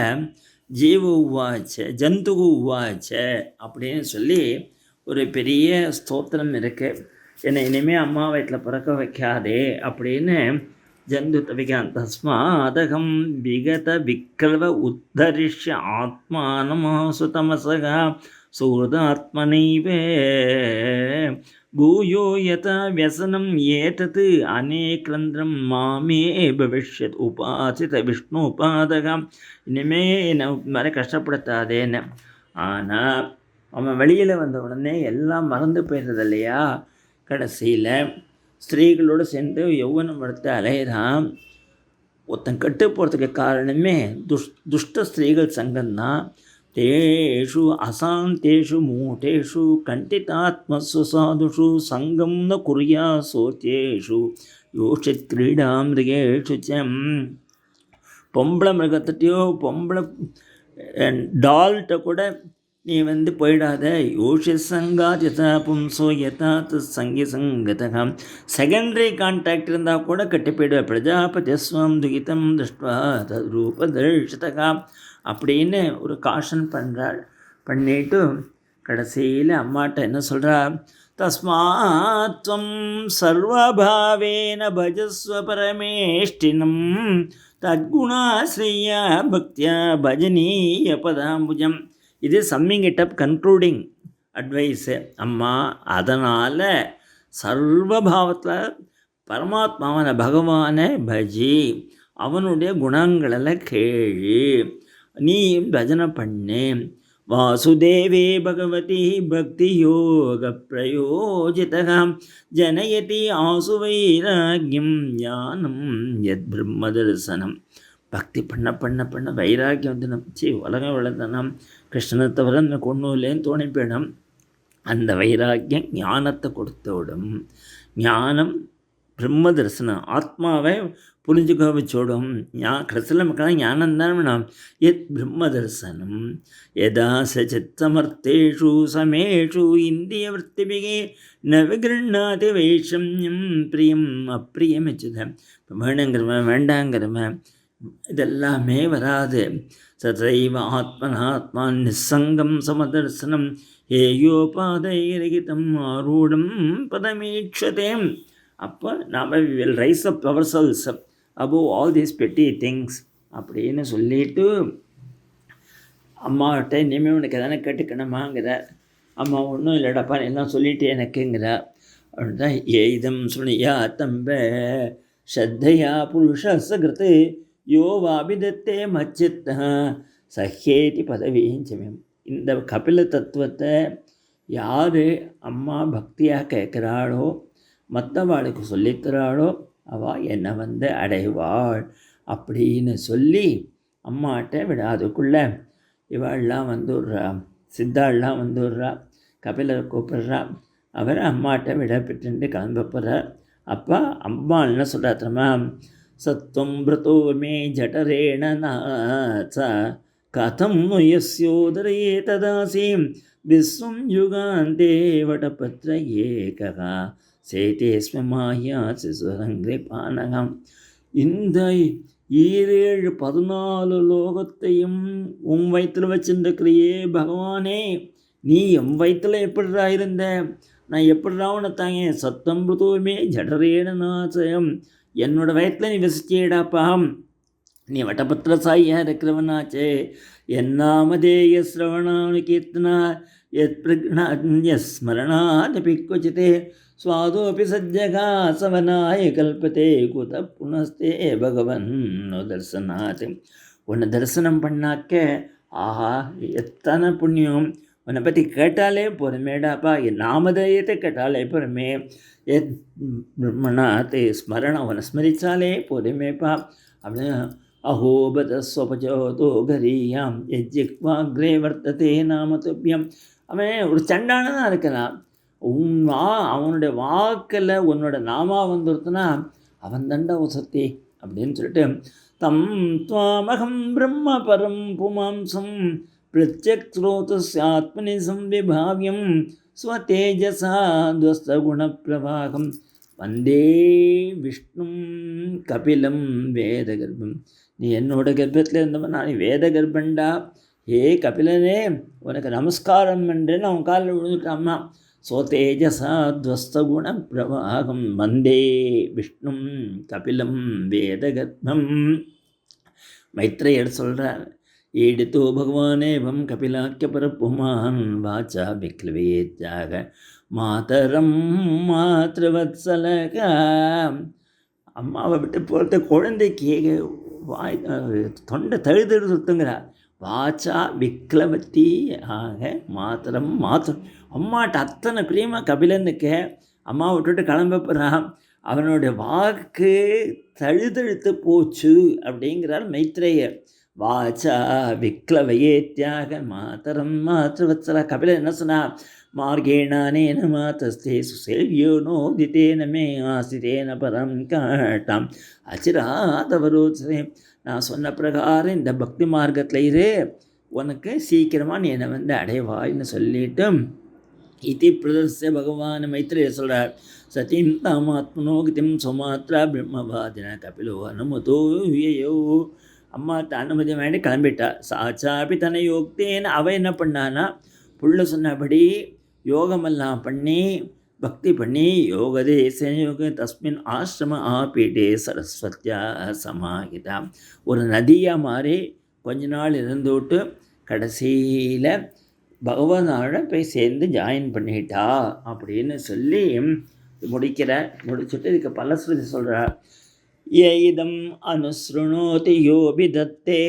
ஜீவ உவாச்ச ஜந்துகு உவாச்ச அப்படின்னு சொல்லி ஒரு பெரிய ஸ்தோத்திரம் இருக்குது. என்னை இனிமேல் அம்மா வயிற்றில் பிறக்க வைக்காதே அப்படின்னு ஜந்து தவிகான் தஸ்மாதகம் விகத விக்ரவ உத்தரிஷ்ய ஆத்மானம் சுதமசகா சூதாத்மனைவே பூயோ யதா வியசனம் ஏதத் அநேக்ரந்திரம் மாமே பவிஷ்யத் உபாசித விஷ்ணு உபாதகம். இனிமே என்னை மாதிரி கஷ்டப்படுத்தாதேன்னு. ஆனால் அவன் வெளியில் வந்த உடனே எல்லாம் மறந்து போயிடுறது இல்லையா. கடைசியில் ஸ்திரீகளோடு சேர்ந்து யௌவனம் எடுத்து அலையிறான். ஒருத்தன் கெட்டு போகிறதுக்கு காரணமே துஷ்ட ஸ்திரீகள் சங்கம்தான். தேஷு அசாந்தேஷு மூட்டேஷு கண்டிதாத்மசு சாதுஷு சங்கம் ந குர்யா சோத்தியேஷு யோஷித் கிரீடாம் மிருகேஷு சம். பொம்பளை மிருகத்திட்டையோ பொம்பளை டால்கிட்ட கூட நீ போயிடாத. யோஷி சங்கா யதா பும்சோ யதா சங்கி சங்கதகம். செகண்டரி கான்டாக்ட் இருந்தால் கூட கட்டி போயிடுவேன். பிரஜாபதிஸ்வம் துகிதம் திருஷ்டுவா தரூப தர்ஷிதகா அப்படின்னு ஒரு காஷன் பண்ணுறாள். பண்ணிவிட்டு கடைசியில் அம்மாட்ட என்ன சொல்கிறா, தஸ்மாத்வம் சர்வபாவேன பஜஸ்வ பரமேஷ்டினம் தத்குணாஸ்ரீயா பக்தியா பஜனீய பதாம்புஜம். இது summing it up, concluding advice. அம்மா, அதனால் சர்வபாவத்தில் பரமாத்மாவான பகவானை பஜி, அவனுடைய குணங்களெல்லாம் கேளு, நீ பஜனை பண்ணு. வாசுதேவே பகவதி பக்தி யோக பிரயோஜிதகம் ஜனயதி ஆசு வைராக்கியம் ஞானம் யத் பிரம்ம தரிசனம். பக்தி பண்ண பண்ண பண்ண வைராக்கியம் வந்து நம்பிச்சு உலகம் வளர்ந்தனம், கிருஷ்ணனை தவிர கொண்டு இல்லைன்னு தோணி போயிடும். அந்த வைராக்கியம் ஞானத்தை கொடுத்து விடும். ஞானம் பிரம்ம தரிசனம், ஆத்மாவை புரிஞ்சுக்க வச்சோடும். கடைசியில் மக்கள் ஞானம்தான் வேணும். எத் பிரம்ம தரிசனம் யதா சித்தமர்த்தேஷு சமேஷு இந்திய விற்த்திபிகே ந விகிருண்ணாதி வைஷம்யம் பிரியம் அப்பிரியம் வச்சுத. இப்போ வேணுங்கிறவன் வேண்டாங்கிறவன் இதெல்லாமே வராது. சதைவ ஆத்மனாத்மா நிசங்கம் சமதர்சனம் ஏயோபாதைரகிதம் ஆரூடம் பதமீட்சதே. அப்போ நாம் will rise up ourselves above all these petty things அப்படின்னு சொல்லிட்டு அம்மாவிட்ட இனிமேல் உனக்கு எதனா கேட்டுக்கணுமாங்கிற. அம்மா ஒன்றும் இல்லைடாப்பா எல்லாம் சொல்லிட்டு எனக்குங்கிற. அப்படின்தான் ஏதம் சுனியா தம்ப ஸ்ரத்தையா புருஷ சகிருத்து யோ வாபிதத்தே மச்சித்த சஹேதி பதவியும். இந்த கபில தத்துவத்தை யார் அம்மா பக்தியாக கேட்குறாளோ, மற்றவாளுக்கு சொல்லித்தராளோ, அவள் என்னை வந்து அடைவாள் அப்படின்னு சொல்லி அம்மாட்ட விட. அதுக்குள்ளே இவாள்லாம் வந்துடுறா, சித்தாள்லாம் வந்துடுறா, கபிலரை கூப்பிட்றா. அவர் அம்மாட்ட விட பெற்று கிளம்ப போகிறார். அப்போ அம்மா என்ன சொல்கிறா தெரியுமா, சத்வம் பிரதோ மே ஜடரேண நாச்ச கதம் யஸ்யோதரே ததாசி விஸ்வம் யுகாந்தே வடபத்ர ஏகா சேதேஸ்ம மாயா சிசுரங்கிரி பானகம். இந்த 14 லோகத்தையும் உன் வயிற்றில் வச்சுருக்கிறியே பகவானே, நீ என் வயிற்றில் எப்படிரா இருந்த, நான் எப்படிரா உன்னை தாங்க. சத்தம் பிருத்துவமே ஜடரேன நாச்சயம், என்னோட வயிற்றில் நீ வசிச்சேடாப்பா, நீ வட்டபத்திர சாயியாக இருக்கிறவனாச்சே. என்னாமதேய ஸ்ரவணானு கீர்த்தனா எத் பிரக்னா ஸ்மரணாதபி கொச்சிதே சுவாதோபி சஜ்ஜகா சவனாய கல்பத்தே குத புனஸ்தே பகவன் தர்சனாத். உன்னை தரிசனம் பண்ணாக்க ஆஹா எத்தனை புண்ணியம். உன்னை பற்றி கேட்டாலே போருமேடாப்பா, என் நாமதேயத்தை கேட்டாலே போருமே. எத் பிரம்மணாத் ஸ்மரணம், உன்னை ஸ்மரித்தாலே போருமேப்பா அப்படின்னு. அஹோபதஸ்வபஜோதோ கரீயாம் எஜ்ஜிக்வாக்ரே வர்த்ததே நாம துப்பியம். அவன் ஒரு சண்டானதான் இருக்கலாம், அவனுடைய வாக்கில் உன்னோட நாமா வந்துருத்துனா அவன் தண்ட உசத்தி அப்படின்னு சொல்லிட்டு. தம் துவாமகம் பிரம்ம பரம் புமாம்சம் பிரத்யக் ஸ்ரோதஸ்யாத்மனி சம்விபாவியம் ஸ்வதேஜசா துவஸ்தகுணப்பிரவாகம் வந்தே விஷ்ணும் கபிலம் வேதகர்ப்பம். நீ என்னோட கர்ப்பத்தில் இருந்தவன், நான் வேத கர்ப்பண்டா. ஏ கபிலனே, உனக்கு நமஸ்காரம் என்றேன்னு அவன் காலில் விழுந்துட்டாம்மா. சோதேஜசா துவஸ்தகுண பிரவாகம் வந்தே விஷ்ணும் கபிலம் வேதகர்ப்பம். மைத்ரேயர் சொல்கிறார், ஏடித்தோ பகவானேவம் கபிலாக்கிய பரப்புமான் வாச்சா விக்லவேத்யாக மாதரம் மாத்ருவத்சலக. அம்மாவை விட்டு போகிறது குழந்தைக்கு வாய் தொண்டை தழுதழு சுத்துங்கிறா. வாச்சா விக்லவத்தி ஆக மாத்திரம் மாத்திரம். அம்மாட்ட அத்தனை பிரியமாக கபிலனுக்கு அம்மா விட்டுட்டு கிளம்ப போகிறான். அவனுடைய வாக்கு தழுதழுத்து போச்சு அப்படிங்கிறார் மைத்ரேயர். வாச்சா விக்லவயேத்யாக மாதரம் மாத்ருவத்சலா. கபிலன் என்ன சொன்னா, மார்கேணானேன மாதஸ்தே சுசேவியோ நோதித்தேன மே ஆசிரேன பரம் காட்டாம் அச்சிராதவரோத்சரே. நான் சொன்ன பிரகாரம் இந்த பக்தி மார்க்கத்தில் இரு, உனக்கு சீக்கிரமாக நீ என்னை வந்து அடைவாய்னு சொல்லிட்டு இதி பிரதர்சிய பகவான் மைத்ரேயர் சொல்கிறார். சதீம் தாமாத்மனோகதிம் சுமாத்ரா பிரம்மவாதின கபிலோ அனுமதோ வியோ. அம்மா அனுமதி வேண்டி கிளம்பிட்டா. சாச்சாபி தன யோக்தேன்னு அவள் என்ன பண்ணான்னா, புள்ள சொன்னபடி யோகமெல்லாம் பண்ணி பக்தி பண்ணி யோக தஸ்மின் ஆசிரம ஆபீடே சரஸ்வத்தியா சமாகிதா ஒரு நதியாக மாறி கொஞ்ச நாள் இருந்துவிட்டு கடைசியில் பகவானோட போய் சேர்ந்து ஜாயின் பண்ணிட்டா அப்படின்னு சொல்லி முடிச்சுட்டு இதுக்கு பலஸ்ருதி சொல்கிறார். ஏதம் அனுஸ்ருணோதி யோபி தத்தே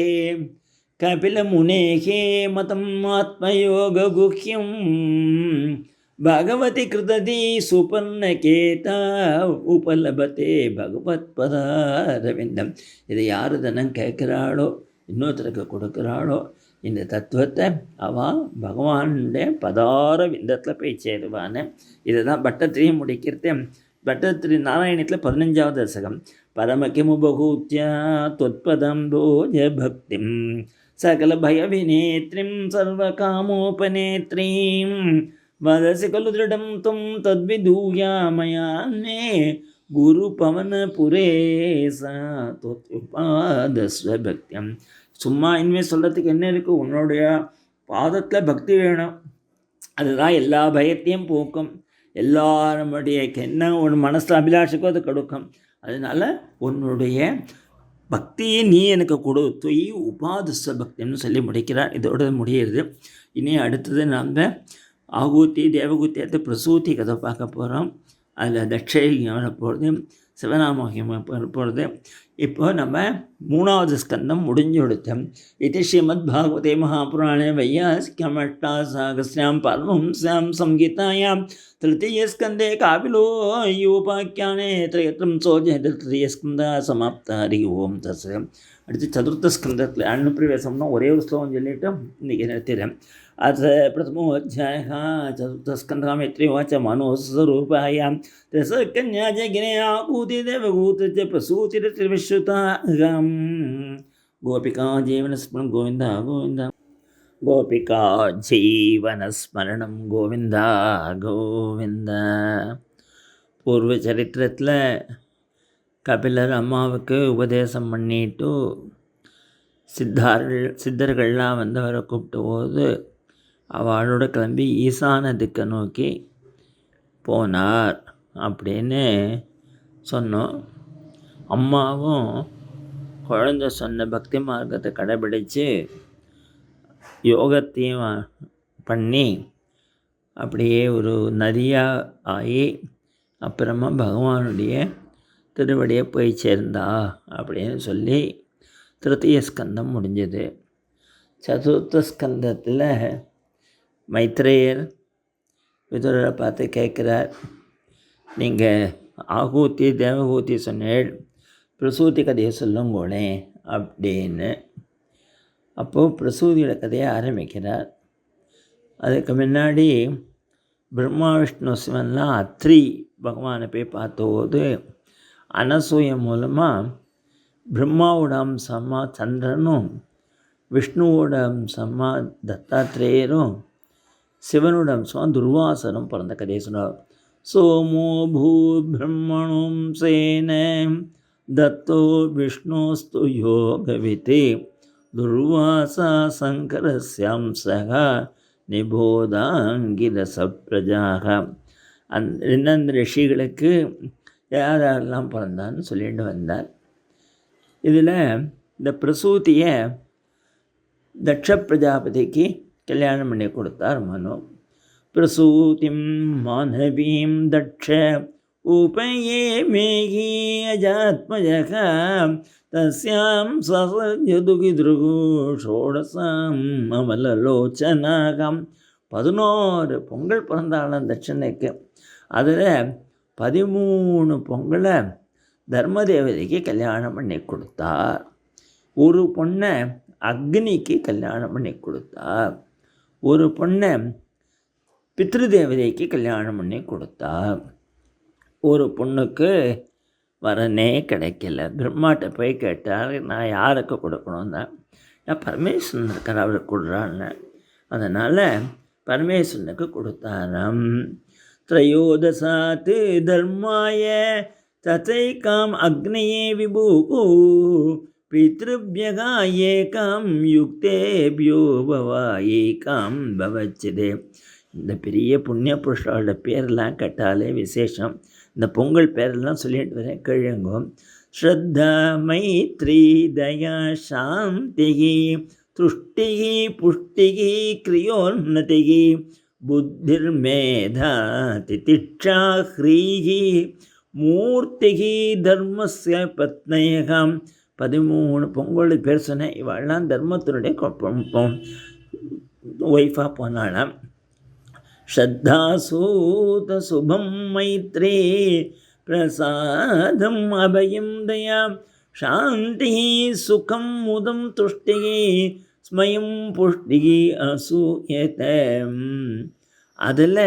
கபில முனேகே மதம் ஆத்மயோக குஹ்யம் பகவதி கிருததி சுபர்ணகேதா உபலபத்தே பகவத் பதாரவிந்தம். இதை யார் தானே கேட்குறாளோ இன்னொருத்தருக்கு கொடுக்குறாளோ இந்த தத்துவத்தை அவள் பகவானுடைய பதார விந்தத்தில் போய் சேருவான்னு. இதை தான் பட்டத்திரியும் முடிக்கிறது. பட்டத்திரி நாராயணத்தில் 15வது தசகம். பரமகிமுபகூத்யா தொத்பதம் போஜ பக்திம் சகல பய விநேத்ரிம் சர்வகாமோபநேத்ரீம் வதசி கலு திருடம் தும் தத்விதூயாமயான்னே குரு பவன புரேசா தொத்யுபாதஸ்வ பக்தியம். சும்மா இனிமேல் சொல்கிறதுக்கு என்ன இருக்குது? உன்னுடைய பாதத்தில் பக்தி வேணும். அதுதான் எல்லா பயத்தையும் போக்கும். எல்லா நம்முடைய என்ன ஒரு மனசில் அபிலாஷைக்கோ அது கொடுக்கும். அதனால் உன்னுடைய பக்தியை நீ எனக்கு கொடு தொய் உபாதஸ்வ பக்தின்னு சொல்லி முடிக்கிறார். இதோட முடியுது. இனி அடுத்தது நாம் ஆகூத்தி தேவகூத்தி அடுத்து பிரசூதி கதை பார்க்க போகிறோம். அதில் தட்சையம் வரப்போகிறது, சிவநாமகியம் வரப்போகிறது. இப்போ நம்ம 3வது ஸ்கந்தம் முடிஞ்சு கொடுத்தோம். இது ஸ்ரீமத் பாகவதே மகாபுராணே வையாசிகமஷ்டாசாகஸ்யாம் பரமஹம்ஸ்யாம் சம்ஹிதாயாம் तृतीयस्कन्धे कापिलो யோபாக்கியானே திரையத்திரம் சோஜ திருத்தீயஸ்கந்தா சமாப்த ஹரி ஓம் தஸ்ய. அடுத்து சதுர்த்த ஸ்கந்தத்தில் அனுப்பிரவேசம்னா ஒரே ஒரு ஸ்லோகம் சொல்லிவிட்டு இன்றைக்கி நிறுத்திடுறேன். அது பிரதமோத்தியாய சதுர்த்தஸ்கந்தः मैत्रेयवाच मनोस्वरूपायां त्रिसकन्या जगिने आकूति देवभूतस्य प्रसूतिर्त्रिविश्रुतां गोपिका जीवनस्मरणं गोविन्द गोविन्द கோபிகா ஜீவனஸ்மரணம் கோவிந்தா கோவிந்த. பூர்வ சரித்திரத்தில் கபிலர் அம்மாவுக்கு உபதேசம் பண்ணிட்டு சித்தர்கள்லாம் வந்தவரை கூப்பிட்ட போது அவளோட கிளம்பி ஈசான திக்கை நோக்கி போனார் அப்படின்னு சொன்னோம். அம்மாவும் குழந்தை சொன்ன பக்தி மார்க்கத்தை கடைபிடித்து யோகத்தையும் பண்ணி அப்படியே ஒரு நதியாக ஆகி அப்புறமா பகவானுடைய திருவடியை போய் சேர்ந்தா அப்படின்னு சொல்லி திருத்தீய ஸ்கந்தம் முடிஞ்சது. சதுர்த்த ஸ்கந்தத்தில் மைத்ரேயர் விதுரரை பார்த்து கேட்குறார், நீங்கள் ஆகூத்தி தேவகூத்தி சொன்னேன், பிரசூதி கதையை சொல்லுங்களே அப்படின்னு. அப்போது பிரசூதியோட கதையை ஆரம்பிக்கிறார். அதுக்கு முன்னாடி பிரம்மா விஷ்ணு சிவன்லாம் அத்ரி பகவானை போய் பார்த்தபோது அனசூயம் மூலமாக பிரம்மாவோட அம்சமாக சந்திரனும் விஷ்ணுவோட அம்சமாக தத்தாத்திரேயரும் சிவனோட அம்சமாக துர்வாசனும் பிறந்த கதையை சொன்னார். சோமோ பூ பிரம்மணும் சேன தத்தோ விஷ்ணுஸ்து யோகவிதே துர்வாசா சங்கரஸ்யம்சக நிபோதாங்கிரசப்பிரஜாக. அந்த ரிஷிகளுக்கு யாரெல்லாம் பிறந்தான்னு சொல்லிட்டு வந்தார். இதில் இந்த பிரசூதியை தட்ச பிரஜாபதிக்கு கல்யாணம் பண்ணி கொடுத்தார் மனு. பிரசூதிம் மானவீம் தட்ச உபயே மேகி அஜாத்மஜக தஸ்யாம் சசஜதுகிதுருகு ஷோடசாம் அமலலோச்சனாகம். 11 பொங்கல் பிறந்தாலும் தட்சணைக்கு. அதில் 13 பொங்கலை தர்மதேவதைக்கு கல்யாணம் பண்ணி கொடுத்தார். ஒரு பொண்ணை அக்னிக்கு கல்யாணம் பண்ணி கொடுத்தார். ஒரு பொண்ணை பித்ருதேவதைக்கு கல்யாணம் பண்ணி கொடுத்தார். ஒரு பொண்ணுக்கு வரனே கிடைக்கல. பிரம்மாட்ட போய் கேட்டார், நான் யாருக்கு கொடுக்கணும்னா, நான் பரமேஸ்வரன் இருக்கார் அவருக்கு கொடுறான்னு. அதனால் பரமேஸ்வரனுக்கு கொடுத்தாராம். திரையோதசாத் தர்மாய ததைகாம் அக்னியே விபூ பித்ருப்யகா ஏகாம் யுக்தேபியோ பவா ஏகாம் பவச்சதே. இந்த பெரிய புண்ணிய புருஷரோட பேரெல்லாம் கேட்டாலே விசேஷம். இந்த பொங்கல் பேரெல்லாம் சொல்லிட்டு வரேன் கேளுங்கும். ஸ்ரத்தா மைத்ரி தயா சாந்திகி துஷ்டிகி புஷ்டிகி கிரியோன்னதிகி புத்திர்மேதா திதிக்ஷா ஹ்ரீஹி மூர்த்திகி தர்மஸ்ய பத்னயகம். 13 பொங்கலுக்கு பேர் சொன்னேன். இவெல்லாம் தர்மத்தினுடைய ஒய்ஃபாக போனாலாம். ஸ்ரத்தா சூத சுபம் மைத்ரே பிரசாதம் அபயம் தயா சாந்தி சுகம் முதம் துஷ்டிகி ஸ்மயம் புஷ்டிகி அசூயத. அதில்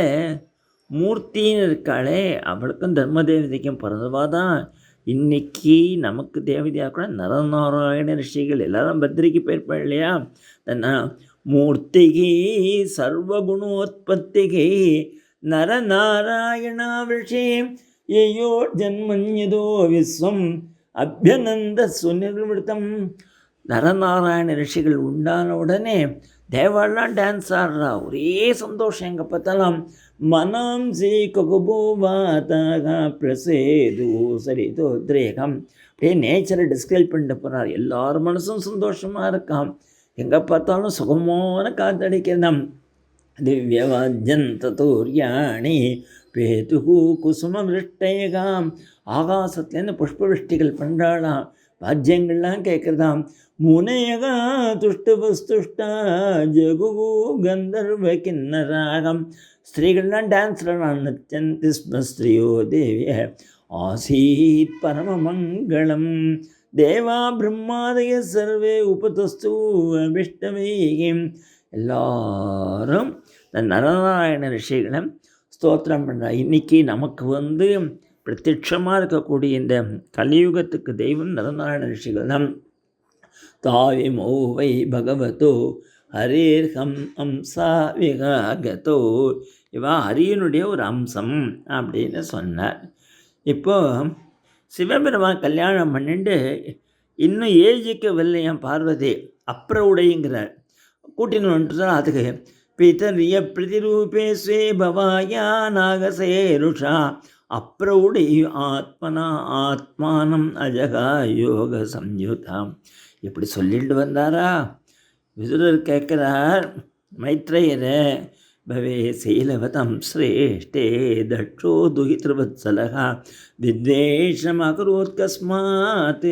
மூர்த்தின்னு இருக்காளே, அவளுக்கும் தர்ம தேவதைக்கும் பிறந்தவா தான் இன்னைக்கு நமக்கு தேவதையாக கூட நரநாராயண ரிஷிகள் எல்லாரும் பத்ரிக்கு போயிருப்பாள் இல்லையா. மூர்த்திகி சர்வகுணோத்பத்திகி நரநாராயணா விஷே யோ ஜன்மன்யதோ விஸ்வம் அபியனந்த சுநிர்விருத்தம். நரநாராயண ரிஷிகள் உண்டான உடனே தேவாலாம் டான்ஸ் ஆடுறா, ஒரே சந்தோஷம் எங்கே பார்த்தாலும். மனாம்சி ககுபோவாதாக பிரசேது சரிதோத்ரேகம். அப்படியே நேச்சரை டிஸ்கிரைப் பண்ணிட்டு போகிறார். எல்லார் மனசும் சந்தோஷமாக இருக்கான், எங்கே பார்த்தாலும் சுகமான காத்தடிக்கிறதாம். திவ்யவாஜன் தூர்யாணி பேதுகு குசும விருஷ்டேகாம். ஆகாசத்துலேருந்து புஷ்பவிருஷ்டிகள் பண்ணுறாளாம், வாத்தியங்கள்லாம் கேட்குறதாம். முனையகா துஷ்டபஸ்துஷ்டா ஜகு கந்தர்வ கிண்ணராகம். ஸ்திரீகள்லாம் டான்ஸ்லாம் நச்சந்தி ஸ்ம ஸ்திரியோ தேவிய ஆசீத் பரமமங்களம். தேவா பிரம்மாதய சர்வே உபதஸ்து அபிஷ்டமேகிம். எல்லாரும் இந்த நரநாராயண ரிஷிகளை ஸ்தோத்திரம் பண்ணுறா. இன்றைக்கி நமக்கு பிரத்யட்சமாக இருக்கக்கூடிய இந்த கலியுகத்துக்கு தெய்வம் நரநாராயண ரிஷிகள் தான். தாவிமோ வை பகவதோ ஹரேர்ஹம் அம்சா விகாகதோ. இவா ஹரியனுடைய ஒரு அம்சம் அப்படின்னு சொன்னார். இப்போது சிவபெருமான் கல்யாணம் பண்ணிட்டு இன்னும் ஏஜிக்க வெள்ளையன் பார்வதி அப்ரவுடைங்கிறார். கூட்டின்னு வந்துட்டு அதுக்கு பிதரிய பிரதிரூபே ஸ்வே பவாயா நாகசேருஷா அப்ரவுடை ஆத்மனா ஆத்மானம் அஜகா யோக சம்யுதாம். இப்படி சொல்லிட்டு வந்தாரா. விதுரர் கேட்குறார் மைத்ரேயரே, பவே சீலவதம் ஸ்ரேஷ்டே தட்சோ துஹித்ருவத்சலகா வித்வேஷம் அகரோத்கஸ்மாத்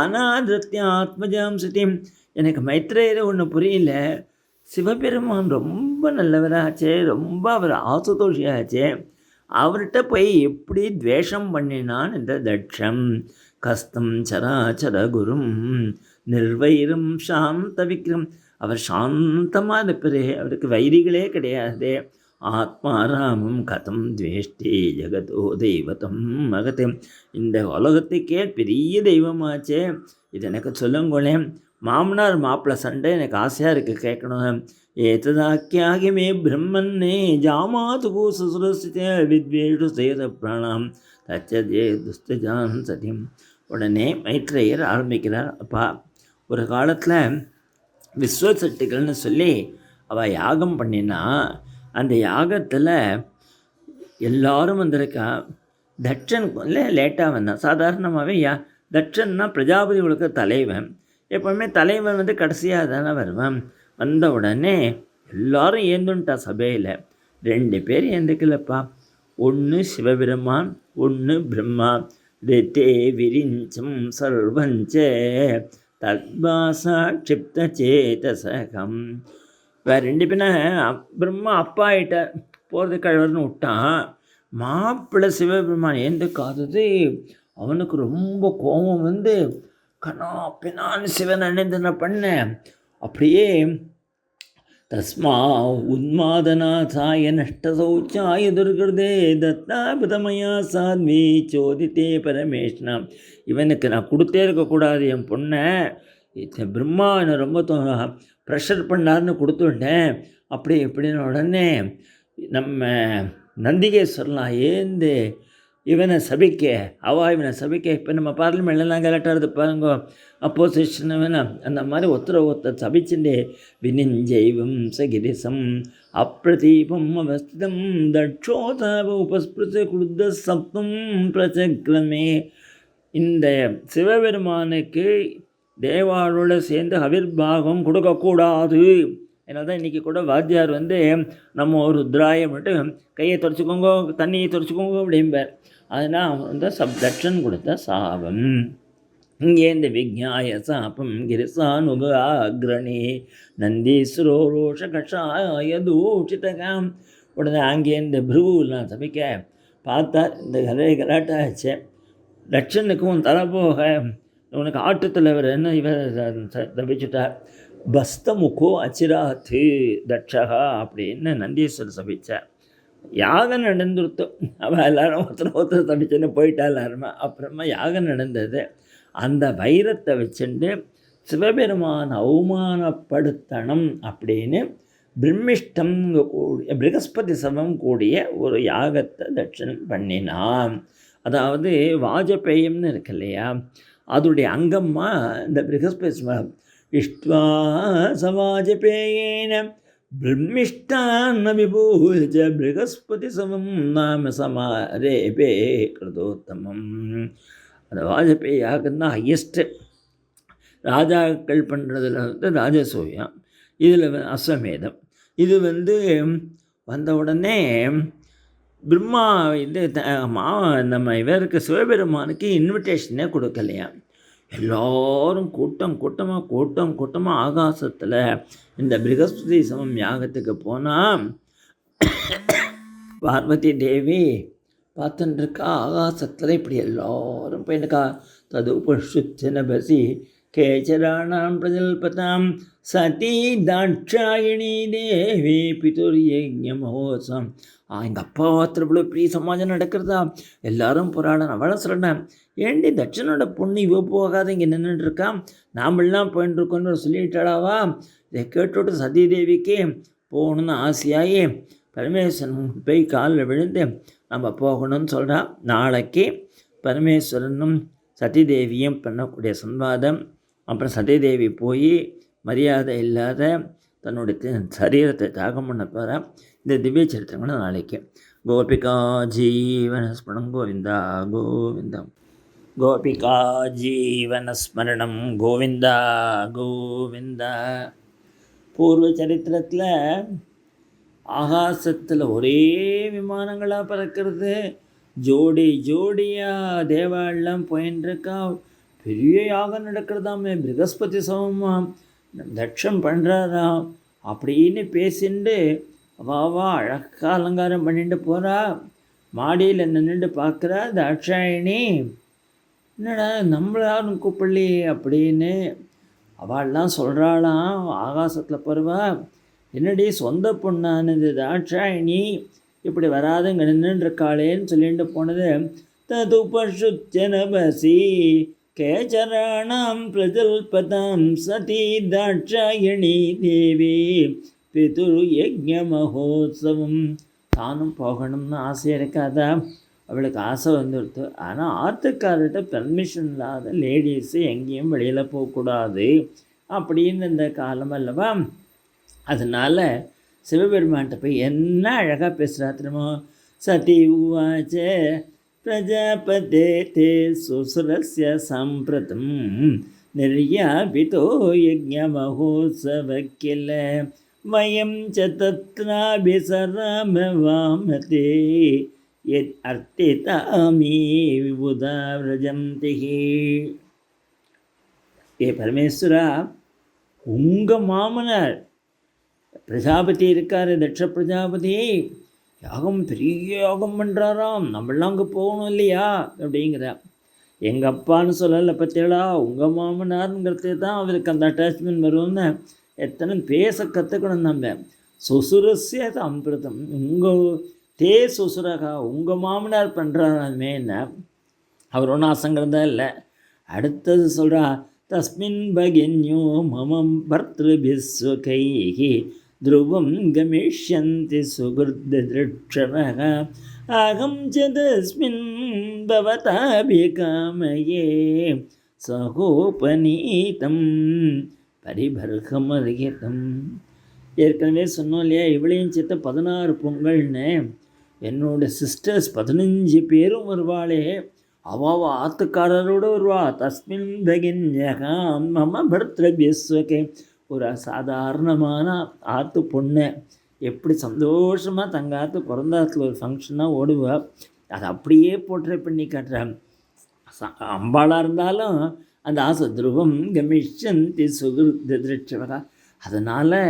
அநாதிருத்திய ஆத்மஜாம் சிட்டிம். எனக்கு மைத்ரேயரை ஒன்று புரியல. சிவபெருமான் ரொம்ப நல்லவராச்சே, ரொம்ப அவர் ஆசுதோஷியாச்சே, அவர்கிட்ட போய் எப்படி துவேஷம் பண்ணினான் இந்த தட்சம். கஸ்தம் சராச்சர குரும் நிர்வைரம் சாந்த விக்ரம். அவர் சாந்தமாக இருப்பார், அவருக்கு வைரிகளே கிடையாது. ஆத்மாராமம் கதம் துவேஷ்டே ஜெகதோ தெய்வத்தம் மகத்தே. இந்த உலகத்துக்கே பெரிய தெய்வமாச்சே, இது எனக்கு சொல்லுங்களேன். மாமனார் மாப்பிள்ளை சண்டை எனக்கு ஆசையாக இருக்குது கேட்கணும். ஏததாக்கியாகி மே பிரம்மன்னே ஜாமாது சுசுரஸ்திய வித்வேஷு சேத பிராணாம் தச்சதே துஸ்தஜான் சதியம். உடனே மைத்ரேயர் ஆரம்பிக்கிறார். அப்பா, ஒரு காலத்தில் விஸ்வசக்திகள்னு சொல்லி அவள் யாகம் பண்ணினா, அந்த யாகத்தில் எல்லாரும் வந்திருக்கா. தட்சன் லேட்டாக வந்தான். சாதாரணமாகவே தட்சன்னா பிரஜாபதிகளுக்கு தலைவன். எப்போவுமே தலைவன் கடைசியாக தானே வருவான். வந்த உடனே எல்லாரும் ஏந்துன்ட்டா சபையில். 2 பேர் ஏந்துக்கலப்பா. ஒன்று சிவபெருமான், ஒன்று பிரம்மா. ரித்தே விரிஞ்சம் சர்வஞ்ச தத்பாசா க்ஷிப்த சேதசகம். வேறு 2 பேரும் பிரம்மா அப்பா ஆகிட்ட போகிறது கழுவர்னு விட்டான். மாப்பிள்ளை சிவபெருமான் ஏந்துக்காதது அவனுக்கு ரொம்ப கோபம் கண்ணா பின்னான்னு சிவன் அணிந்தன பண்ண. அப்படியே தஸ்மா உன்மாதநாசாய நஷ்டசௌச்சாய துர்கிருதே தத்தாபிதமயா சாத்வி சோதித்தே பரமேஷ்ணா. இவனுக்கு நான் கொடுத்தே இருக்கக்கூடாது என் பொண்ணை. பிரம்மா என்னை ரொம்ப ப்ரெஷர் பண்ணார்னு கொடுத்துட்டேன். அப்படி இப்படின்னு உடனே நம்ம நந்திகேஸ்வரலாம் இவனை சபிக்க இவனை சபிக்க. இப்போ நம்ம பார்லிமெண்ட்லாம் கலட்டாடுது பாருங்க, அப்போசிஷன் அந்த மாதிரி ஒருத்தர் சபிச்சுட்டே வினிஞ்சைவம் சகிரிசம் அப்பிரதீபம் அவஸ்திதம் தட்சோதாப உபஸ்பிருத குருத்த சப்தம் பிரச்சக்ரமே. இந்த சிவபெருமானுக்கு தேவாளோட சேர்ந்து அவிர்பாகம் கொடுக்கக்கூடாது. அதனால தான் இன்றைக்கி கூட வாத்தியார் நம்ம ஒரு ருத்ராயம் மட்டும் கையை துடைச்சிக்கோங்க, தண்ணியை துடைச்சிக்கோங்க அப்படிம்பார். அதனால் தட்சன் கொடுத்த சாபம். இங்கேந்த விஜ்ஞாய சாபம் கிரிசானுகாகிரணி நந்தீஸ்வரோ ரோஷ கஷாய தூஷிதகாம். உடனே அங்கேருந்து பிருகுலாம் சபிக்க பார்த்தா இந்த கலாட்டாச்சு. தட்சனுக்கும் தலை போக உனக்கு ஆட்டுத்தலைவர் என்ன இவர் தபிச்சுட்டார். பஸ்தமுக்கோ அச்சிராத்து தட்சகா அப்படின்னு நந்தீஸ்வரர் சபிச்சார். யாகம் நடந்துருத்தோ அவள் எல்லாரும் ஒருத்தர் சபிச்சுன்னு போயிட்டா எல்லாருமே. அப்புறமா யாகம் நடந்தது. அந்த வைரத்தை வச்சுட்டு சிவபெருமான் அவமானப்படுத்தணும் அப்படின்னு பிரம்மிஷ்டம் கூடிய ப்ரகஸ்பதி சமம் கூடிய ஒரு யாகத்தை தட்சன் பண்ணினான். அதாவது வாஜபேயம்னு இருக்கு இல்லையா, அதோடைய அங்கம்மா இந்த ப்ரகஸ்பதி சமம். இஷ்ட்வா சமாஜபேயேன பிரம்மிஷ்டான் விபூஜ ப்ரகஸ்பதி சமம் நாம சமாரேபே கிருதோத்தமம். அந்த வாஜபேயி யாகம் தான் ஹையஸ்ட்டு. ராஜாக்கள் பண்ணுறதுல ராஜசூயம், இதில் அஸ்வமேதம். இது வந்த உடனே பிரம்மா நம்ம இவருக்கு சிவபெருமானுக்கு இன்விடேஷனே கொடுக்கலையா. எல்லோரும் கூட்டமாக ஆகாசத்தில் இந்த ப்ரகஸ்பதி சமம் யாகத்துக்கு போனால் பார்வதி தேவி பார்த்துட்டுருக்கா. ஆகாசத்தில் இப்படி எல்லோரும் போயிருக்கா. தது புஷ்சுச்சன பசி கேச்சராணாம் பிரஜல்பதாம் சதி தாட்சாயினி தேவி பிதுர்யஜ்ஞ மகோத்சவம். எங்கள் அப்பா வாத்திரப்பட பெரிய சமாஜம் நடக்கிறதா, எல்லாரும் போராடணும். அவளை சொல்கிறேன், ஏண்டி தட்சனோட பொண்ணு இவ போகாத இங்கே நின்றுட்டுருக்கா, நாமெல்லாம் போயின்ட்டுருக்கோன்னு சொல்லிட்டாளாவா. இதை கேட்டுவிட்டு சதி தேவிக்கு போகணுன்னு ஆசையாகி பரமேஸ்வரன் போய் காலில் விழுந்து நம்ம போகணும்னு சொல்கிறான். நாளைக்கு பரமேஸ்வரனும் சதிதேவியும் பண்ணக்கூடிய சம்வாதம். அப்புறம் சதிதேவி போய் மரியாதை இல்லாத தன்னுடைய சரீரத்தை தியாகம் பண்ண போகிற இந்த திவ்ய சரித்திரங்களை நாளைக்கு. கோபிகா ஜீவனஸ்மரணம் கோவிந்தா கோவிந்தா. கோபிகா ஜீவனஸ்மரணம் கோவிந்தா கோவிந்தா. பூர்வ சரித்திரத்தில் ஆகாசத்தில் ஒரே விமானங்களாக பறக்கிறது, ஜோடியாக தேவாலெலாம் போயின்ட்டுருக்கா. பெரிய யாகம் நடக்கிறதாமே, ப்ரகஸ்பதி சமமா தட்சம் பண்ணுறாராம் அப்படின்னு பேசிண்டு வா அழகாக அலங்காரம் பண்ணிட்டு போகிறா. மாடியில் நின்றுட்டு பார்க்குறா தாட்சாயினி. என்னடா நம்மளாரும் கூப்பிடலி அப்படின்னு அவள்லாம் சொல்கிறாளாம். ஆகாசத்தில் போகிறவா, என்னடி சொந்த பொண்ணானது தாட்சாயினி இப்படி வராதுங்க நின்றுருக்காளேன்னு சொல்லிட்டு போனது. தது பசுச்சனபசி கேச்சராணாம் பிரஜல்பதாம் சதி தாட்சாயணி தேவி பிதுரு யஜ்ஞ மகோத்சவம். தானும் போகணும்னு ஆசை இருக்காதா, அவளுக்கு ஆசை வந்துடுத்து. ஆனால் ஆற்றுக்கார்கிட்ட பெர்மிஷன் இல்லாத லேடிஸு எங்கேயும் வெளியில் போகக்கூடாது அப்படின்னு இந்த காலம் அல்லவா. அதனால் சிவபெருமான்கிட்ட போய் என்ன அழகாக பேசுகிறா தெரியுமோ. சதி உவாச்ச பிரஜாபதே தே சுசுரஸ்ய சம்பிரதம் நிர்யாபிதோ யஜ்ஞ மகோத்சவ கில வயம் ச தத்ராபிசராம வாமதே யத் அர்த்திதாமி விபுதா விரஜந்தி. ஏ பரமேஸ்வரா, உங்கள் மாமனார் பிரஜாபதி இருக்கார், தட்ச பிரஜாபதி யாகம் பெரிய யாகம் பண்ணுறாராம், நம்மளாம் அங்கே போகணும் இல்லையா அப்படிங்கிற. எங்கள் அப்பான்னு சொல்லலை பற்றியலா, உங்கள் மாமனாருங்கிறது தான் அவருக்கு அந்த அட்டாச்மெண்ட் வரும்னு. எத்தனை பேச கற்றுக்கணும் நம்ம. சுசுரஸ்ய அமிர்தம் உங்கள் தே சுசுரகா, உங்கள் மாமனார் பண்ணுறாராமே என்ன. அவர் ஒன்றும் ஆசங்கிறதா இல்லை. அடுத்தது சொல்கிறா, தஸ்மின் பகின்யோ மமம் பர்த்ருபிஸ்வகைஹி த்ருவம் கமிஷ்யந்தி சுகிருத்ருட்சவः அகம் ச தஸ்மின் பவதாபிகாமயே சகோபநீதம் பரிபர்கமர்கிதம். ஏற்கனவே சொன்னோம் இல்லையா, இவளையும் சேர்த்து 16 பொங்கல்னு. என்னோடய சிஸ்டர்ஸ் 15 பேரும் வருவாளே, அவள் ஆத்துக்காரரோடு வருவா. தஸ்மின் பகின்யகாம் மம பர்த்ரபியஸ்வகே. ஒரு சாதாரணமான ஆற்று பொண்ணு எப்படி சந்தோஷமாக தங்க ஆற்று பிறந்தாத்துல ஒரு ஃபங்க்ஷனாக ஓடுவா. அதை அப்படியே போர்ட்ரே பண்ணி காட்டுறாங்க. அம்பாளாக இருந்தாலும் அந்த ஆசை துருவம் கமிஷந்தி சுகிருத்ரட்சவரா. அதனால்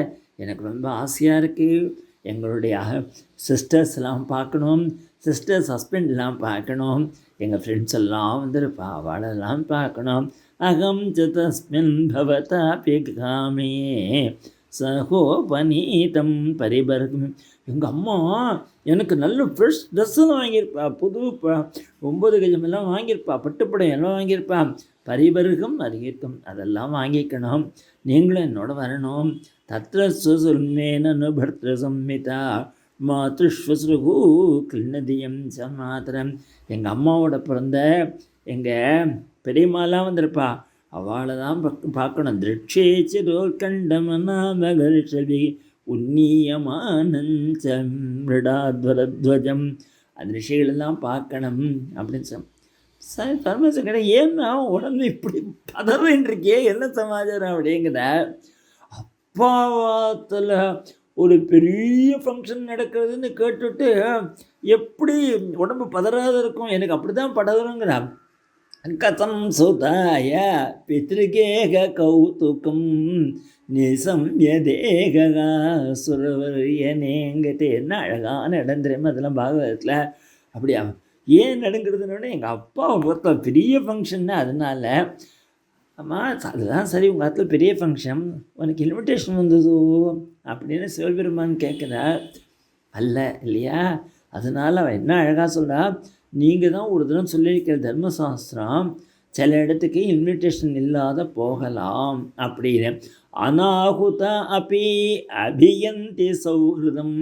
எனக்கு ரொம்ப ஆசையாக இருக்குது. எங்களுடைய சிஸ்டர்ஸ்லாம் பார்க்கணும், சிஸ்டர்ஸ் ஹஸ்பண்ட்லாம் பார்க்கணும், எங்கள் ஃப்ரெண்ட்ஸ் எல்லாம் வந்துருப்பா, அவளெல்லாம் பார்க்கணும். அகம் ச தஸ்மின் பவதா பிகாமே சகோபநீதம் பரிபர்கம். எங்கள் அம்மா எனக்கு நல்ல ஃப்ரெஷ் ட்ரெஸ்ஸெல்லாம் வாங்கியிருப்பா, புது 9 கஜமெல்லாம் வாங்கியிருப்பா, பட்டுப்படம் எல்லாம் வாங்கியிருப்பா. பரிபர்கம் அருகிருக்கும், அதெல்லாம் வாங்கிக்கணும். நீங்களும் என்னோட வரணும். தத்ர சுசுல்மேனு பர்த்ர சம்மிதா மாத்ருஸ்வஸ்ருகு கிருஷ்ணதியம் சமாத்திரம். எங்கள் அம்மாவோட பிறந்த எங்கள் பெரியம்மாலாம் வந்திருப்பா, அவளை தான் பார்க்கணும். திருட்சேச்சிரோல் கண்டமனாமகர்ஷபி உன்னியமானஞ்சம் மிருடாத்வரத்வஜம். அந்த ரிஷிகளெல்லாம் பார்க்கணும் அப்படின்னு சார் பரமேஸ்வரன் கடை. ஏன்னா உடம்பு இப்படி பதறின்றிருக்கே, என்ன சமாச்சாரம் அப்படிங்கிற. அப்பாவாத்தில் ஒரு பெரிய ஃபங்க்ஷன் நடக்கிறதுன்னு கேட்டுட்டு எப்படி உடம்பு பதறாத இருக்கும், எனக்கு அப்படி தான் பதறுங்கிறா. கதம் சுதாய பித்ருகேக கௌதுகம் நிசம்யதேக சுரவரியனேங்கத்தே. என்ன அழகான இடம் தெரியுமா அதெல்லாம் பாகவதத்தில். அப்படியா ஏன் நடுங்கிறதுனோட எங்கள் அப்பாவை பொறுத்த பெரிய ஃபங்க்ஷன்னு, அதனால அம்மா அதுதான் சரி, உங்கள் இடத்துல பெரிய ஃபங்க்ஷன், உனக்கு இன்விடேஷன் வந்ததோ அப்படின்னு சிவபெருமான் கேட்குறார். அல்ல இல்லையா, அதனால் அவன் என்ன அழகாக சொல்கிறா, நீங்கள் தான் ஒரு தினம் சொல்லியிருக்கிற தர்மசாஸ்திரம் சில இடத்துக்கு இன்விடேஷன் இல்லாத போகலாம் அப்படின்னு. அநாகுத அப்பி அபியந்தி சௌஹிருதம்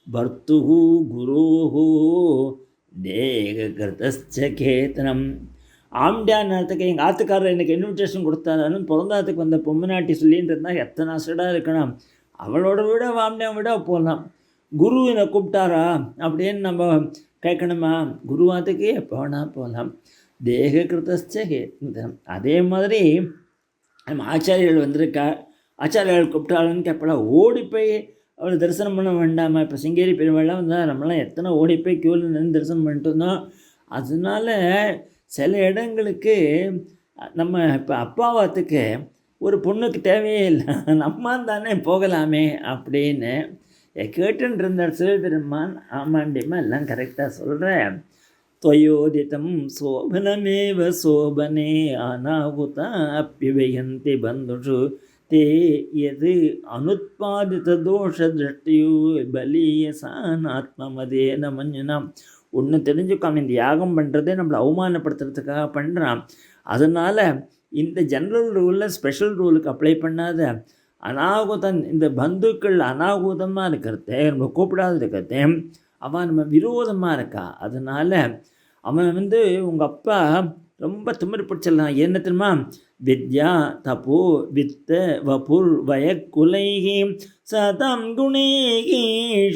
பர்த்துஹு குருஹு தேககிருதஸ்சேதனம். ஆம்டியா நேரத்துக்கு எங்கள் ஆத்துக்காரர் எனக்கு இன்விடேஷன் கொடுத்தாருன்னு பிறந்தாத்துக்கு வந்த பொம்மநாட்டி சொல்லின்னு இருந்தால் எத்தனை அசடாக இருக்கணும். அவளோட விட ஆம்டியா விட போகலாம். குரு என்னை கூப்பிட்டாரா அப்படின்னு நம்ம கேட்கணுமா, குருவாத்துக்கு எப்போ வேணால் போகலாம். தேககிருதஸ்சேதனம். அதே மாதிரி நம்ம ஆச்சாரியர்கள் வந்திருக்கா, ஆச்சாரியர்கள் கூப்பிட்டாருன்னு கேட்பலாம். ஓடி போய் அவளை தரிசனம் பண்ண வேண்டாமா? இப்போ சிங்கேரி பெருமாள்லாம் வந்தால் நம்மளாம் எத்தனை ஓடி போய் க்யூவில் நின்று தரிசனம் பண்ணிட்டு இருந்தோம். அதனால சில இடங்களுக்கு நம்ம இப்போ அப்பாவாத்துக்கு ஒரு பொண்ணுக்கு தேவையே இல்லை, நம்ம தானே போகலாமே அப்படின்னு கேட்டுன்னு இருந்தார் சிவபெருமான். ஆமாண்டியமாக எல்லாம் கரெக்டாக சொல்கிறேன். त्वयोदितं शोभनमेव शोभने अनाहुता अप्युभयन्ति बन्धुषु ते यद् अनुत्पादितदोषदृष्टियो बलीयसानात्ममदेन मञ्जुनाம். ஒன்று தெரிஞ்சுக்காம, இந்த யாகம் பண்ணுறதே நம்மளை அவமானப்படுத்துறதுக்காக பண்ணுறான். அதனால் இந்த ஜென்ரல் ரூலில் ஸ்பெஷல் ரூலுக்கு அப்ளை பண்ணாத அனாகுதன், இந்த பந்துக்கள் அனாகுதமாக இருக்கிறதே, நம்ம கூப்பிடாத இருக்கிறதே, அவன் நம்ம விரோதமாக இருக்கா. அதனால் அவன் உங்கள் அப்பா ரொம்ப திமிரு பிடிச்சிடலாம். என்ன தெரியுமா, வித்யா தபோ வித்த வபுர் வயக்குலைகி சதம் குணேகி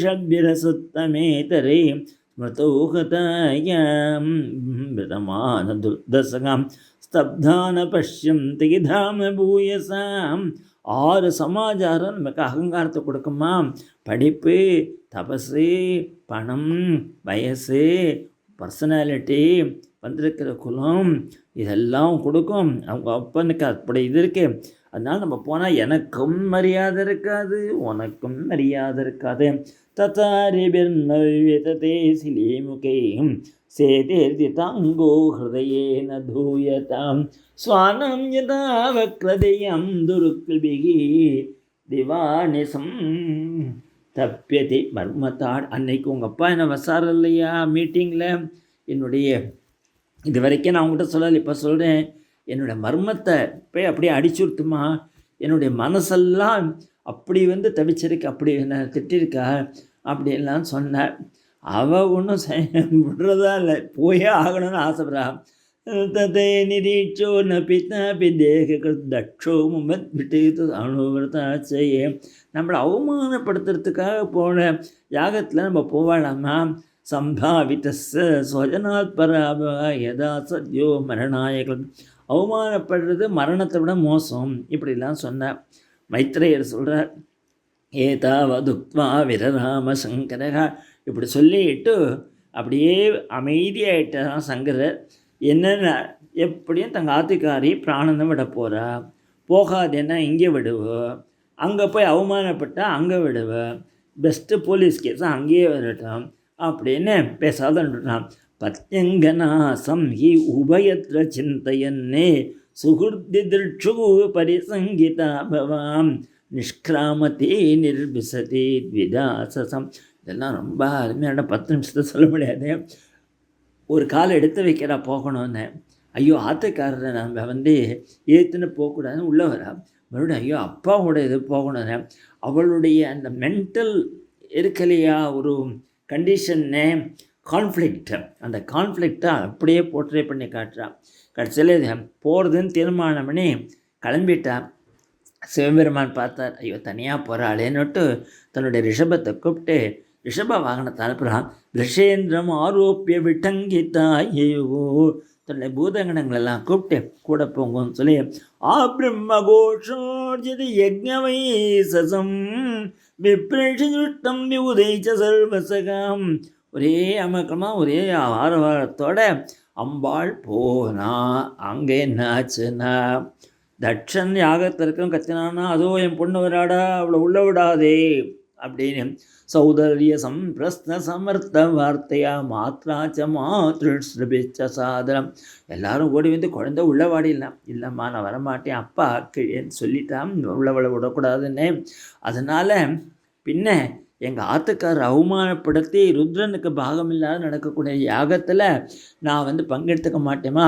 ஷட்பிரசுத்தமேதரே ஸ்மிருதோகதாயம் மிருதமான துர்தசகாம் ஸ்தப்தான பஷ்யம் திகிதாம பூயசாம். 6 சமாச்சாரம் நமக்கு அகங்காரத்தை கொடுக்குமா. படிப்பு, தபசு, பணம், வயசு, பர்சனாலிட்டி, வந்திருக்கிற குலம், இதெல்லாம் கொடுக்கும். அவங்க அப்பனுக்கு அப்படி இது இருக்கு. அதனால் நம்ம போனால் எனக்கும் மரியாதை இருக்காது, உனக்கும் மரியாதை இருக்காது. தத்தாரிபிர்நவ்யதே சிலீமுகே சேதேர்தி தாங்கோ ஹிருதயேன தூயதாம் ஸ்வானம் யதா வக்ரதயம் துருக்பிகி திவானிசம் தப்பியதி மர்மத்தாட். அன்னைக்கு உங்கள் அப்பா என்ன வசார் இல்லையா மீட்டிங்கில், என்னுடைய இது வரைக்கும் நான் உங்கள்கிட்ட சொல்லலை, இப்போ சொல்கிறேன். என்னுடைய மர்மத்தை போய் அப்படியே அடிச்சுடுத்துமா. என்னுடைய மனசெல்லாம் அப்படி தவிச்சிருக்கு, அப்படி என்ன திட்டிருக்கா அப்படின்லாம் சொன்னார். அவள் ஒன்றும் விடுறதா இல்லை, போயே ஆகணும்னு ஆசைப்படுறா. ததே நிரீட்சோ ந பிதாபி தேக தட்சோ முமத் விட்டு அனுவர்த்தாச்சையே. நம்மளை அவமானப்படுத்துறதுக்காக போன யாகத்தில் நம்ம போவாளாமா. சம்பாவித்தஸ்ஸ ஸ்வஜனாத் பராப யதா சத்யோ மரணாயகள். அவமானப்படுறது மரணத்தை விட மோசம், இப்படிலாம் சொன்னார். மைத்ரேயர் சொல்கிறார், ஏதாவதுக்த்வா விரராம சங்கரா. இப்படி சொல்லிட்டு அப்படியே அமைதியாகிட்டாராம் சங்கரர். என்னென்ன எப்படியும் தங்கள் ஆத்துக்காரி பிராணனை விட போகிறா, போகாதேன்னா இங்கே விடுவோம், அங்கே போய் அவமானப்பட்டால் அங்கே விடுவேன், பெஸ்ட்டு போலீஸ் கேஸை அங்கேயே வரட்டும் அப்படின்னு பேசாதான். பத்யங்கநாசம் ஹி உபயத்ர சிந்தையன்னே சுகுர்திதிர்ஷு பரிசங்கிதா பவாம் நிஷ்கிராமதி நிர்பிசதி த்விதாசசம். இதெல்லாம் ரொம்ப அருமையான 10 நிமிஷத்தை சொல்ல முடியாது. ஒரு காலை எடுத்து வைக்கிறா போகணும்னு. ஐயோ ஆத்துக்காரரை நம்ம ஏற்றுன்னு போகக்கூடாதுன்னு உள்ளே வரா. மறுபடியும் ஐயோ அப்பாவோட இது போகணும்னு. அவளுடைய அந்த மென்டல் இருக்கலையா ஒரு கண்டிஷன்னு, கான்ஃப்ளிக்ட், அந்த கான்ஃப்ளிக்டை அப்படியே போர்ட்ரே பண்ணி காட்டுறான். கடைசியில் போகிறதுன்னு தீர்மானம் பண்ணி கிளம்பிட்டா. சிவபெருமான் பார்த்தார், ஐயோ தனியாக போகிறாளேன்னுட்டு தன்னுடைய ரிஷபத்தை கூப்பிட்டு ரிஷப வாகனத்தை அனுப்புகிறான். ரிஷேந்திரம் ஆரோப்பிய விட்டங்கித்தாயோ, தன்னுடைய பூதகணங்களெல்லாம் கூப்பிட்டு கூட போங்கன்னு சொல்லி ஆப்ரம்மகோஷோஜதி யஜ்ஞவை சசம் விப்ரேஷம் விஉதைச்ச சர்வசகம். ஒரே அமக்கமாக ஒரே ஆரவாரத்தோட அம்பாள் போனா. அங்கே என்னாச்சுன்னா, தட்சன் யாகத்திற்கும் கத்தினான்னா, அதோ என் பொண்ணு வராடா, அவளை உள்ள விடாதே அப்படின்னு சௌதரிய சம்பிரஸ்ன சமர்த்த வார்த்தையா மாத்ராச்ச மாத்ருஷ்பிச்ச சாதனம். எல்லாரும் ஓடி வந்து குழந்தை உள்ளவாடி இல்லைம்மா நான் வரமாட்டேன், அப்பா கிழேன்னு சொல்லிட்டான், உள்ளவளை விடக்கூடாதுன்னு. அதனால் பின்ன எங்கள் ஆத்துக்காரர் அவமானப்படுத்தி ருத்ரனுக்கு பாகமில்லாத நடக்கக்கூடிய யாகத்தில் நான் பங்கெடுத்துக்க மாட்டேமா.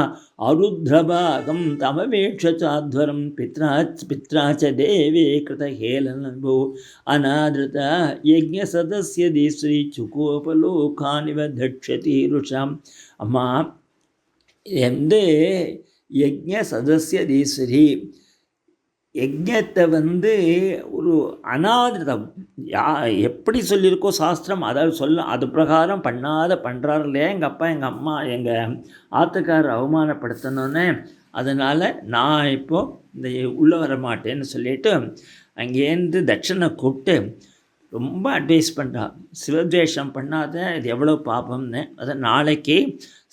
அருத்ரபாகம் தமவேட்சாத்வரம் பித்ராச்ச தேவே கிருத ஹேலனோ அநாதிருத யஜ்ஞ சதஸ்யதி ஸ்ரீ சுகோபலோகானிவ தட்சதி ருஷாம். அம்மா யஜ்ஞ சதஸ்யதீஸ்வரி, யஜ்ஞத்தை ஒரு அநாதிருதம் எப்படி சொல்லியிருக்கோ சாஸ்திரம், அதாவது அது பிரகாரம் பண்ணுறாரு இல்லையா எங்கள் அப்பா எங்கள் அம்மா எங்கள் ஆத்துக்காரர் அவமானப்படுத்தணுன்னு. அதனால் நான் இப்போது இந்த உள்ளே வர மாட்டேன்னு சொல்லிவிட்டு அங்கேருந்து தட்சனை கூப்பிட்டு ரொம்ப அட்வைஸ் பண்ணுறான். சிவத்வேஷம் பண்ணாத, இது எவ்வளோ பாபம்னு. அதை நாளைக்கு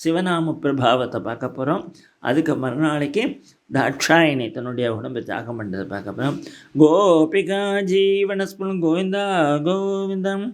சிவநாம பிரபாவத்தை பார்க்க போகிறோம். அதுக்கு மறுநாளைக்கு தாட்சாயினி தன்னுடைய உடம்பை தியாகம் பண்ணுறதை பார்க்க போகிறோம். கோபிகா ஜீவனஸ்புன் கோவிந்தா கோவிந்தம்.